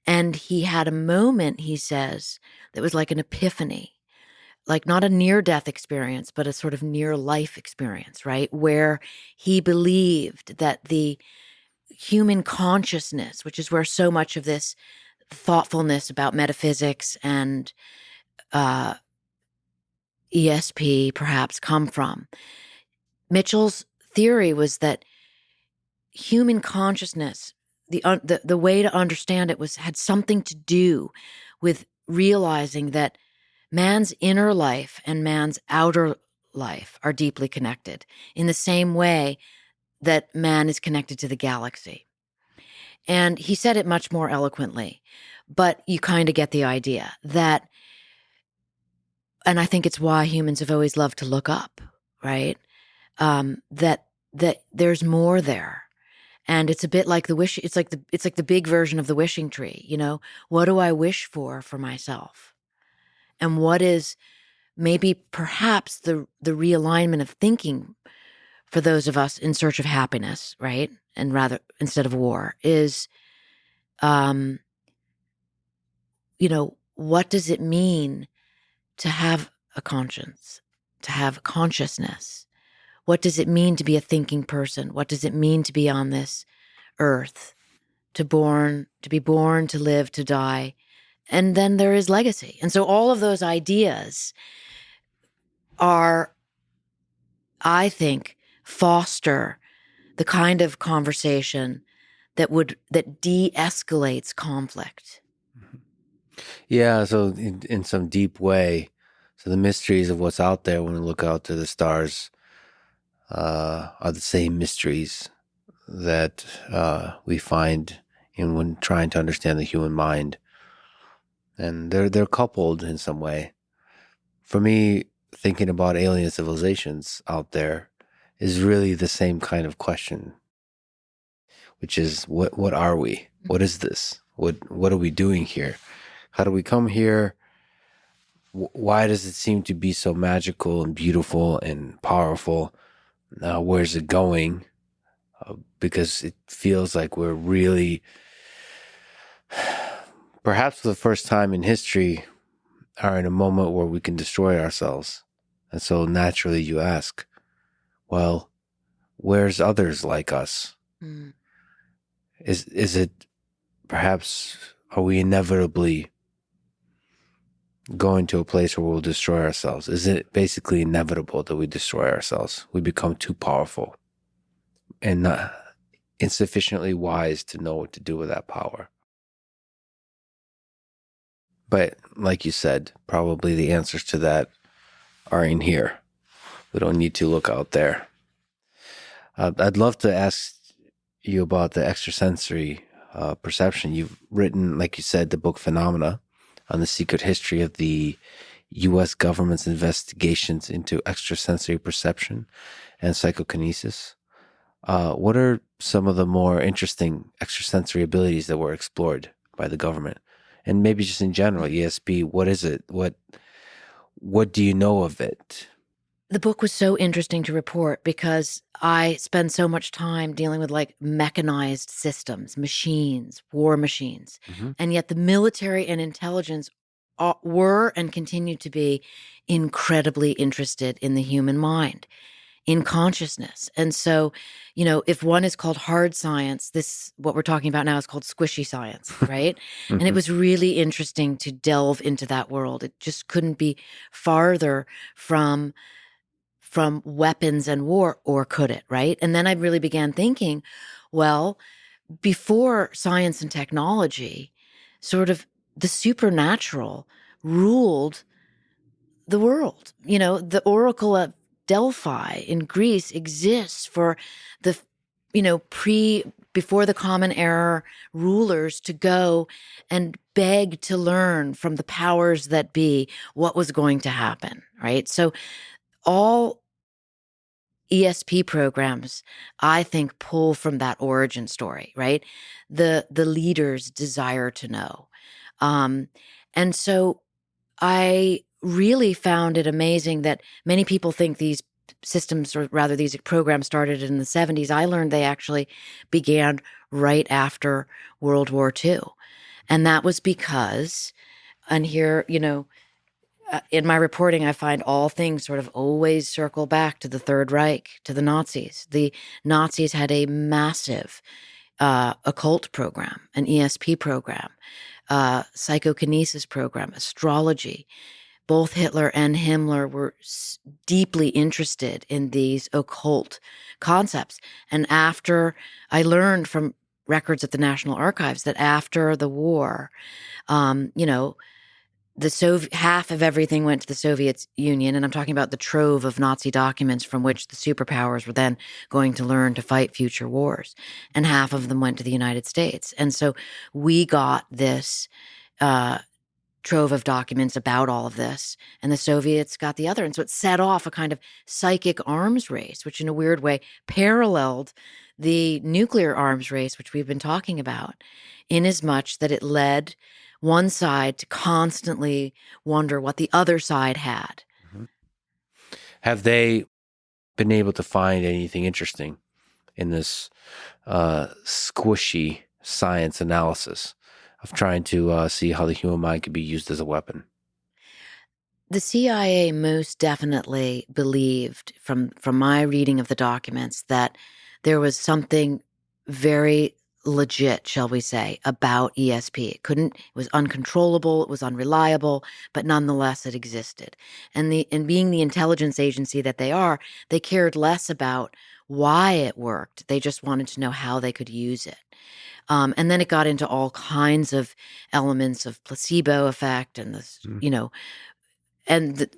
And he had a moment, he says, that was like an epiphany, like not a near-death experience, but a sort of near-life experience, right? Where he believed that the human consciousness, which is where so much of this thoughtfulness about metaphysics and ESP perhaps come from. Mitchell's theory was that human consciousness, the way to understand it had something to do with realizing that man's inner life and man's outer life are deeply connected in the same way that man is connected to the galaxy. And he said it much more eloquently, but you kind of get the idea that, and I think it's why humans have always loved to look up, right? That there's more there. And it's a bit like it's like the big version of the wishing tree, what do I wish for myself? And what is maybe perhaps the realignment of thinking for those of us in search of happiness, right? And rather instead of war is, what does it mean to have a conscience, to have consciousness? What does it mean to be a thinking person? What does it mean to be on this earth, to be born, to live, to die? And then there is legacy. And so all of those ideas are, I think, foster the kind of conversation that de-escalates conflict. Yeah, so in some deep way, so the mysteries of what's out there when we look out to the stars are the same mysteries that we find in when trying to understand the human mind, and they're coupled in some way. For me, thinking about alien civilizations out there is really the same kind of question, which is what are we? What is this? What are we doing here? How do we come here? Why does it seem to be so magical and beautiful and powerful? Where's it going? Because it feels like we're really, perhaps for the first time in history, are in a moment where we can destroy ourselves. And so naturally you ask, well, where's others like us? Mm. Is it perhaps, are we inevitably going to a place where we'll destroy ourselves? Is it basically inevitable that we destroy ourselves? We become too powerful and not insufficiently wise to know what to do with that power. But like you said, probably the answers to that are in here. We don't need to look out there. I'd love to ask you about the extrasensory perception. You've written, like you said, the book Phenomena on the secret history of the U.S. government's investigations into extrasensory perception and psychokinesis. What are some of the more interesting extrasensory abilities that were explored by the government? And maybe just in general, ESP, what is it? What do you know of it? The book was so interesting to report because I spend so much time dealing with like mechanized systems, machines, war machines. Mm-hmm. And yet the military and intelligence were and continue to be incredibly interested in the human mind, in consciousness. And so, if one is called hard science, what we're talking about now is called squishy science, right? And it was really interesting to delve into that world. It just couldn't be farther from weapons and war, or could it, right? And then I really began thinking, well, before science and technology, sort of the supernatural ruled the world. The Oracle of Delphi in Greece exists for the, before the Common Era rulers to go and beg to learn from the powers that be what was going to happen, right? So all ESP programs, I think, pull from that origin story, right? The leader's desire to know. And so I really found it amazing that many people think these systems, or rather these programs, started in the 70s. I learned they actually began right after World War II. And that was because, and here, in my reporting, I find all things sort of always circle back to the Third Reich, to the Nazis. The Nazis had a massive occult program, an ESP program, psychokinesis program, astrology. Both Hitler and Himmler were deeply interested in these occult concepts. And after I learned from records at the National Archives that after the war, half of everything went to the Soviet Union, and I'm talking about the trove of Nazi documents from which the superpowers were then going to learn to fight future wars, and half of them went to the United States. And so we got this trove of documents about all of this, and the Soviets got the other. And so it set off a kind of psychic arms race, which in a weird way paralleled the nuclear arms race, which we've been talking about, in as much that it led one side to constantly wonder what the other side had. Mm-hmm. Have they been able to find anything interesting in this squishy science analysis of trying to see how the human mind could be used as a weapon? The CIA most definitely believed, from my reading of the documents, that there was something very legit, shall we say, about ESP. It was uncontrollable, it was unreliable, but nonetheless it existed. And being the intelligence agency that they are, they cared less about why it worked. They just wanted to know how they could use it. And then it got into all kinds of elements of placebo effect and this, and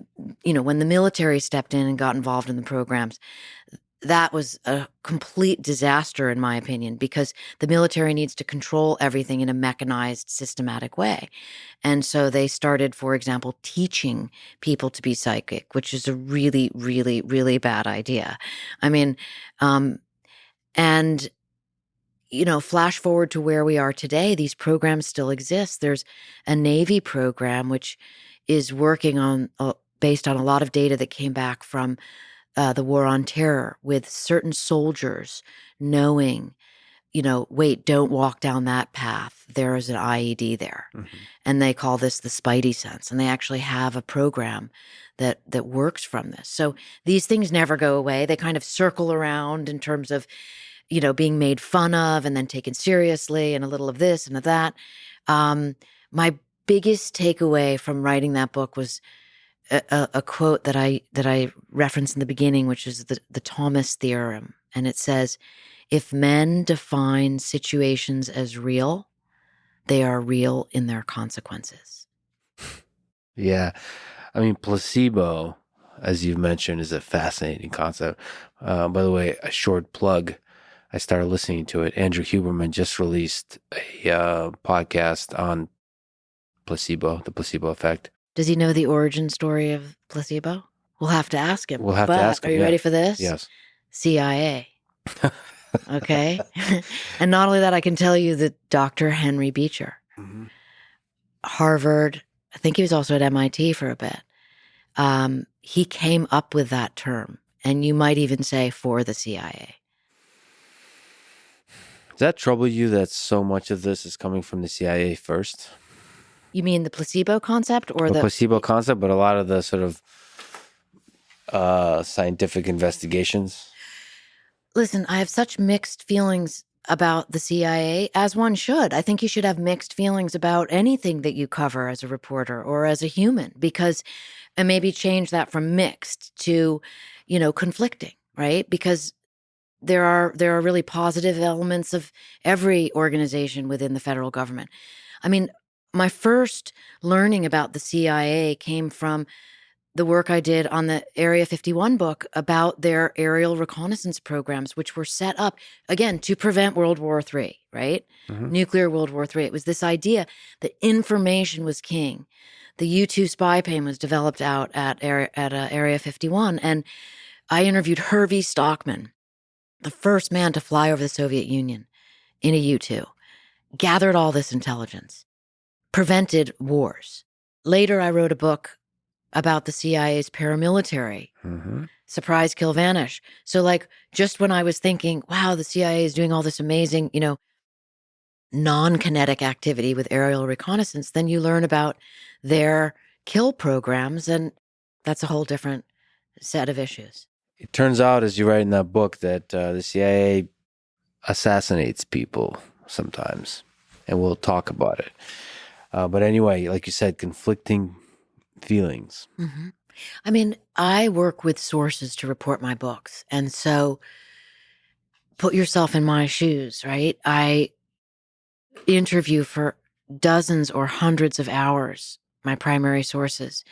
when the military stepped in and got involved in the programs, that was a complete disaster, in my opinion, because the military needs to control everything in a mechanized, systematic way. And so they started, for example, teaching people to be psychic, which is a really, really, really bad idea. I mean, and flash forward to where we are today, these programs still exist. There's a Navy program which is working on, based on a lot of data that came back from the war on terror, with certain soldiers knowing, wait, don't walk down that path. There is an IED there. Mm-hmm. And they call this the Spidey sense. And they actually have a program that works from this. So these things never go away. They kind of circle around in terms of, being made fun of and then taken seriously, and a little of this and of that. My biggest takeaway from writing that book was a quote that I referenced in the beginning, which is the Thomas theorem. And it says, if men define situations as real, they are real in their consequences. Yeah. I mean, placebo, as you've mentioned, is a fascinating concept. By the way, a short plug. I started listening to it. Andrew Huberman just released a podcast on placebo, the placebo effect. Does he know the origin story of placebo? We'll have to ask him. We'll have to ask him. Are you ready for this? Yes. CIA. Okay. And not only that, I can tell you that Dr. Henry Beecher, Mm-hmm. Harvard, I think he was also at MIT for a bit. He came up with that term, and you might even say for the CIA. Does that trouble you that so much of this is coming from the CIA first? You mean the placebo concept, or the placebo concept, but a lot of the sort of scientific investigations? Listen, I have such mixed feelings about the CIA, as one should. I think you should have mixed feelings about anything that you cover as a reporter or as a human, because, and maybe change that from mixed to, conflicting, right? Because there are really positive elements of every organization within the federal government. I mean, my first learning about the CIA came from the work I did on the Area 51 book about their aerial reconnaissance programs, which were set up, again, to prevent World War III, right? Mm-hmm. Nuclear World War III. It was this idea that information was king. The U-2 spy plane was developed out at Area 51. And I interviewed Hervey Stockman, the first man to fly over the Soviet Union in a U-2, gathered all this intelligence, prevented wars. Later, I wrote a book about the CIA's paramilitary, Mm-hmm. surprise, kill, vanish. So just when I was thinking, wow, the CIA is doing all this amazing, non-kinetic activity with aerial reconnaissance, then you learn about their kill programs, and that's a whole different set of issues. It turns out, as you write in that book, that the CIA assassinates people sometimes, and we'll talk about it. But anyway, like you said, conflicting feelings. Mm-hmm. I mean, I work with sources to report my books. And so put yourself in my shoes, right? I interview for dozens or hundreds of hours, my primary sources.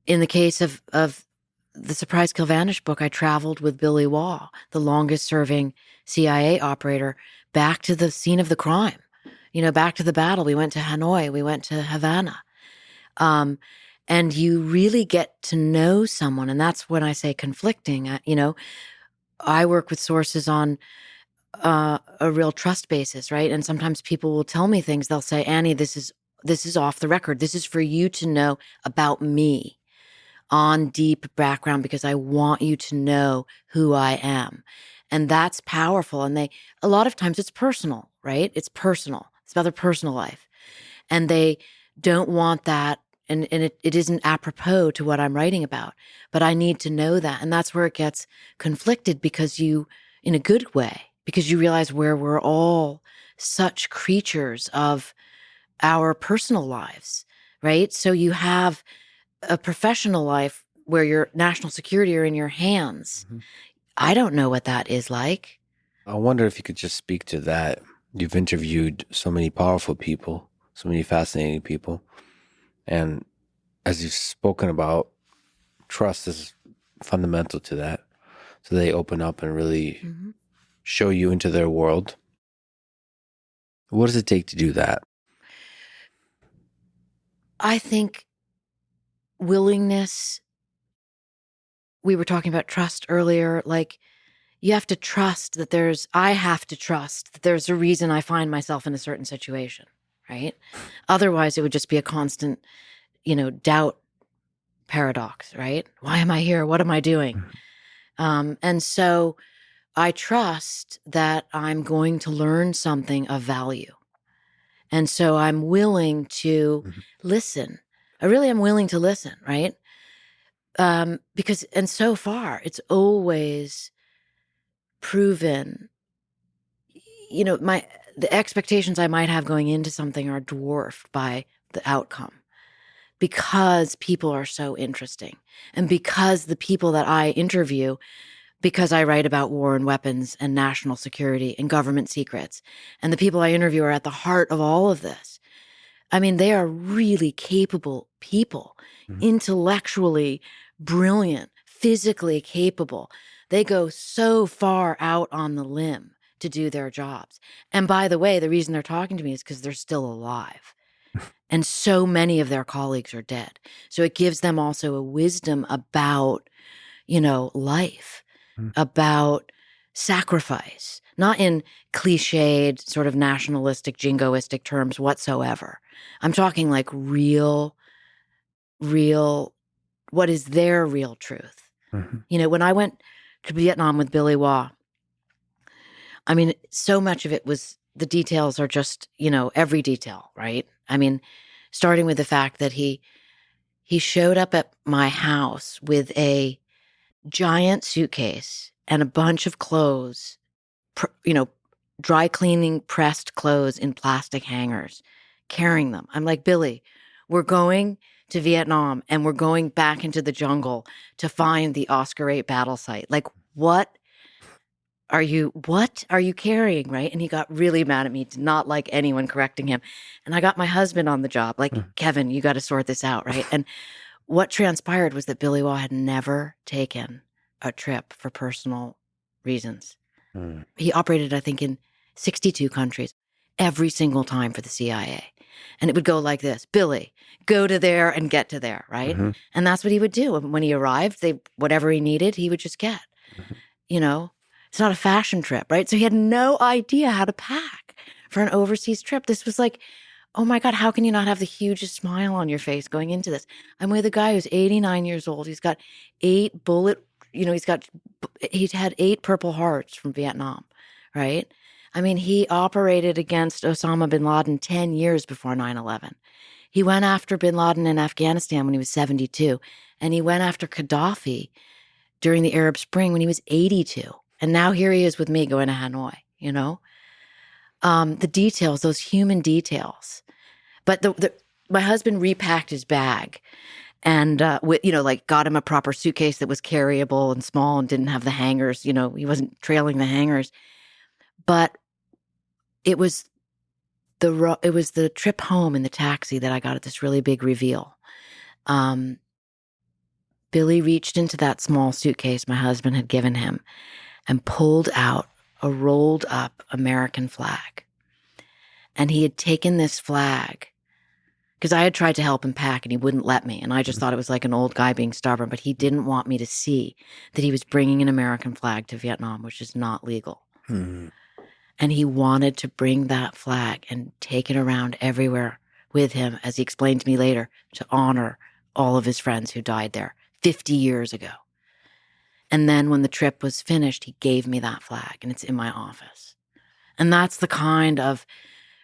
In the case of the Surprise Kill Vanish book, I traveled with Billy Waugh, the longest serving CIA operator, back to the scene of the crime, back to the battle. We went to Hanoi, we went to Havana. And you really get to know someone. And that's when I say conflicting. I work with sources on a real trust basis, right? And sometimes people will tell me things. They'll say, Annie, this is off the record. This is for you to know about me on deep background, because I want you to know who I am. And that's powerful. And a lot of times it's personal, right? It's personal. It's about their personal life. And they don't want that. And it isn't apropos to what I'm writing about, but I need to know that. And that's where it gets conflicted, because in a good way, because you realize where we're all such creatures of our personal lives, right? So you have a professional life where your national security are in your hands. Mm-hmm. I don't know what that is like. I wonder if you could just speak to that. You've interviewed so many powerful people, so many fascinating people. And as you've spoken about, trust is fundamental to that. So they open up and really Mm-hmm. show you into their world. What does it take to do that? I think willingness. We were talking about trust earlier. Like, you have to trust that I have to trust that there's a reason I find myself in a certain situation, right? Otherwise, it would just be a constant, doubt paradox, right? Why am I here? What am I doing? And so I trust that I'm going to learn something of value. And so I'm willing to listen. I really am willing to listen, right? Because, and so far, it's always proven, the expectations I might have going into something are dwarfed by the outcome because people are so interesting. And because the people that I interview, because I write about war and weapons and national security and government secrets, and the people I interview are at the heart of all of this. I mean, they are really capable people, intellectually brilliant, physically capable. They go so far out on the limb to do their jobs. And by the way, the reason they're talking to me is because they're still alive. And so many of their colleagues are dead. So it gives them also a wisdom about, life, about sacrifice, not in cliched sort of nationalistic, jingoistic terms whatsoever. I'm talking like real, what is their real truth? When I went to Vietnam with Billy Waugh, I mean, so much of it was, the details are just, every detail, right? I mean, starting with the fact that he showed up at my house with a giant suitcase and a bunch of clothes, dry cleaning pressed clothes in plastic hangers, carrying them. I'm like, Billy, we're going to Vietnam and we're going back into the jungle to find the Oscar 8 battle site. Like, what are you carrying? Right. And he got really mad at me, did not like anyone correcting him. And I got my husband on the job, like, Kevin, you got to sort this out. Right. And what transpired was that Billy Waugh had never taken a trip for personal reasons. He operated, I think, in 62 countries, every single time for the CIA. And it would go like this: Billy, go to there and get to there, right? And that's what he would do. When he arrived, whatever he needed, he would just get. It's not a fashion trip, right? So he had no idea how to pack for an overseas trip. This was like, oh my God, how can you not have the hugest smile on your face going into this? I'm with a guy who's 89 years old. He's got 8 he's had 8 Purple Hearts from Vietnam, right? I mean, he operated against Osama bin Laden 10 years before 9/11. He went after bin Laden in Afghanistan when he was 72. And he went after Gaddafi during the Arab Spring when he was 82. And now here he is with me going to Hanoi, the details, those human details. But my husband repacked his bag and, got him a proper suitcase that was carryable and small and didn't have the hangers. He wasn't trailing the hangers. But it was the trip home in the taxi that I got this really big reveal. Billy reached into that small suitcase my husband had given him and pulled out a rolled up American flag. And he had taken this flag because I had tried to help him pack and he wouldn't let me. And I just thought it was like an old guy being stubborn, but he didn't want me to see that he was bringing an American flag to Vietnam, which is not legal. And he wanted to bring that flag and take it around everywhere with him, as he explained to me later, to honor all of his friends who died there 50 years ago. And then when the trip was finished, he gave me that flag and it's in my office. And that's the kind of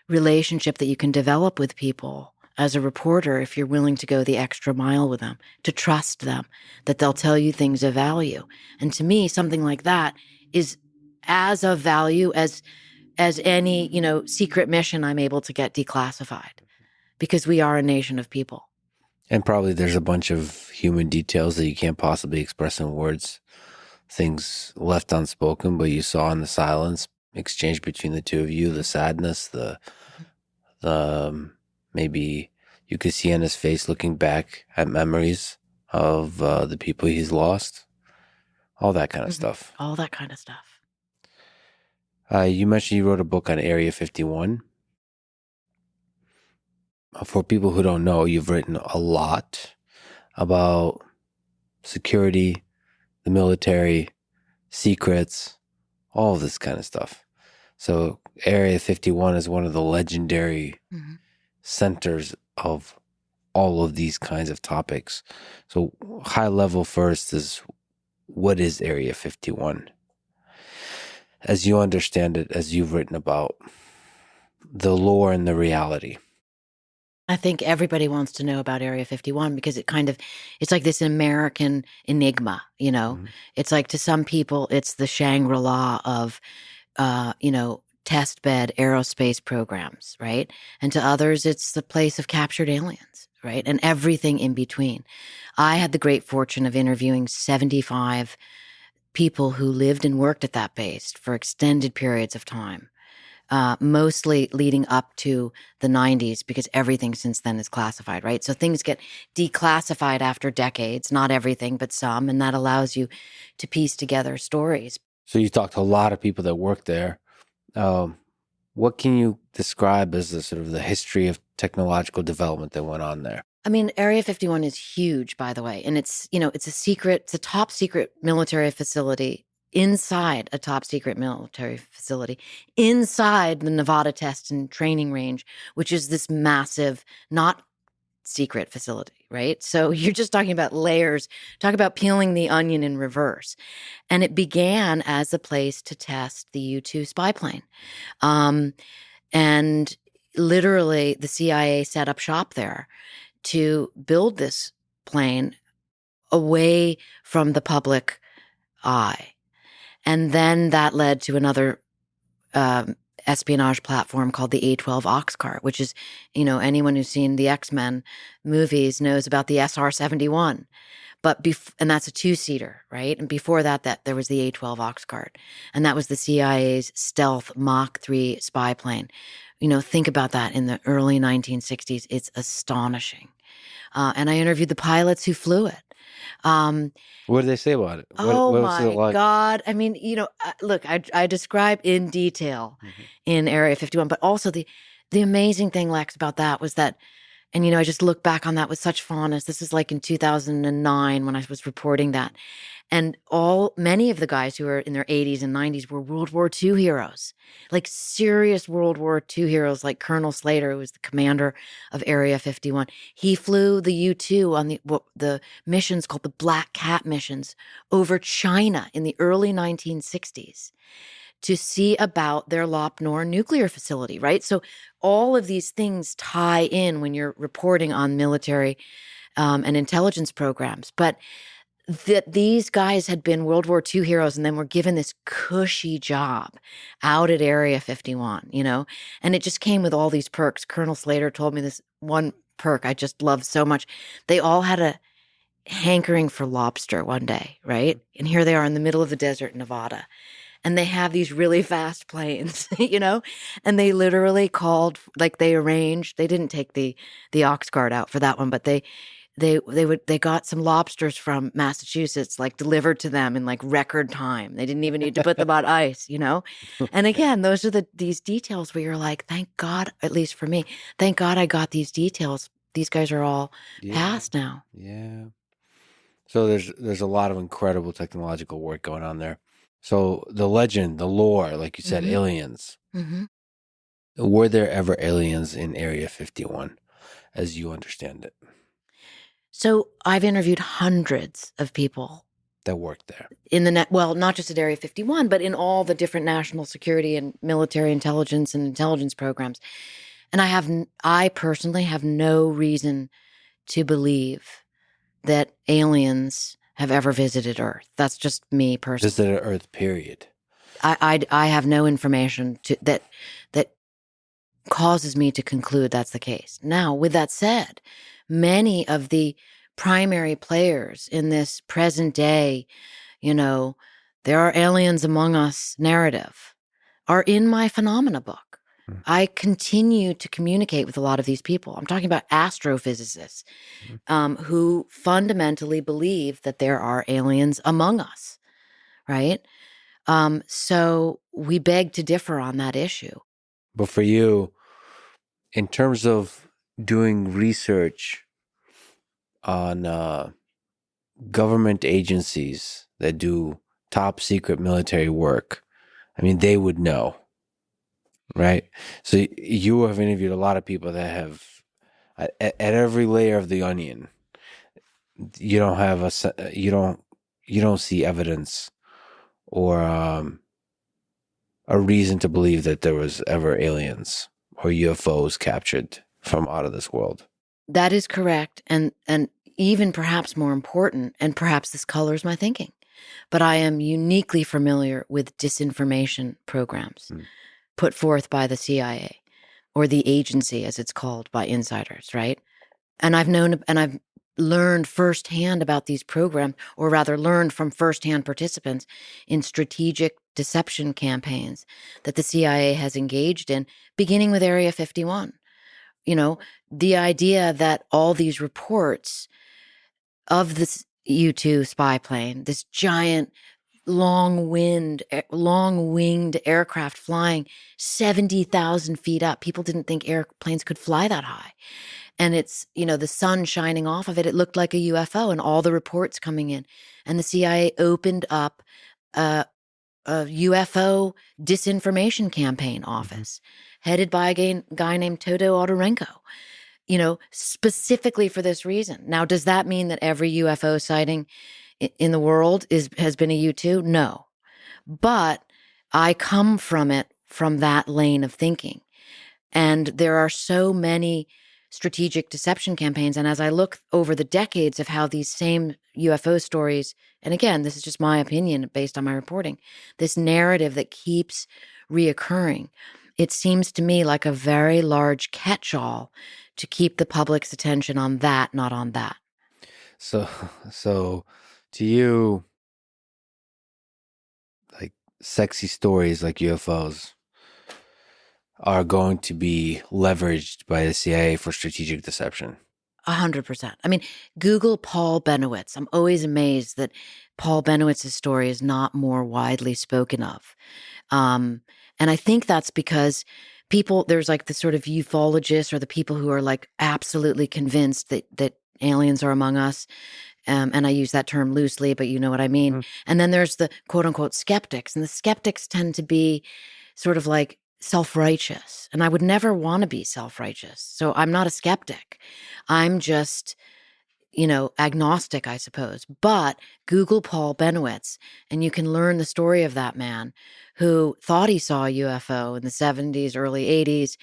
relationship that you can develop with people as a reporter if you're willing to go the extra mile with them, to trust them, that they'll tell you things of value. And to me, something like that is as of value as any, secret mission I'm able to get declassified, because we are a nation of people. And probably there's a bunch of human details that you can't possibly express in words, things left unspoken, but you saw in the silence exchange between the two of you, the sadness, the maybe you could see on his face looking back at memories of the people he's lost, all that kind of stuff. All that kind of stuff. You mentioned you wrote a book on Area 51. For people who don't know, you've written a lot about security, the military, secrets, all of this kind of stuff. So Area 51 is one of the legendary centers of all of these kinds of topics. So high level first is, what is Area 51? As you understand it, as you've written about the lore and the reality. I think everybody wants to know about Area 51 because it's like this American enigma, you know? It's like to some people, it's the Shangri-La of, test bed aerospace programs, right? And to others, it's the place of captured aliens, right? And everything in between. I had the great fortune of interviewing 75 people who lived and worked at that base for extended periods of time. Mostly leading up to the 90s, because everything since then is classified, right? So things get declassified after decades, not everything, but some, and that allows you to piece together stories. So you talked to a lot of people that work there. What can you describe as the sort of the history of technological development that went on there? I mean, Area 51 is huge, by the way, and it's a top secret military facility inside a top secret military facility inside the Nevada Test and Training Range, which is this massive, not secret facility, right? So you're just talking about layers, talk about peeling the onion in reverse. And it began as a place to test the U-2 spy plane. And literally the CIA set up shop there to build this plane away from the public eye. And then that led to another espionage platform called the A-12 Oxcart, which is, anyone who's seen the X-Men movies knows about the SR-71. And that's a two-seater, right? And before that there was the A-12 Oxcart. And that was the CIA's stealth Mach 3 spy plane. Think about that in the early 1960s. It's astonishing. And I interviewed the pilots who flew it. What did they say about it? What was it my like? God. I mean, look, I describe in detail in Area 51, but also the amazing thing, Lex, about that was that, and, I just look back on that with such fondness. This is like in 2009 when I was reporting that. And many of the guys who were in their 80s and 90s were World War II heroes, like serious World War II heroes, like Colonel Slater, who was the commander of Area 51. He flew the U-2 on the missions called the Black Cat missions over China in the early 1960s to see about their Lop Nor nuclear facility, right? So all of these things tie in when you're reporting on military and intelligence programs. But that these guys had been World War II heroes and then were given this cushy job out at Area 51, and it just came with all these perks. Colonel Slater told me this one perk I just love so much. They all had a hankering for lobster one day, right? And here they are in the middle of the desert in Nevada. And they have these really fast planes, and they literally called, like they arranged, they didn't take the Oxcart out for that one, but they got some lobsters from Massachusetts, like delivered to them in like record time. They didn't even need to put them on ice, And again, those are these details where you're like, thank God, at least for me, thank God I got these details. These guys are all past now. Yeah. So there's a lot of incredible technological work going on there. So the legend, the lore, like you said, aliens. Were there ever aliens in Area 51, as you understand it? So I've interviewed hundreds of people that worked there in not just at Area 51, but in all the different national security and military intelligence and intelligence programs. And I personally have no reason to believe that aliens have ever visited Earth. That's just me personally. Visited Earth, period. I have no information that causes me to conclude that's the case. Now, with that said, many of the primary players in this present day, there are aliens among us narrative, are in my phenomena book. I continue to communicate with a lot of these people. I'm talking about astrophysicists who fundamentally believe that there are aliens among us. right? So we beg to differ on that issue. But for you, in terms of doing research on government agencies that do top secret military work, I mean, they would know, right? So you have interviewed a lot of people that have, at every layer of the onion, you don't have you don't see evidence or a reason to believe that there was ever aliens or UFOs captured from out of this world. That is correct. And even perhaps more important, and perhaps this colors my thinking, but I am uniquely familiar with disinformation programs put forth by the CIA, or the agency as it's called by insiders, right? And I've learned firsthand about these programs, or rather learned from firsthand participants in strategic deception campaigns that the CIA has engaged in, beginning with Area 51. You know, the idea that all these reports of this U-2 spy plane, this giant long-winged aircraft flying 70,000 feet up. People didn't think airplanes could fly that high. And it's, the sun shining off of it. It looked like a UFO, and all the reports coming in. And the CIA opened up a UFO disinformation campaign office headed by a guy named Toto Odorenko, specifically for this reason. Now, does that mean that every UFO sighting in the world has been a U-2? No. But I come from that lane of thinking. And there are so many strategic deception campaigns. And as I look over the decades of how these same UFO stories, and again, this is just my opinion based on my reporting, this narrative that keeps reoccurring, it seems to me like a very large catch-all to keep the public's attention on that, not on that. So to you, like sexy stories like UFOs are going to be leveraged by the CIA for strategic deception. 100%. I mean, Google Paul Benowitz. I'm always amazed that Paul Benowitz's story is not more widely spoken of. And I think that's because there's like the sort of ufologists, or the people who are like absolutely convinced that aliens are among us. And I use that term loosely, but you know what I mean. And then there's the quote unquote skeptics, and the skeptics tend to be sort of like self-righteous. And I would never want to be self-righteous. So I'm not a skeptic. I'm just, agnostic, I suppose. But Google Paul Benowitz, and you can learn the story of that man who thought he saw a UFO in the 70s, early 80s.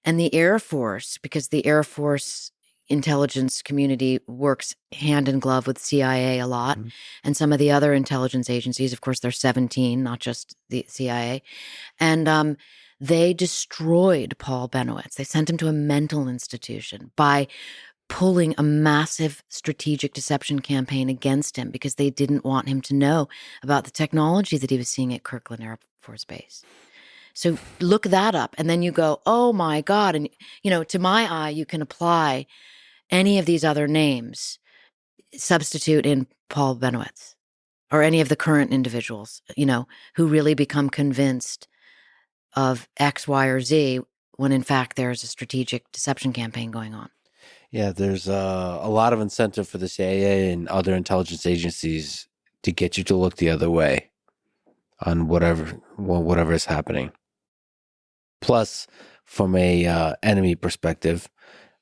And the Air Force, because the Air Force intelligence community works hand in glove with CIA a lot, and some of the other intelligence agencies. Of course, there's 17, not just the CIA. And they destroyed Paul Benowitz. They sent him to a mental institution by pulling a massive strategic deception campaign against him, because they didn't want him to know about the technology that he was seeing at Kirkland Air Force Base. So look that up, and then you go, oh my God. And, to my eye, you can apply any of these other names, substitute in Paul Benowitz, or any of the current individuals, who really become convinced of X, Y, or Z, when in fact there's a strategic deception campaign going on. Yeah, there's a lot of incentive for the CIA and other intelligence agencies to get you to look the other way on whatever is happening. Plus, from a enemy perspective,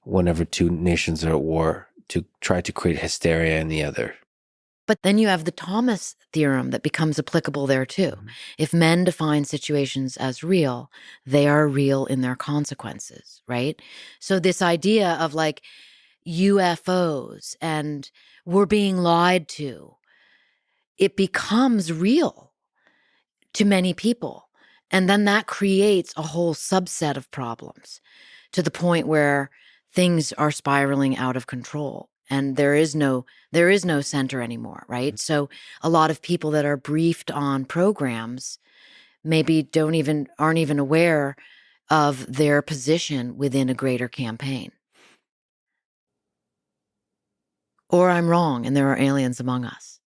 whenever two nations are at war, to try to create hysteria in the other. But then you have the Thomas theorem that becomes applicable there too. If men define situations as real, they are real in their consequences, right? So this idea of like UFOs and we're being lied to, it becomes real to many people. And then that creates a whole subset of problems, to the point where things are spiraling out of control. And there is no center anymore, right? So a lot of people that are briefed on programs maybe aren't even aware of their position within a greater campaign. Or I'm wrong and there are aliens among us.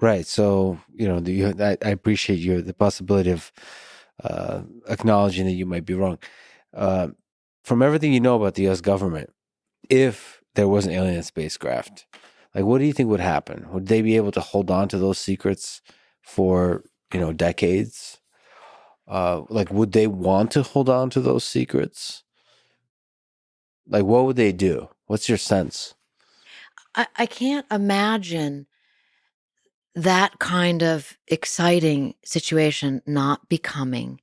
Right. So, I appreciate the possibility of acknowledging that you might be wrong. Uh, from everything you know about the U.S. government, if there was an alien spacecraft, like, what do you think would happen? Would they be able to hold on to those secrets for, decades? Like, would they want to hold on to those secrets? Like, what would they do? What's your sense? I can't imagine that kind of exciting situation not becoming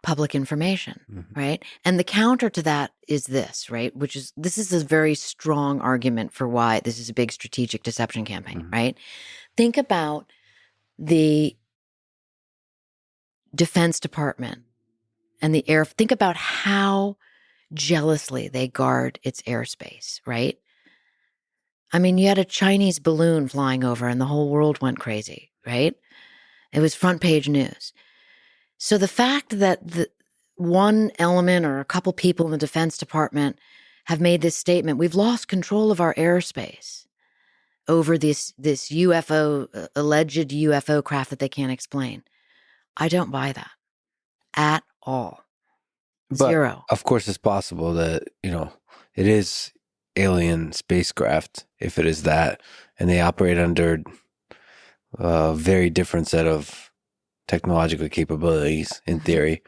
public information, Mhm. right? And the counter to that is this, right? This is a very strong argument for why this is a big strategic deception campaign, Mhm. right? Think about the Defense Department and think about how jealously they guard its airspace, right? I mean, you had a Chinese balloon flying over and the whole world went crazy, right? It was front page news. So the fact that the one element or a couple people in the Defense Department have made this statement, we've lost control of our airspace over this UFO, alleged UFO craft that they can't explain. I don't buy that at all. But Zero. of course, it's possible that, it is alien spacecraft, if it is that, and they operate under a very different set of technological capabilities in theory.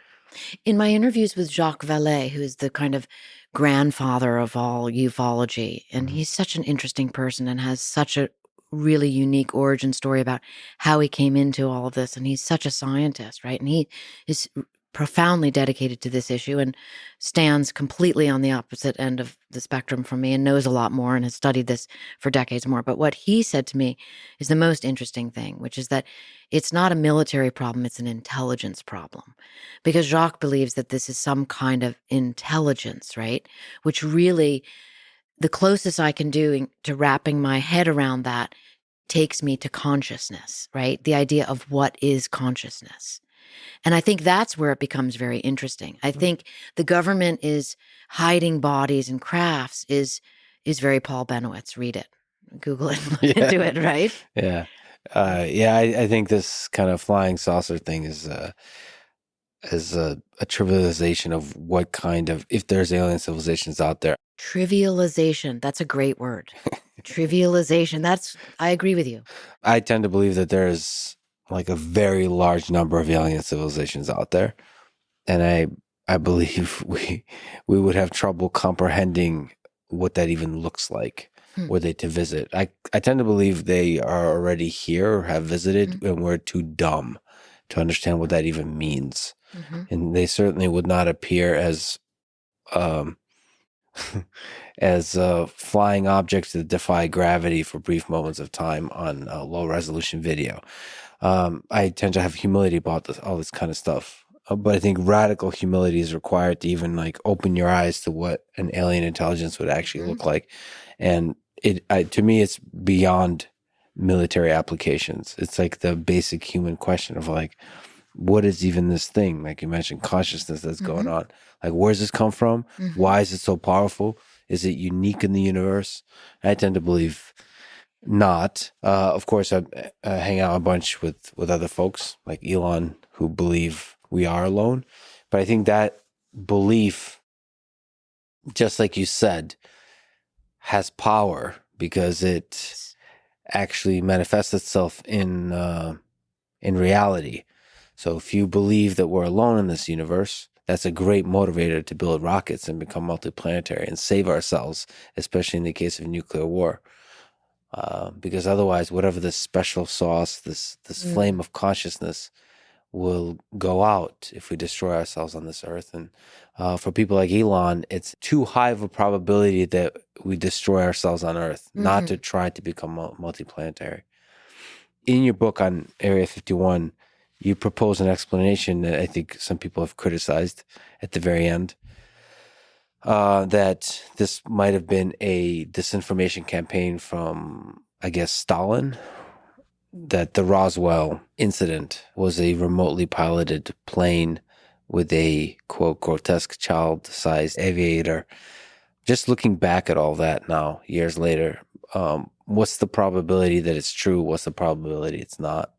In my interviews with Jacques Vallée, who is the kind of grandfather of all ufology, and Mhm. he's such an interesting person and has such a really unique origin story about how he came into all of this. And he's such a scientist, right? And he is profoundly dedicated to this issue and stands completely on the opposite end of the spectrum from me and knows a lot more and has studied this for decades more. But what he said to me is the most interesting thing, which is that it's not a military problem, it's an intelligence problem. Because Jacques believes that this is some kind of intelligence, right? Which really, the closest I can do to wrapping my head around that takes me to consciousness, right? The idea of what is consciousness. And I think that's where it becomes very interesting. I think the government is hiding bodies and crafts is very Paul Benowitz. Read it. Google it, look Yeah. into it, right? Yeah. I think this kind of flying saucer thing is a trivialization of what kind of, if there's alien civilizations out there. Trivialization. That's a great word. Trivialization. I agree with you. I tend to believe that there's like a very large number of alien civilizations out there, and I believe we would have trouble comprehending what that even looks like Hmm. were they to visit. I tend to believe they are already here or have visited, and we're too dumb to understand what that even means. Mm-hmm. And they certainly would not appear as um, flying objects that defy gravity for brief moments of time on a low resolution video. I tend to have humility about all this kind of stuff. But I think radical humility is required to even like open your eyes to what an alien intelligence would actually Mm-hmm. look like. And to me, it's beyond military applications. It's like the basic human question of like, what is even this thing? Like you mentioned, consciousness that's going on. Like, where's this come from? Mm-hmm. Why is it so powerful? Is it unique in the universe? I tend to believe not. Of course, I hang out a bunch with other folks like Elon who believe we are alone. But I think that belief, just like you said, has power because it actually manifests itself in reality. So if you believe that we're alone in this universe, that's a great motivator to build rockets and become multiplanetary and save ourselves, especially in the case of nuclear war. Because otherwise, whatever this special sauce, this flame of consciousness, will go out if we destroy ourselves on this earth. And for people like Elon, it's too high of a probability that we destroy ourselves on Earth, not to try to become multiplanetary. In your book on Area 51, you propose an explanation that I think some people have criticized at the very end. That this might have been a disinformation campaign from, I guess, Stalin, that the Roswell incident was a remotely piloted plane with a, quote, grotesque child-sized aviator. Just looking back at all that now, years later, what's the probability that it's true? What's the probability it's not?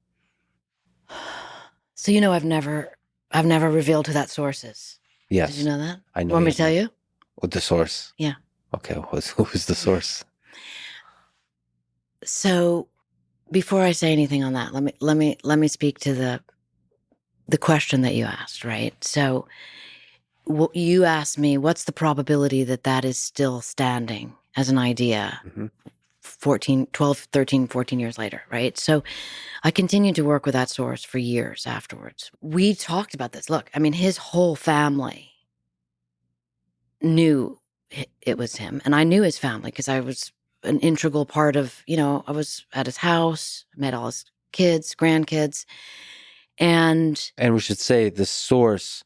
So I've never revealed who that source is. Yes. Did you know that? I know. You want me to tell you? What the source? Yeah. Okay, who's the source? So before I say anything on that, let me speak to the question that you asked, right? So you asked me, what's the probability that that is still standing as an idea 12, 13, 14 years later, right? So I continued to work with that source for years afterwards. We talked about this. Look, I mean, his whole family knew it was him. And I knew his family because I was an integral part of, I was at his house, met all his kids, grandkids. And we should say the source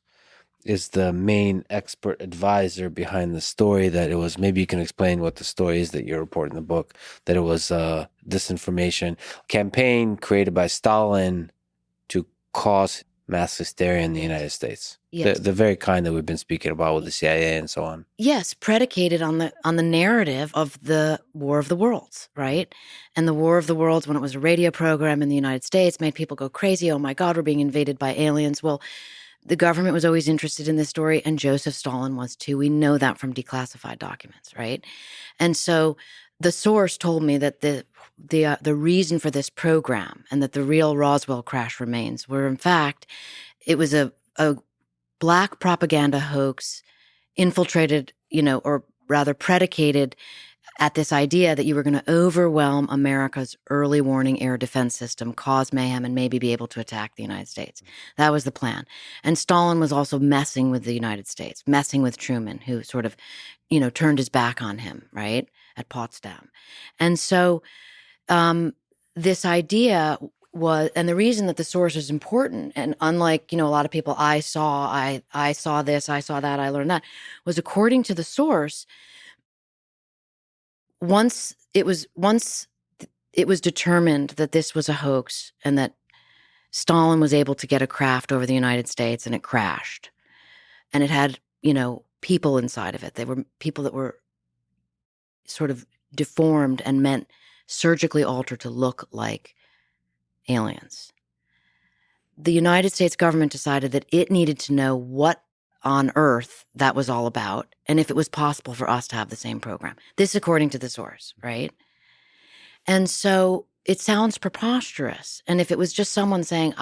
is the main expert advisor behind the story. That it was, maybe you can explain what the story is that you report in the book, that it was a disinformation campaign created by Stalin to cause mass hysteria in the United States. yes. The very kind that we've been speaking about with the CIA and so on. Yes, predicated on the narrative of the War of the Worlds, right? And the War of the Worlds, when it was a radio program in the United States, made people go crazy. Oh my God, we're being invaded by aliens. Well, the government was always interested in this story, and Joseph Stalin was too. We know that from declassified documents, right? And so the source told me that the reason for this program and that the real Roswell crash remains were, in fact, it was a black propaganda hoax infiltrated, or rather predicated at this idea that you were going to overwhelm America's early warning air defense system, cause mayhem, and maybe be able to attack the United States. That was the plan. And Stalin was also messing with the United States, messing with Truman, who sort of, turned his back on him, right, at Potsdam. And so this idea was, and the reason that the source is important, and unlike, a lot of people, I saw this, I saw that, I learned that, was according to the source, once it was determined that this was a hoax and that Stalin was able to get a craft over the United States and it crashed, and it had, people inside of it. They were people that were sort of deformed and meant surgically altered to look like aliens. The United States government decided that it needed to know what on earth that was all about, and if it was possible for us to have the same program. This according to the source, right? And so it sounds preposterous. And if it was just someone saying,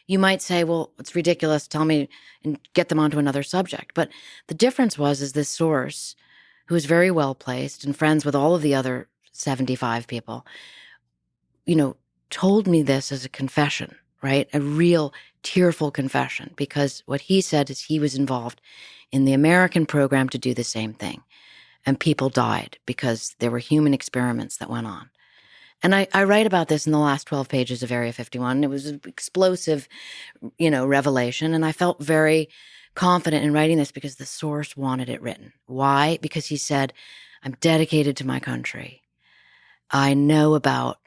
you might say, well, it's ridiculous, tell me, and get them onto another subject. But the difference is this source, who is very well placed and friends with all of the other 75 people, told me this as a confession, right? A real tearful confession, because what he said is he was involved in the American program to do the same thing. And people died because there were human experiments that went on. And I write about this in the last 12 pages of Area 51. It was an explosive, revelation. And I felt very confident in writing this because the source wanted it written. Why? Because he said, I'm dedicated to my country. I know about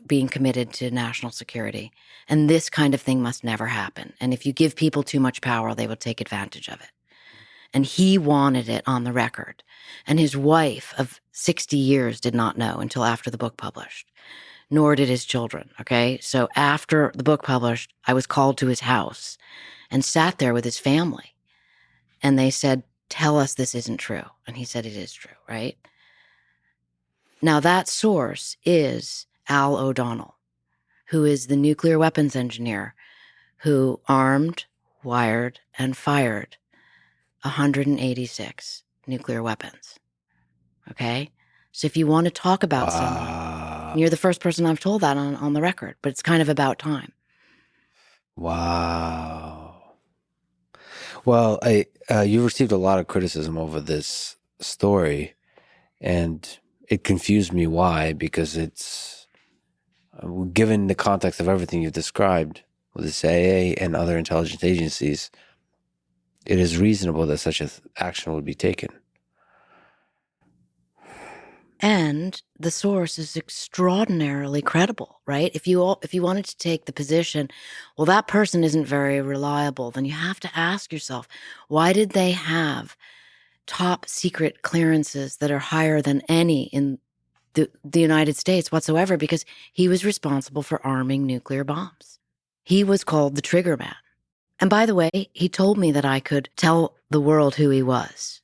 being committed to national security. And this kind of thing must never happen. And if you give people too much power, they will take advantage of it. And he wanted it on the record. And his wife of 60 years did not know until after the book published, nor did his children, okay? So after the book published, I was called to his house and sat there with his family. And they said, tell us this isn't true. And he said, it is true, right? Now that source is Al O'Donnell, who is the nuclear weapons engineer who armed, wired, and fired 186 nuclear weapons. Okay? So if you want to talk about someone, you're the first person I've told that on the record, but it's kind of about time. Wow. Well, you received a lot of criticism over this story, and it confused me. Why? Because it's, given the context of everything you've described with the CIA and other intelligence agencies, it is reasonable that such an action would be taken. And the source is extraordinarily credible, right? If you wanted to take the position, well, that person isn't very reliable, then you have to ask yourself, why did they have top secret clearances that are higher than any in the United States whatsoever, because he was responsible for arming nuclear bombs. He was called the trigger man. And by the way, he told me that I could tell the world who he was.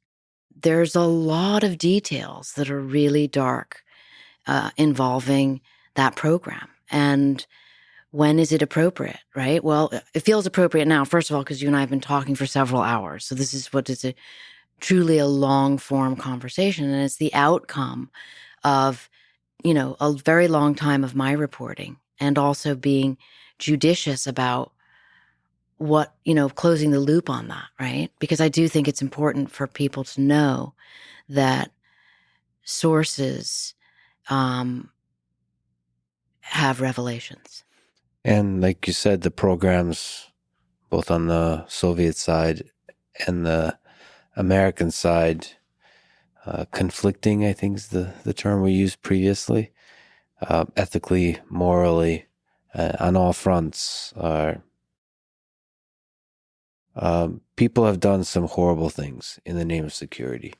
There's a lot of details that are really dark involving that program. And when is it appropriate, right? Well, it feels appropriate now, first of all, because you and I have been talking for several hours. So this is what is truly a long form conversation. And it's the outcome of, a very long time of my reporting, and also being judicious about what, closing the loop on that, right? Because I do think it's important for people to know that sources have revelations. And like you said, the programs, both on the Soviet side and the American side, conflicting, I think is the term we used previously, ethically, morally, on all fronts. People have done some horrible things in the name of security.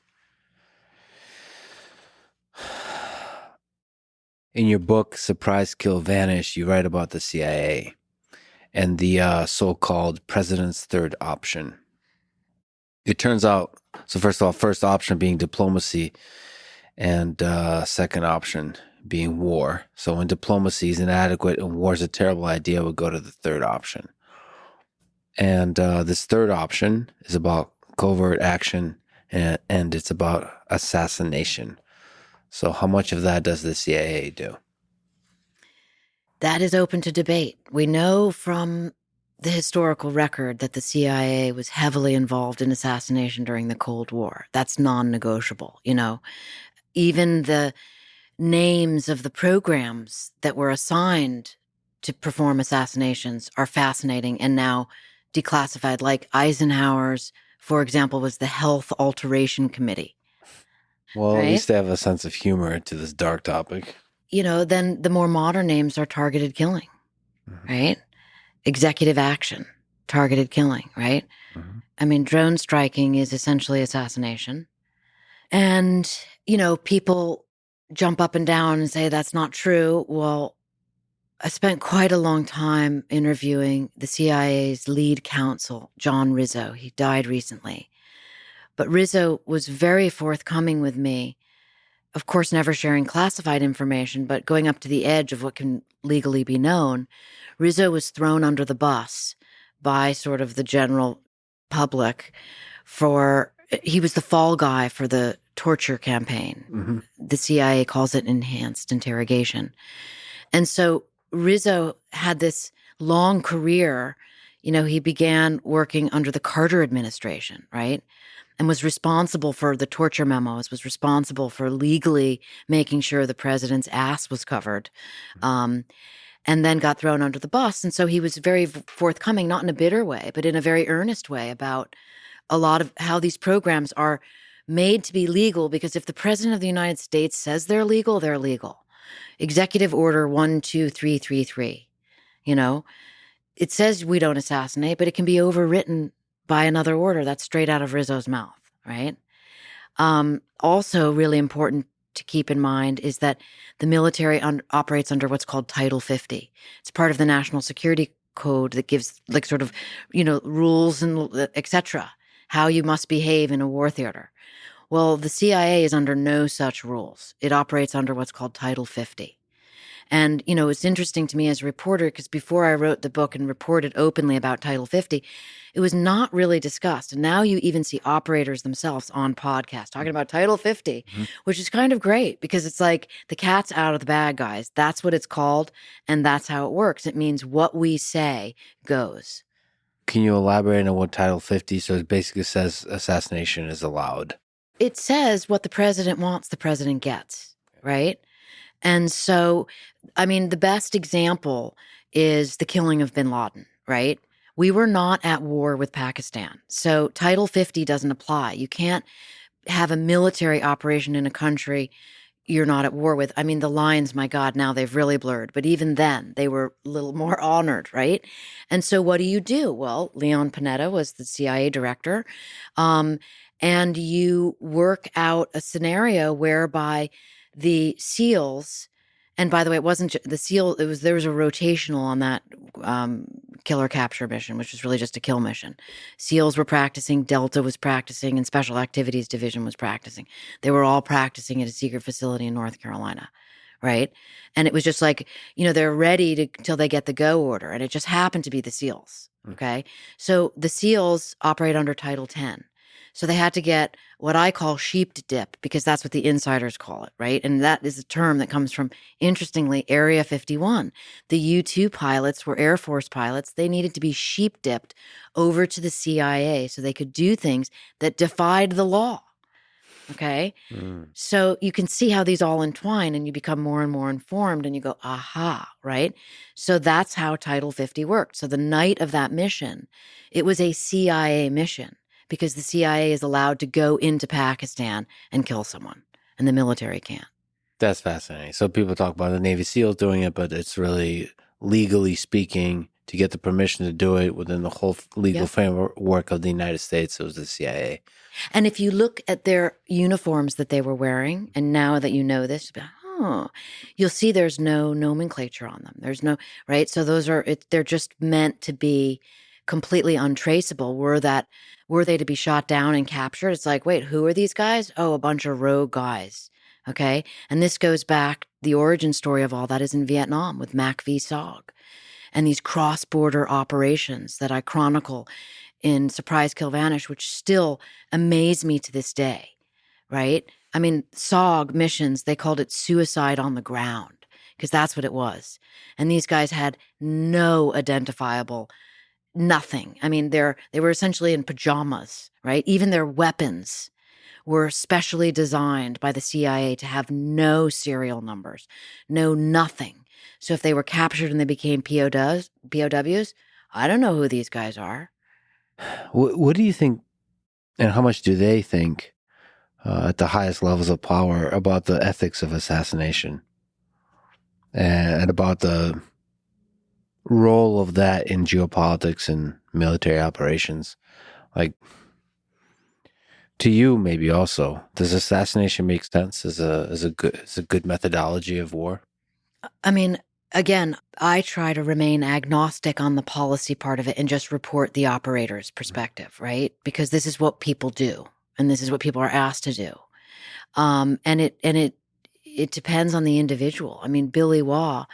In your book, Surprise, Kill, Vanish, you write about the CIA and the so-called president's third option. It turns out, so first of all, first option being diplomacy, and second option being war. So when diplomacy is inadequate and war is a terrible idea, we'll go to the third option. And this third option is about covert action, and it's about assassination. So how much of that does the CIA do? That is open to debate. We know from the historical record that the CIA was heavily involved in assassination during the Cold War. That's non-negotiable. Even the names of the programs that were assigned to perform assassinations are fascinating and now declassified. Like Eisenhower's, for example, was the Health Alteration Committee. Well, right? At least they have a sense of humor to this dark topic. Then the more modern names are targeted killing, right? Executive action, targeted killing, right? I mean, drone striking is essentially assassination. And, people jump up and down and say that's not true. Well, I spent quite a long time interviewing the CIA's lead counsel, John Rizzo. He died recently. But Rizzo was very forthcoming with me, of course, never sharing classified information, but going up to the edge of what can legally be known. Rizzo was thrown under the bus by sort of the general public he was the fall guy for the torture campaign. The CIA calls it enhanced interrogation. And so Rizzo had this long career. He began working under the Carter administration, right? And was responsible for the torture memos, was responsible for legally making sure the president's ass was covered, and then got thrown under the bus. And so he was very forthcoming, not in a bitter way, but in a very earnest way about a lot of how these programs are made to be legal, because if the president of the United States says they're legal, they're legal. Executive Order 12333, it says we don't assassinate, but it can be overwritten by another order. That's straight out of Rizzo's mouth, right? Also really important to keep in mind is that the military operates under what's called Title 50. It's part of the National Security Code that gives rules and et cetera, how you must behave in a war theater. Well, the CIA is under no such rules. It operates under what's called Title 50. And, it's interesting to me as a reporter, because before I wrote the book and reported openly about Title 50, it was not really discussed. And now you even see operators themselves on podcasts talking about Title 50, which is kind of great, because it's like the cat's out of the bag, guys. That's what it's called. And that's how it works. It means what we say goes. Can you elaborate on what Title 50? So it basically says assassination is allowed. It says what the president wants, the president gets, right? And so, I mean, the best example is the killing of bin Laden, right? We were not at war with Pakistan. So Title 50 doesn't apply. You can't have a military operation in a country you're not at war with. I mean, the lines, my God, now they've really blurred. But even then, they were a little more honored, right? And so what do? Well, Leon Panetta was the CIA director. And you work out a scenario whereby the SEALs, and by the way, it wasn't the SEAL. There was a rotational on that killer capture mission, which was really just a kill mission. SEALs were practicing, Delta was practicing, and Special Activities Division was practicing. They were all practicing at a secret facility in North Carolina, right? And it was just like, they're ready till they get the go order, and it just happened to be the SEALs. Okay, so the SEALs operate under Title 10. So they had to get what I call sheep dip, because that's what the insiders call it, right? And that is a term that comes from, interestingly, Area 51. The U-2 pilots were Air Force pilots. They needed to be sheep dipped over to the CIA so they could do things that defied the law. Okay? So you can see how these all entwine, and you become more and more informed, and you go, aha, right? So that's how Title 50 worked. So the night of that mission, it was a CIA mission, because the CIA is allowed to go into Pakistan and kill someone, and the military can't. That's fascinating. So people talk about the Navy SEALs doing it, but it's really, legally speaking, to get the permission to do it within the whole legal framework of the United States, it was the CIA. And if you look at their uniforms that they were wearing, and now that you know this, you'll see there's no nomenclature on them. There's no, right? So they're just meant to be completely untraceable. Were they to be shot down and captured? It's like, wait, who are these guys? Oh, a bunch of rogue guys. Okay. And this goes back, the origin story of all that is in Vietnam with Mac v. SOG, and these cross-border operations that I chronicle in Surprise, Kill, Vanish, which still amaze me to this day, right? I mean, SOG missions, they called it suicide on the ground, because that's what it was. And these guys had no identifiable nothing. I mean, they were essentially in pajamas, right? Even their weapons were specially designed by the CIA to have no serial numbers, no nothing. So if they were captured and they became POWs, I don't know who these guys are. What do you think, and how much do they think at the highest levels of power about the ethics of assassination and about the role of that in geopolitics and military operations? Like, to you, maybe also, does assassination make sense as a good methodology of war? I mean, again, I try to remain agnostic on the policy part of it and just report the operator's perspective, right? Because this is what people do, and this is what people are asked to do. And it depends on the individual. I mean, Billy Waugh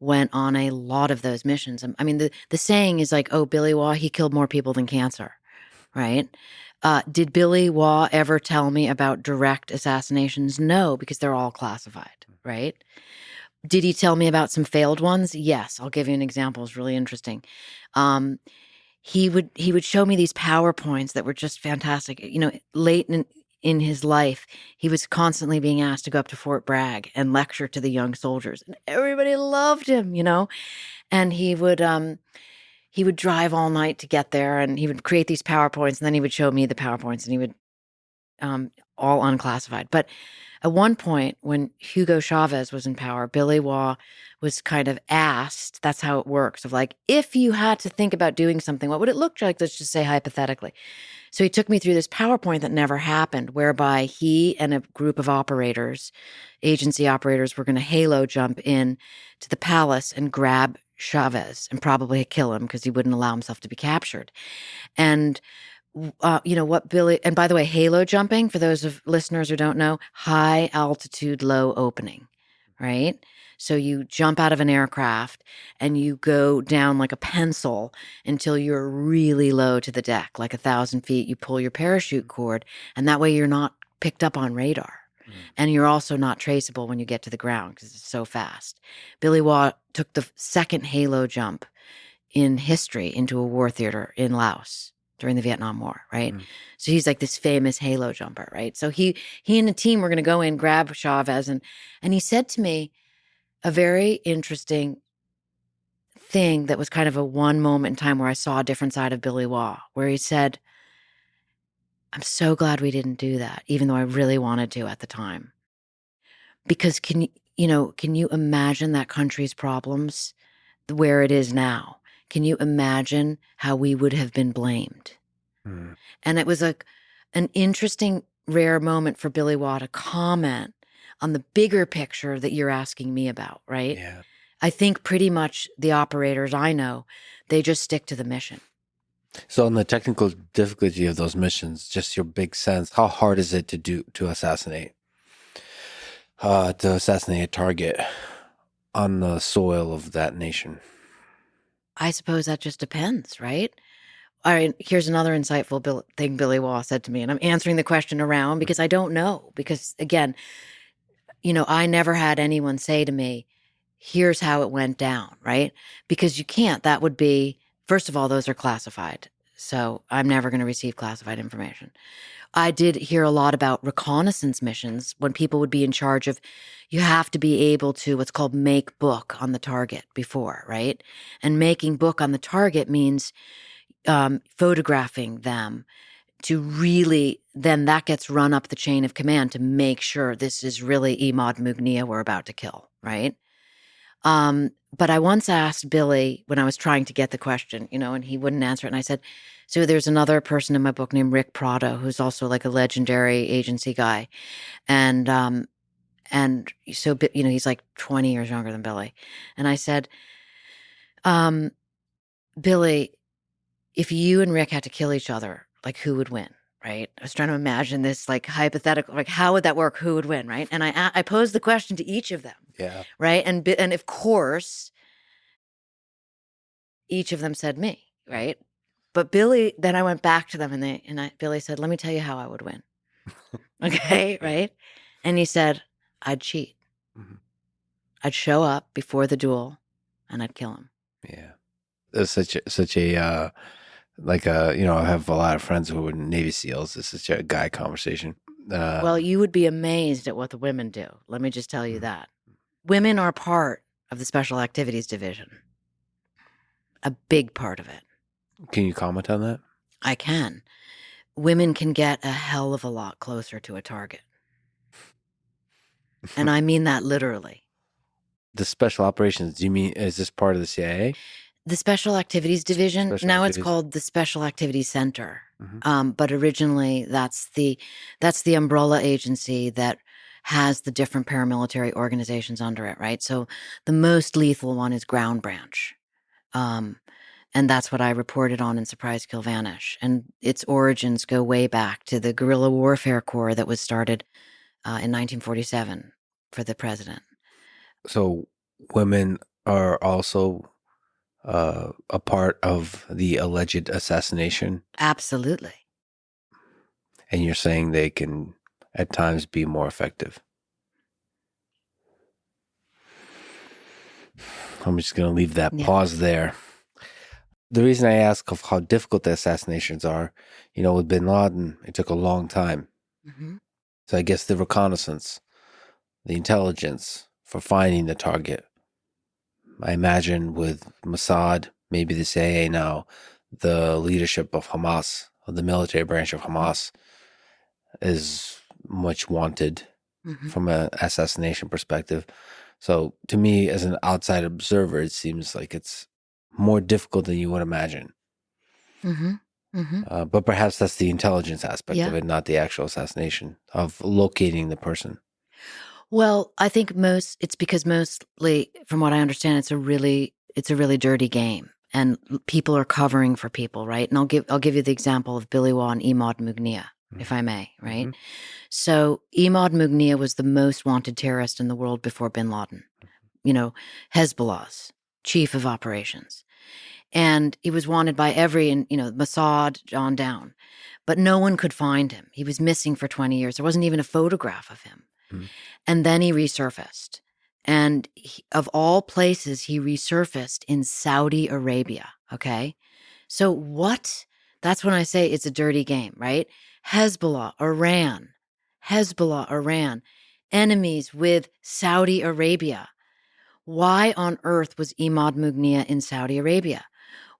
went on a lot of those missions. I mean, the saying is like, oh, Billy Waugh, he killed more people than cancer, right? Did Billy Waugh ever tell me about direct assassinations? No, because they're all classified, right? Did he tell me about some failed ones? Yes. I'll give you an example. It's really interesting. He would show me these PowerPoints that were just fantastic. Late in his life, he was constantly being asked to go up to Fort Bragg and lecture to the young soldiers, and everybody loved him, and he would drive all night to get there, and he would create these PowerPoints, and then he would show me the PowerPoints, and he would all unclassified. But at one point, when Hugo Chavez was in power, Billy Waugh was kind of asked, that's how it works, of like, if you had to think about doing something, what would it look like? Let's just say hypothetically. So he took me through this PowerPoint that never happened, whereby he and a group of operators, agency operators, were going to halo jump in to the palace and grab Chavez and probably kill him because he wouldn't allow himself to be captured. And what Billy, and by the way, halo jumping, for those of listeners who don't know, high altitude, low opening, right? So you jump out of an aircraft and you go down like a pencil until you're really low to the deck, like 1,000 feet. You pull your parachute cord, and that way you're not picked up on radar. And you're also not traceable when you get to the ground because it's so fast. Billy Waugh took the second halo jump in history into a war theater in Laos during the Vietnam War, right? So he's like this famous halo jumper, right? So he and the team were going to go in, grab Chavez, and he said to me a very interesting thing that was kind of a one moment in time where I saw a different side of Billy Waugh, where he said, I'm so glad we didn't do that, even though I really wanted to at the time. Because can you imagine that country's problems where it is now? Can you imagine how we would have been blamed? And it was an interesting, rare moment for Billy Waugh to comment on the bigger picture that you're asking me about, right? Yeah. I think pretty much the operators I know, they just stick to the mission. So on the technical difficulty of those missions, just your big sense, how hard is it to assassinate a target on the soil of that nation? I suppose that just depends, right? All right, here's another insightful thing Billy Waugh said to me, and I'm answering the question around because I don't know. Because again, I never had anyone say to me, here's how it went down, right? Because you can't. That would be, first of all, those are classified. So I'm never going to receive classified information. I did hear a lot about reconnaissance missions when people would be in charge of, you have to be able to what's called make book on the target before, right? And making book on the target means photographing them to really, then that gets run up the chain of command to make sure this is really Imad Mugnia we're about to kill, right? But I once asked Billy when I was trying to get the question, and he wouldn't answer it. And I said, so there's another person in my book named Rick Prado, who's also like a legendary agency guy. And so, he's like 20 years younger than Billy. And I said, Billy, if you and Rick had to kill each other, like who would win? Right. I was trying to imagine this like hypothetical, like how would that work? Who would win? Right. And I posed the question to each of them. Yeah. Right. And of course, each of them said me. Right. But Billy, then I went back to them and Billy said, let me tell you how I would win. Okay. Right. And he said, I'd cheat. Mm-hmm. I'd show up before the duel and I'd kill him. Yeah. There's such a I have a lot of friends who were Navy SEALs. This is such a guy conversation. Well, you would be amazed at what the women do. Let me just tell you that. Women are part of the Special Activities Division. A big part of it. Can you comment on that? I can. Women can get a hell of a lot closer to a target. And I mean that literally. The special operations, do you mean, is this part of the CIA? The Special Activities Division, Special now Activities. It's called the Special Activities Center. Mm-hmm. But originally that's the umbrella agency that has the different paramilitary organizations under it, right? So the most lethal one is Ground Branch. And that's what I reported on in Surprise Kill Vanish. And its origins go way back to the guerrilla warfare corps that was started in 1947 for the president. So women are also a part of the alleged assassination? Absolutely. And you're saying they can at times be more effective? I'm just going to leave that pause there. The reason I ask of how difficult the assassinations are, with bin Laden, it took a long time. Mm-hmm. So I guess the reconnaissance, the intelligence for finding the target, I imagine with Mossad, maybe the CIA now, the leadership of Hamas, of the military branch of Hamas, is much wanted from an assassination perspective. So to me, as an outside observer, it seems like it's more difficult than you would imagine. Mm-hmm. Mm-hmm. But perhaps that's the intelligence aspect of it, not the actual assassination, of locating the person. Well, I think it's because mostly, from what I understand, it's a really dirty game, and people are covering for people, right? And I'll give you the example of Billy Waugh and Imad Mugnia, if I may, right? Mm-hmm. So Imad Mugnia was the most wanted terrorist in the world before bin Laden, Hezbollah's chief of operations. And he was wanted by Mossad on down, but no one could find him. He was missing for 20 years. There wasn't even a photograph of him. Mm-hmm. And then he resurfaced. And of all places, he resurfaced in Saudi Arabia. Okay. So what? That's when I say it's a dirty game, right? Hezbollah, Iran, enemies with Saudi Arabia. Why on earth was Imad Mugnia in Saudi Arabia?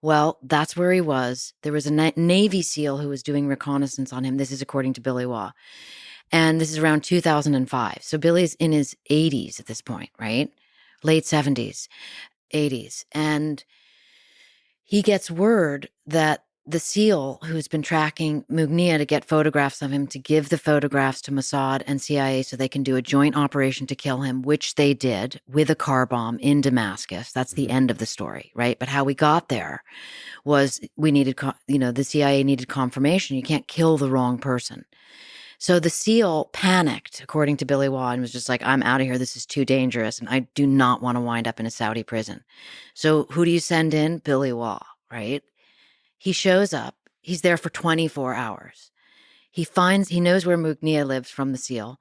Well, that's where he was. There was a Navy SEAL who was doing reconnaissance on him. This is according to Billy Waugh. And this is around 2005. So Billy's in his 80s at this point, right? Late 70s, 80s. And he gets word that the SEAL who's been tracking Mugnia to get photographs of him, to give the photographs to Mossad and CIA so they can do a joint operation to kill him, which they did with a car bomb in Damascus. That's the end of the story, right? But how we got there was we needed, the CIA needed confirmation. You can't kill the wrong person. So the SEAL panicked, according to Billy Waugh, and was just like, I'm out of here. This is too dangerous. And I do not want to wind up in a Saudi prison. So who do you send in? Billy Waugh, right? He shows up. He's there for 24 hours. He knows where Mugnia lives from the SEAL.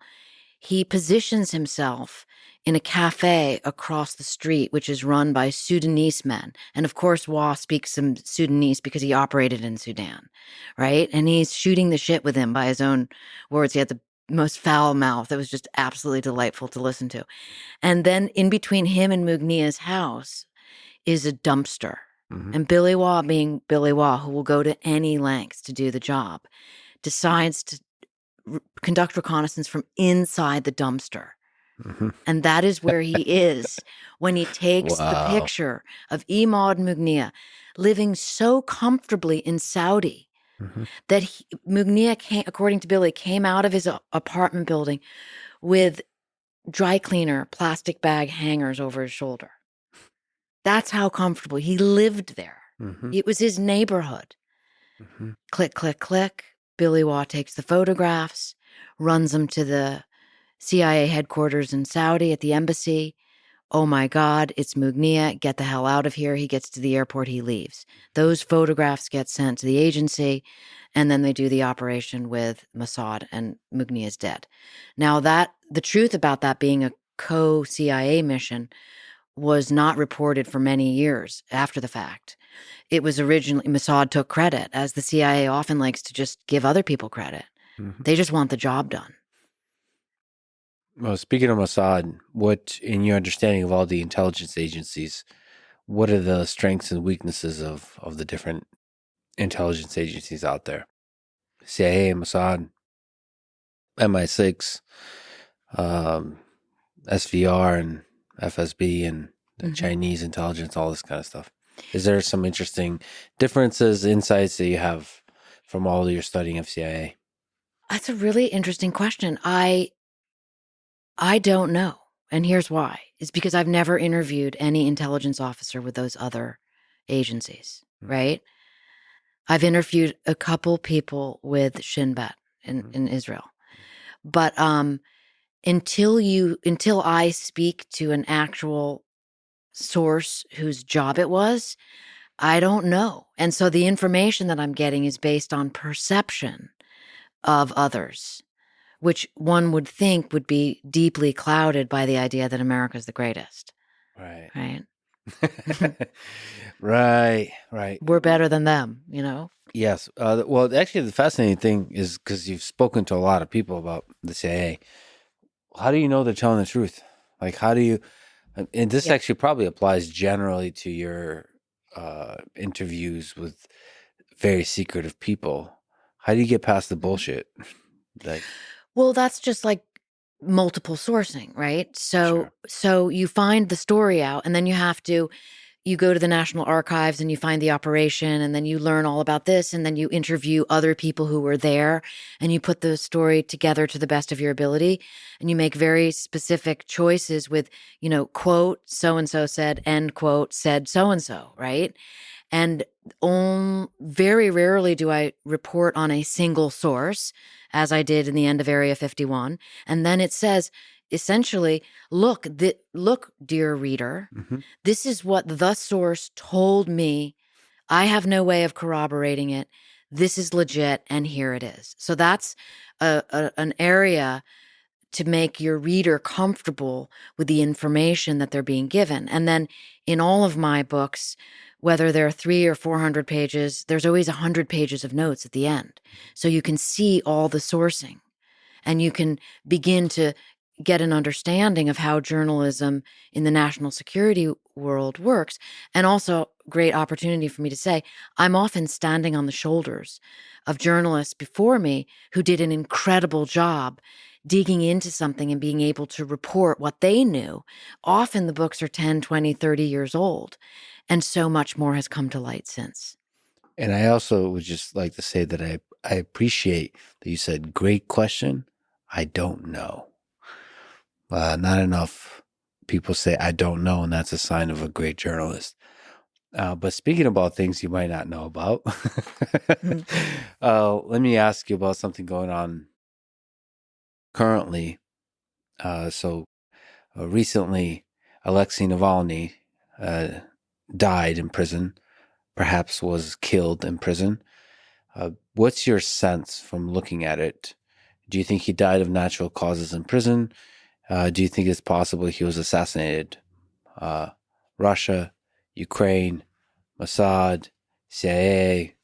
He positions himself in a cafe across the street, which is run by Sudanese men. And of course, Waugh speaks some Sudanese because he operated in Sudan, right? And he's shooting the shit with him by his own words. He had the most foul mouth. It was just absolutely delightful to listen to. And then in between him and Mugnia's house is a dumpster. And Billy Waugh, being Billy Waugh, who will go to any lengths to do the job, decides to conduct reconnaissance from inside the dumpster. And that is where he is when he takes the picture of Imad Mugnia living so comfortably in Saudi that Mugnia, according to Billy, came out of his apartment building with dry cleaner plastic bag hangers over his shoulder. That's how comfortable he lived there. It was his neighborhood. Click, click, click. Billy Waugh takes the photographs, runs them to the CIA headquarters in Saudi at the embassy. Oh my God, it's Mugnia. Get the hell out of here. He gets to the airport, he leaves. Those photographs get sent to the agency, and then they do the operation with Mossad, and Mugnia's dead. Now, the truth about that being a co-CIA mission was not reported for many years after the fact. It was originally, Mossad took credit, as the CIA often likes to just give other people credit. They just want the job done. Well, speaking of Mossad, what, in your understanding of all the intelligence agencies, what are the strengths and weaknesses of the different intelligence agencies out there? CIA, Mossad, MI6, SVR, and FSB, and the Chinese intelligence, all this kind of stuff. Is there some interesting differences, insights that you have from all your studying of CIA? That's a really interesting question. I don't know. And here's why. It's because I've never interviewed any intelligence officer with those other agencies, right? I've interviewed a couple people with Shin Bet in Israel. But until I speak to an actual source whose job it was, I don't know. And so the information that I'm getting is based on perception of others, which one would think would be deeply clouded by the idea that America's the greatest. Right. Right. Right. We're better than them, you know? Yes. Well, actually, the fascinating thing is, because you've spoken to a lot of people about the CIA, how do you know they're telling the truth? Like, how do you, and this actually probably applies generally to your interviews with very secretive people. How do you get past the bullshit? Like, well, that's just like multiple sourcing, right? So you find the story out, and then you go to the National Archives and you find the operation, and then you learn all about this, and then you interview other people who were there, and you put the story together to the best of your ability, and you make very specific choices with, quote, so-and-so said, end quote, said so-and-so, right? And very rarely do I report on a single source, as I did in the end of Area 51. And then it says, essentially, look, dear reader, this is what the source told me. I have no way of corroborating it. This is legit, and here it is. So that's an area to make your reader comfortable with the information that they're being given. And then in all of my books, whether they're 300 or 400 pages, there's always 100 pages of notes at the end. So you can see all the sourcing, and you can begin to get an understanding of how journalism in the national security world works. And also, great opportunity for me to say, I'm often standing on the shoulders of journalists before me who did an incredible job digging into something and being able to report what they knew. Often the books are 10, 20, 30 years old. And so much more has come to light since. And I also would just like to say that I appreciate that you said, great question. I don't know. Not enough people say, I don't know, and that's a sign of a great journalist. But speaking about things you might not know about, Mhm. let me ask you about something going on currently. Recently, Alexei Navalny died in prison, perhaps was killed in prison. What's your sense from looking at it? Do you think he died of natural causes in prison? Do you think it's possible he was assassinated? Russia, Ukraine, Mossad, CIA,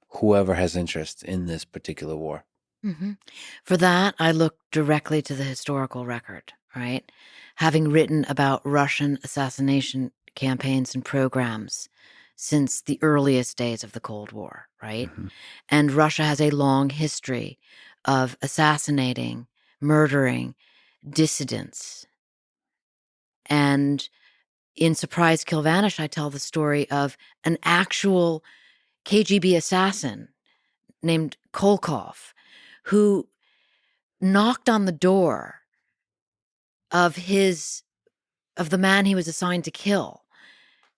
whoever has interest in this particular war. Mhm. For that, I look directly to the historical record, right? Having written about Russian assassination campaigns and programs since the earliest days of the Cold War, right? Mm-hmm. And Russia has a long history of assassinating, murdering dissidents. And in Surprise Kill Vanish, I tell the story of an actual KGB assassin named Kolkov who knocked on the door of the man he was assigned to kill.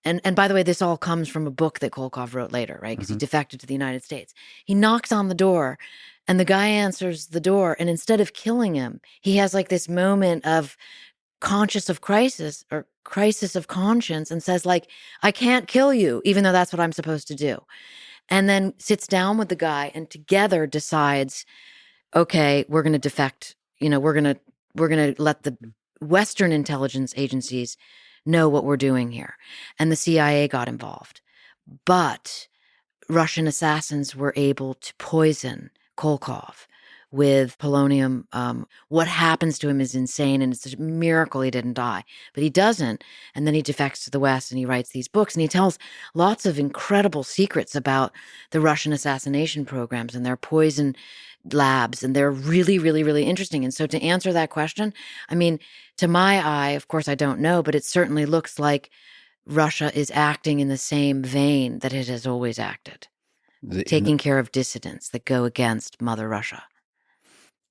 And by the way, this all comes from a book that Kolkov wrote later, right? Because he Mm-hmm. defected to the United States. He knocks on the door and the guy answers the door. And instead of killing him, he has like this moment of conscious of crisis or crisis of conscience and says like, I can't kill you, even though that's what I'm supposed to do. And then sits down with the guy and together decides, okay, we're going to defect. We're going to let the Western intelligence agencies know what we're doing here. And the CIA got involved. But Russian assassins were able to poison Kolkov with polonium. What happens to him is insane, and it's a miracle he didn't die. But he doesn't, and then he defects to the West, and he writes these books, and he tells lots of incredible secrets about the Russian assassination programs and their poison labs, and they're really, really, really interesting. And so to answer that question, I mean, to my eye, of course, I don't know, but it certainly looks like Russia is acting in the same vein that it has always acted, taking care of dissidents that go against Mother Russia.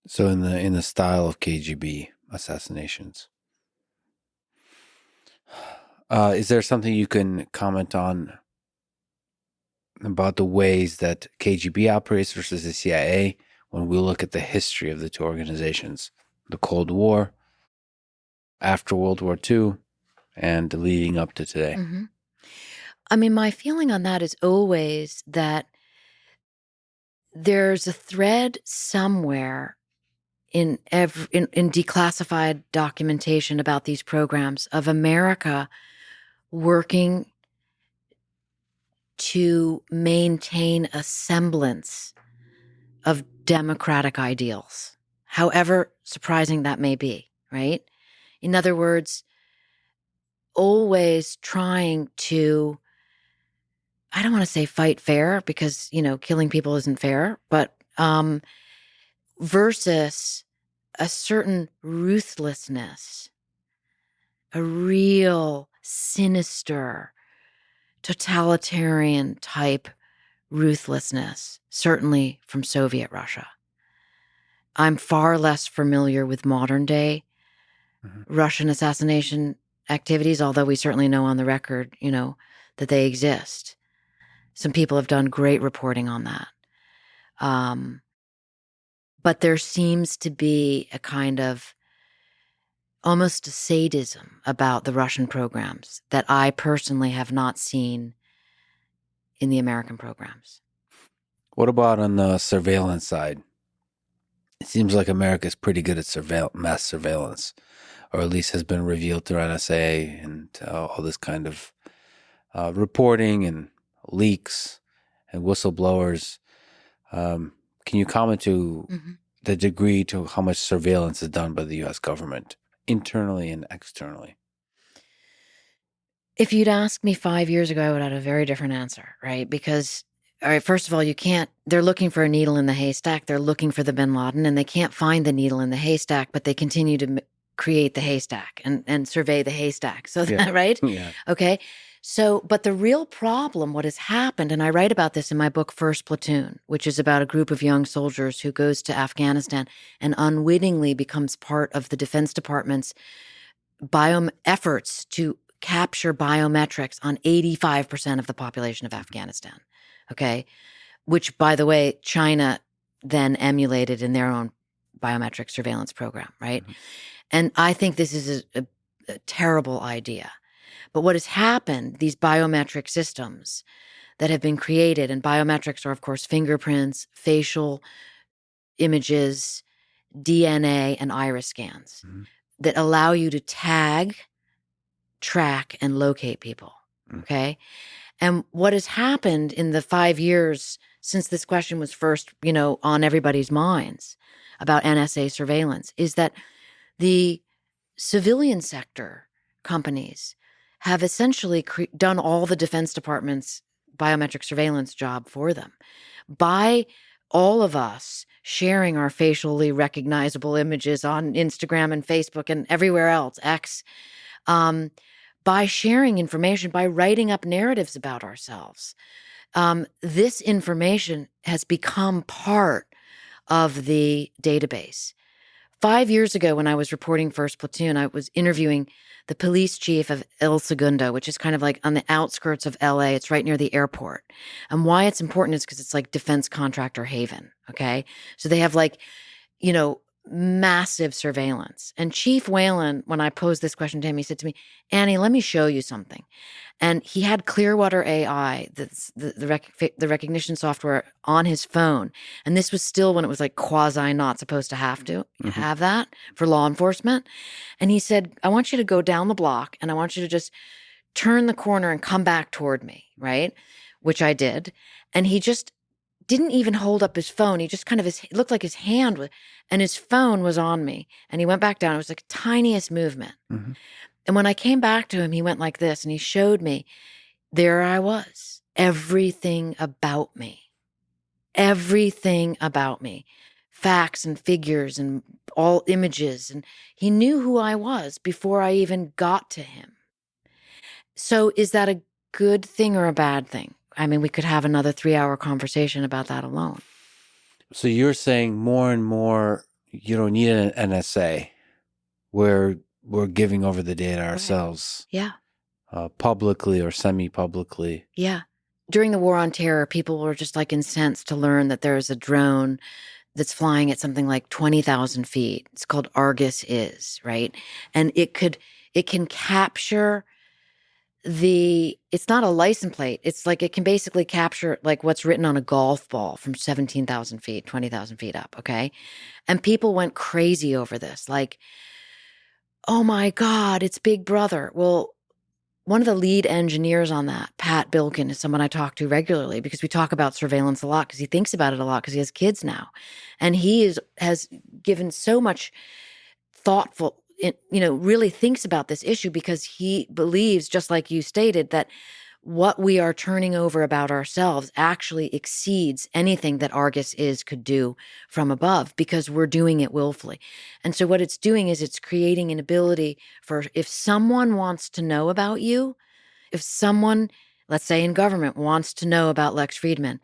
So in the style of KGB assassinations. Is there something you can comment on about the ways that KGB operates versus the CIA when we look at the history of the two organizations, the Cold War, after World War II, and leading up to today? Mm-hmm. I mean, my feeling on that is always that there's a thread somewhere in declassified documentation about these programs of America working to maintain a semblance of democratic ideals, however surprising that may be, right? In other words, always trying to, I don't want to say fight fair because, killing people isn't fair, but versus a certain ruthlessness, a real sinister, totalitarian type ruthlessness, certainly from Soviet Russia. I'm far less familiar with modern day Russian assassination activities, although we certainly know on the record, that they exist. Some people have done great reporting on that. But there seems to be a kind of almost a sadism about the Russian programs that I personally have not seen in the American programs. What about on the surveillance side? It seems like America is pretty good at mass surveillance, or at least has been revealed through NSA and all this kind of reporting and leaks and whistleblowers. Can you comment to the degree to how much surveillance is done by the U.S. government, internally and externally? If you'd asked me 5 years ago, I would have had a very different answer, right? Because, all right, first of all, they're looking for a needle in the haystack. They're looking for the bin Laden, and they can't find the needle in the haystack, but they continue to create the haystack and survey the haystack. So, Yeah. right? Yeah. Okay. So, but the real problem, what has happened, and I write about this in my book, First Platoon, which is about a group of young soldiers who goes to Afghanistan and unwittingly becomes part of the Defense Department's efforts to capture biometrics on 85% of the population of Afghanistan. Okay. Which, by the way, China then emulated in their own biometric surveillance program, right? Mhm. And I think this is a terrible idea. But what has happened, these biometric systems that have been created, and biometrics are, of course, fingerprints, facial images, DNA, and iris scans Mhm. that allow you to tag, track, and locate people. Mm. Okay. And what has happened in the 5 years since this question was first, on everybody's minds about NSA surveillance is that the civilian sector companies have essentially done all the Defense Department's biometric surveillance job for them by all of us sharing our facially recognizable images on Instagram and Facebook and everywhere else, X, by sharing information, by writing up narratives about ourselves. This information has become part of the database. 5 years ago, when I was reporting First Platoon, I was interviewing the police chief of El Segundo, which is kind of like on the outskirts of LA. It's right near the airport. And why it's important is because it's like defense contractor haven. Okay. So they have massive surveillance. And Chief Whalen, when I posed this question to him, he said to me, Annie, let me show you something. And he had Clearwater AI, the recognition software on his phone. And this was still when it was like quasi not supposed to have that for law enforcement. And he said, I want you to go down the block and I want you to just turn the corner and come back toward me, right? Which I did. And he just didn't even hold up his phone. He just it looked like his hand was, and his phone was on me. And he went back down. It was like tiniest movement. Mhm. And when I came back to him, he went like this and he showed me, there I was, everything about me, facts and figures and all images. And he knew who I was before I even got to him. So is that a good thing or a bad thing? I mean, we could have another 3-hour conversation about that alone. So you're saying more and more you don't need an NSA. We're giving over the data ourselves. Yeah. Publicly or semi-publicly. Yeah. During the War on Terror, people were just like incensed to learn that there's a drone that's flying at something like 20,000 feet. It's called Argus, right? And it can capture it's not a license plate. It's like it can basically capture like what's written on a golf ball from 17,000 feet, 20,000 feet up. Okay. And people went crazy over this. Like, oh my God, it's Big Brother. Well, one of the lead engineers on that, Pat Bilkin, is someone I talk to regularly because we talk about surveillance a lot because he thinks about it a lot because he has kids now. And he has given so much really thinks about this issue because he believes, just like you stated, that what we are turning over about ourselves actually exceeds anything that Argus could do from above because we're doing it willfully. And so what it's doing is it's creating an ability for if someone wants to know about you, if someone, let's say in government, wants to know about Lex Friedman,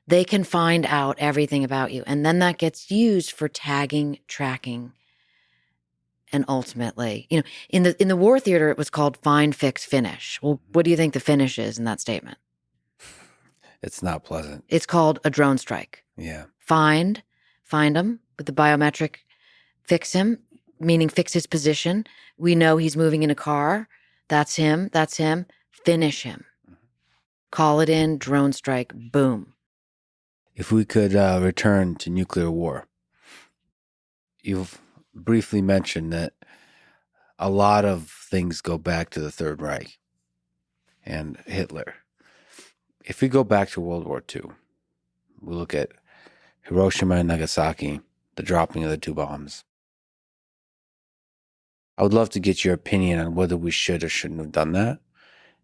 they can find out everything about you. And then that gets used for tagging, tracking, and ultimately, in the war theater, it was called find, fix, finish. Well, what do you think the finish is in that statement? It's not pleasant. It's called a drone strike. Yeah. Find him with the biometric, fix him, meaning fix his position. We know he's moving in a car. That's him. Finish him. Call it in, drone strike, boom. If we could return to nuclear war, you've briefly mentioned that a lot of things go back to the Third Reich and Hitler. If we go back to World War II, we look at Hiroshima and Nagasaki, the dropping of the 2 bombs. I would love to get your opinion on whether we should or shouldn't have done that,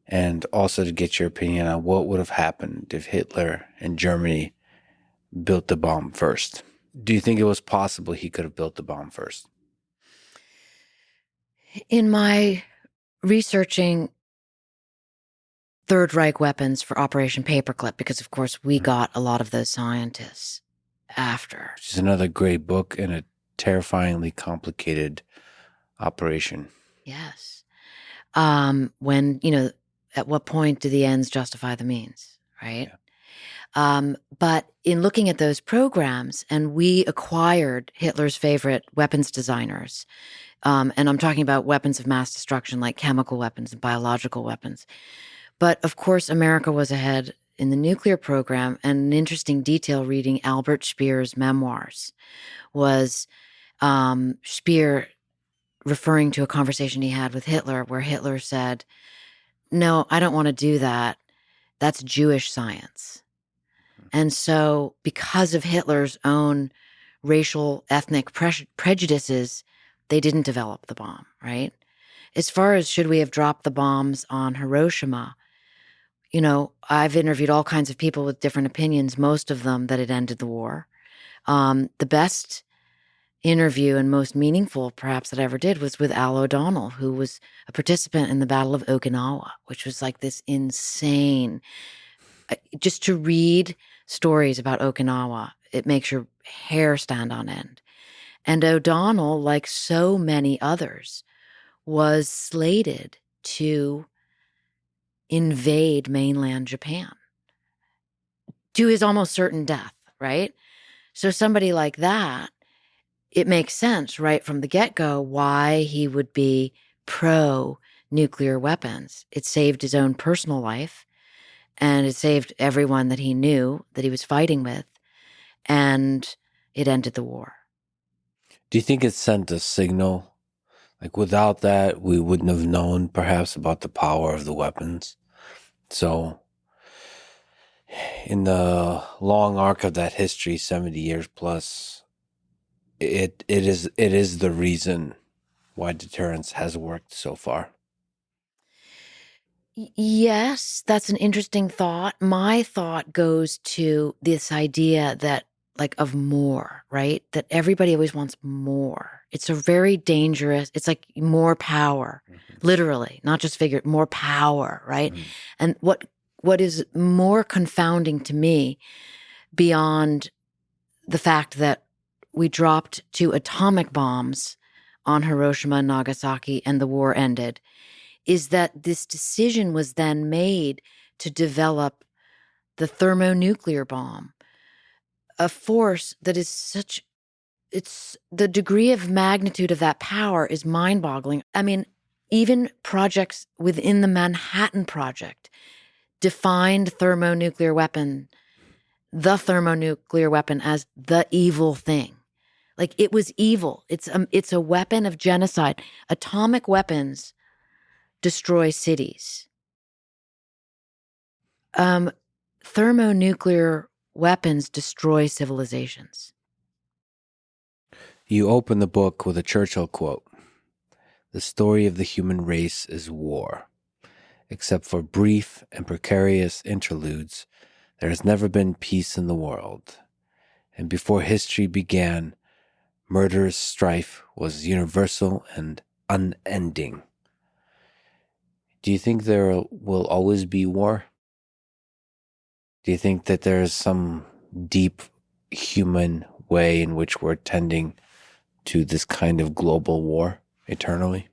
and also to get your opinion on what would have happened if Hitler and Germany built the bomb first. Do you think it was possible he could have built the bomb first? In my researching Third Reich weapons for Operation Paperclip, because of course we got a lot of those scientists after. Which is another great book and a terrifyingly complicated operation. Yes. When, at what point do the ends justify the means, right? Yeah. But in looking at those programs, and we acquired Hitler's favorite weapons designers, and I'm talking about weapons of mass destruction like chemical weapons and biological weapons. But of course, America was ahead in the nuclear program. And an interesting detail reading Albert Speer's memoirs was Speer referring to a conversation he had with Hitler where Hitler said, "No, I don't want to do that. That's Jewish science." And so because of Hitler's own racial, ethnic prejudices, they didn't develop the bomb, right? As far as should we have dropped the bombs on Hiroshima, I've interviewed all kinds of people with different opinions, most of them that it ended the war. The best interview and most meaningful, perhaps, that I ever did was with Al O'Donnell, who was a participant in the Battle of Okinawa, which was like this insane. Just to read stories about Okinawa, it makes your hair stand on end. And O'Donnell, like so many others, was slated to invade mainland Japan to his almost certain death, right? So somebody like that, it makes sense right from the get-go why he would be pro-nuclear weapons. It saved his own personal life, and it saved everyone that he knew that he was fighting with, and it ended the war. Do you think it sent a signal? Like without that, we wouldn't have known perhaps about the power of the weapons. So in the long arc of that history, 70 years plus, it is the reason why deterrence has worked so far. Yes, that's an interesting thought. My thought goes to this idea that of more, right? That everybody always wants more. It's a very dangerous, it's like more power, literally, not just figure, more power, right? And what is more confounding to me, beyond the fact that we dropped 2 atomic bombs on Hiroshima and Nagasaki and the war ended, is that this decision was then made to develop the thermonuclear bomb, a force that is it's the degree of magnitude of that power is mind-boggling. I mean, even projects within the Manhattan Project defined the thermonuclear weapon as the evil thing. Like, it was evil. It's a weapon of genocide. Atomic weapons destroy cities. Thermonuclear weapons destroy civilizations. You open the book with a Churchill quote: "The story of the human race is war. Except for brief and precarious interludes, there has never been peace in the world. And before history began, murderous strife was universal and unending." Do you think there will always be war? Do you think that there is some deep human way in which we're tending to this kind of global war eternally?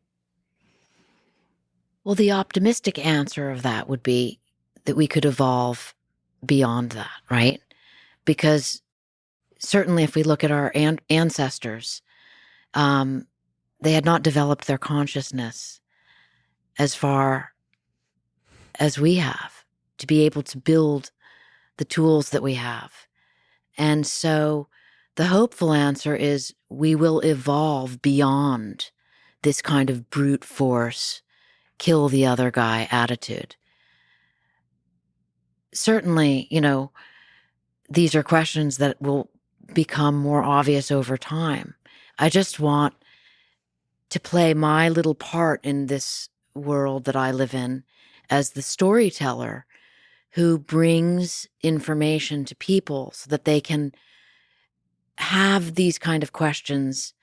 Well, the optimistic answer of that would be that we could evolve beyond that, right? Because certainly if we look at our ancestors, they had not developed their consciousness as far as we have to be able to build the tools that we have. And so the hopeful answer is we will evolve beyond this kind of brute force, kill the other guy attitude. Certainly, these are questions that will become more obvious over time. I just want to play my little part in this world that I live in as the storyteller who brings information to people so that they can have these kind of questions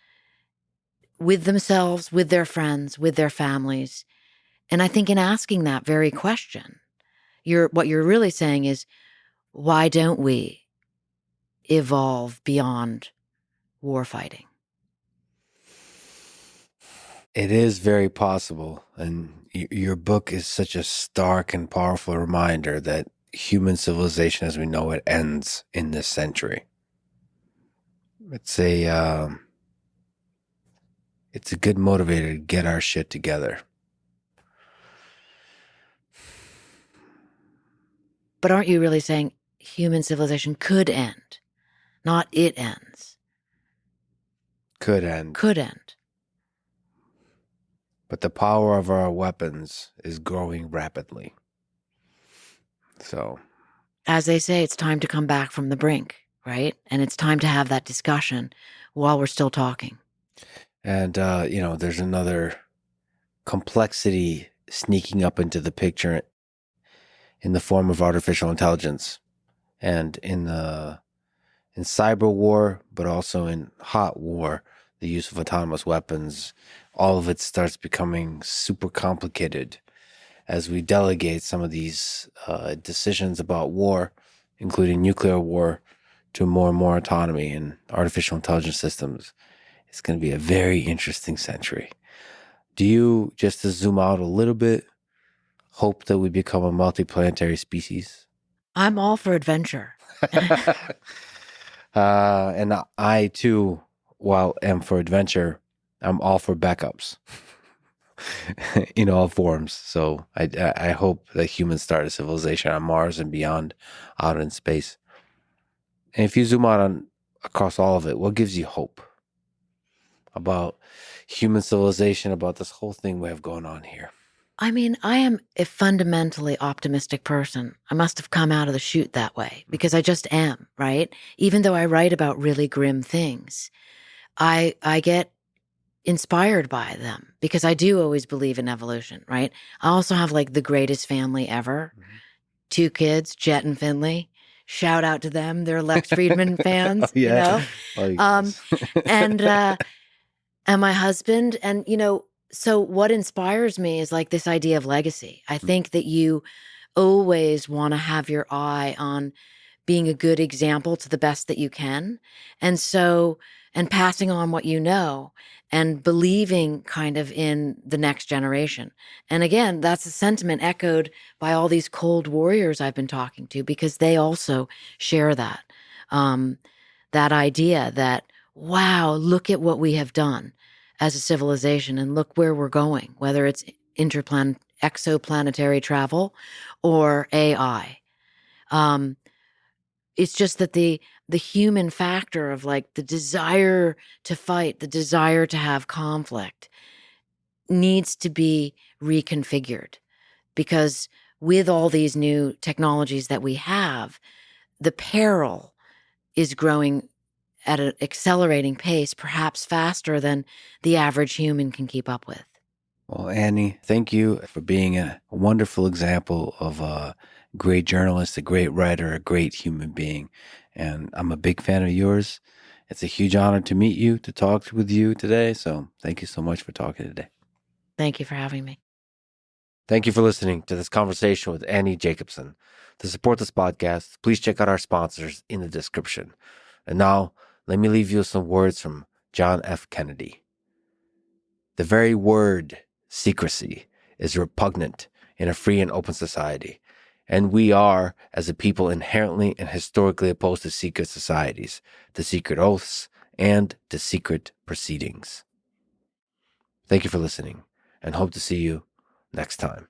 with themselves, with their friends, with their families. And I think in asking that very question, What you're really saying is, why don't we evolve beyond warfighting? It is very possible. And your book is such a stark and powerful reminder that human civilization as we know it ends in this century. It's it's a good motivator to get our shit together. But aren't you really saying human civilization could end, not it ends? Could end. Could end. But the power of our weapons is growing rapidly. So, as they say, it's time to come back from the brink, right? And it's time to have that discussion while we're still talking. and there's another complexity sneaking up into the picture in the form of artificial intelligence, and in cyber war, but also in hot war, the use of autonomous weapons. All of it starts becoming super complicated as we delegate some of these decisions about war, including nuclear war, to more and more autonomy and artificial intelligence systems. It's going to be a very interesting century. Do you, just to zoom out a little bit, hope that we become a multiplanetary species? I'm all for adventure. And I too, while am for adventure, I'm all for backups in all forms. So I hope that humans start a civilization on Mars and beyond, out in space. And if you zoom out across all of it, what gives you hope about human civilization, about this whole thing we have going on here? I mean, I am a fundamentally optimistic person. I must have come out of the chute that way because I just am, right? Even though I write about really grim things, I get inspired by them because I do always believe in evolution, right? I also have like the greatest family ever. 2 kids, Jet and Finley. Shout out to them. They're Lex Friedman fans, Oh, yeah. And my husband. And, so what inspires me is like this idea of legacy. I think that you always want to have your eye on being a good example to the best that you can. And so, and passing on what you know and believing kind of in the next generation. And again, that's a sentiment echoed by all these cold warriors I've been talking to, because they also share that, that idea that, wow, look at what we have done as a civilization and look where we're going, whether it's exoplanetary travel or AI. It's just that the human factor of like the desire to fight, the desire to have conflict needs to be reconfigured, because with all these new technologies that we have, the peril is growing at an accelerating pace, perhaps faster than the average human can keep up with. Well, Annie, thank you for being a wonderful example of a great journalist, a great writer, a great human being. And I'm a big fan of yours. It's a huge honor to meet you, to talk with you today. So thank you so much for talking today. Thank you for having me. Thank you for listening to this conversation with Annie Jacobsen. To support this podcast, please check out our sponsors in the description. And now, let me leave you with some words from John F. Kennedy. The very word secrecy is repugnant in a free and open society, and we are, as a people, inherently and historically opposed to secret societies, to secret oaths, and to secret proceedings. Thank you for listening, and hope to see you next time.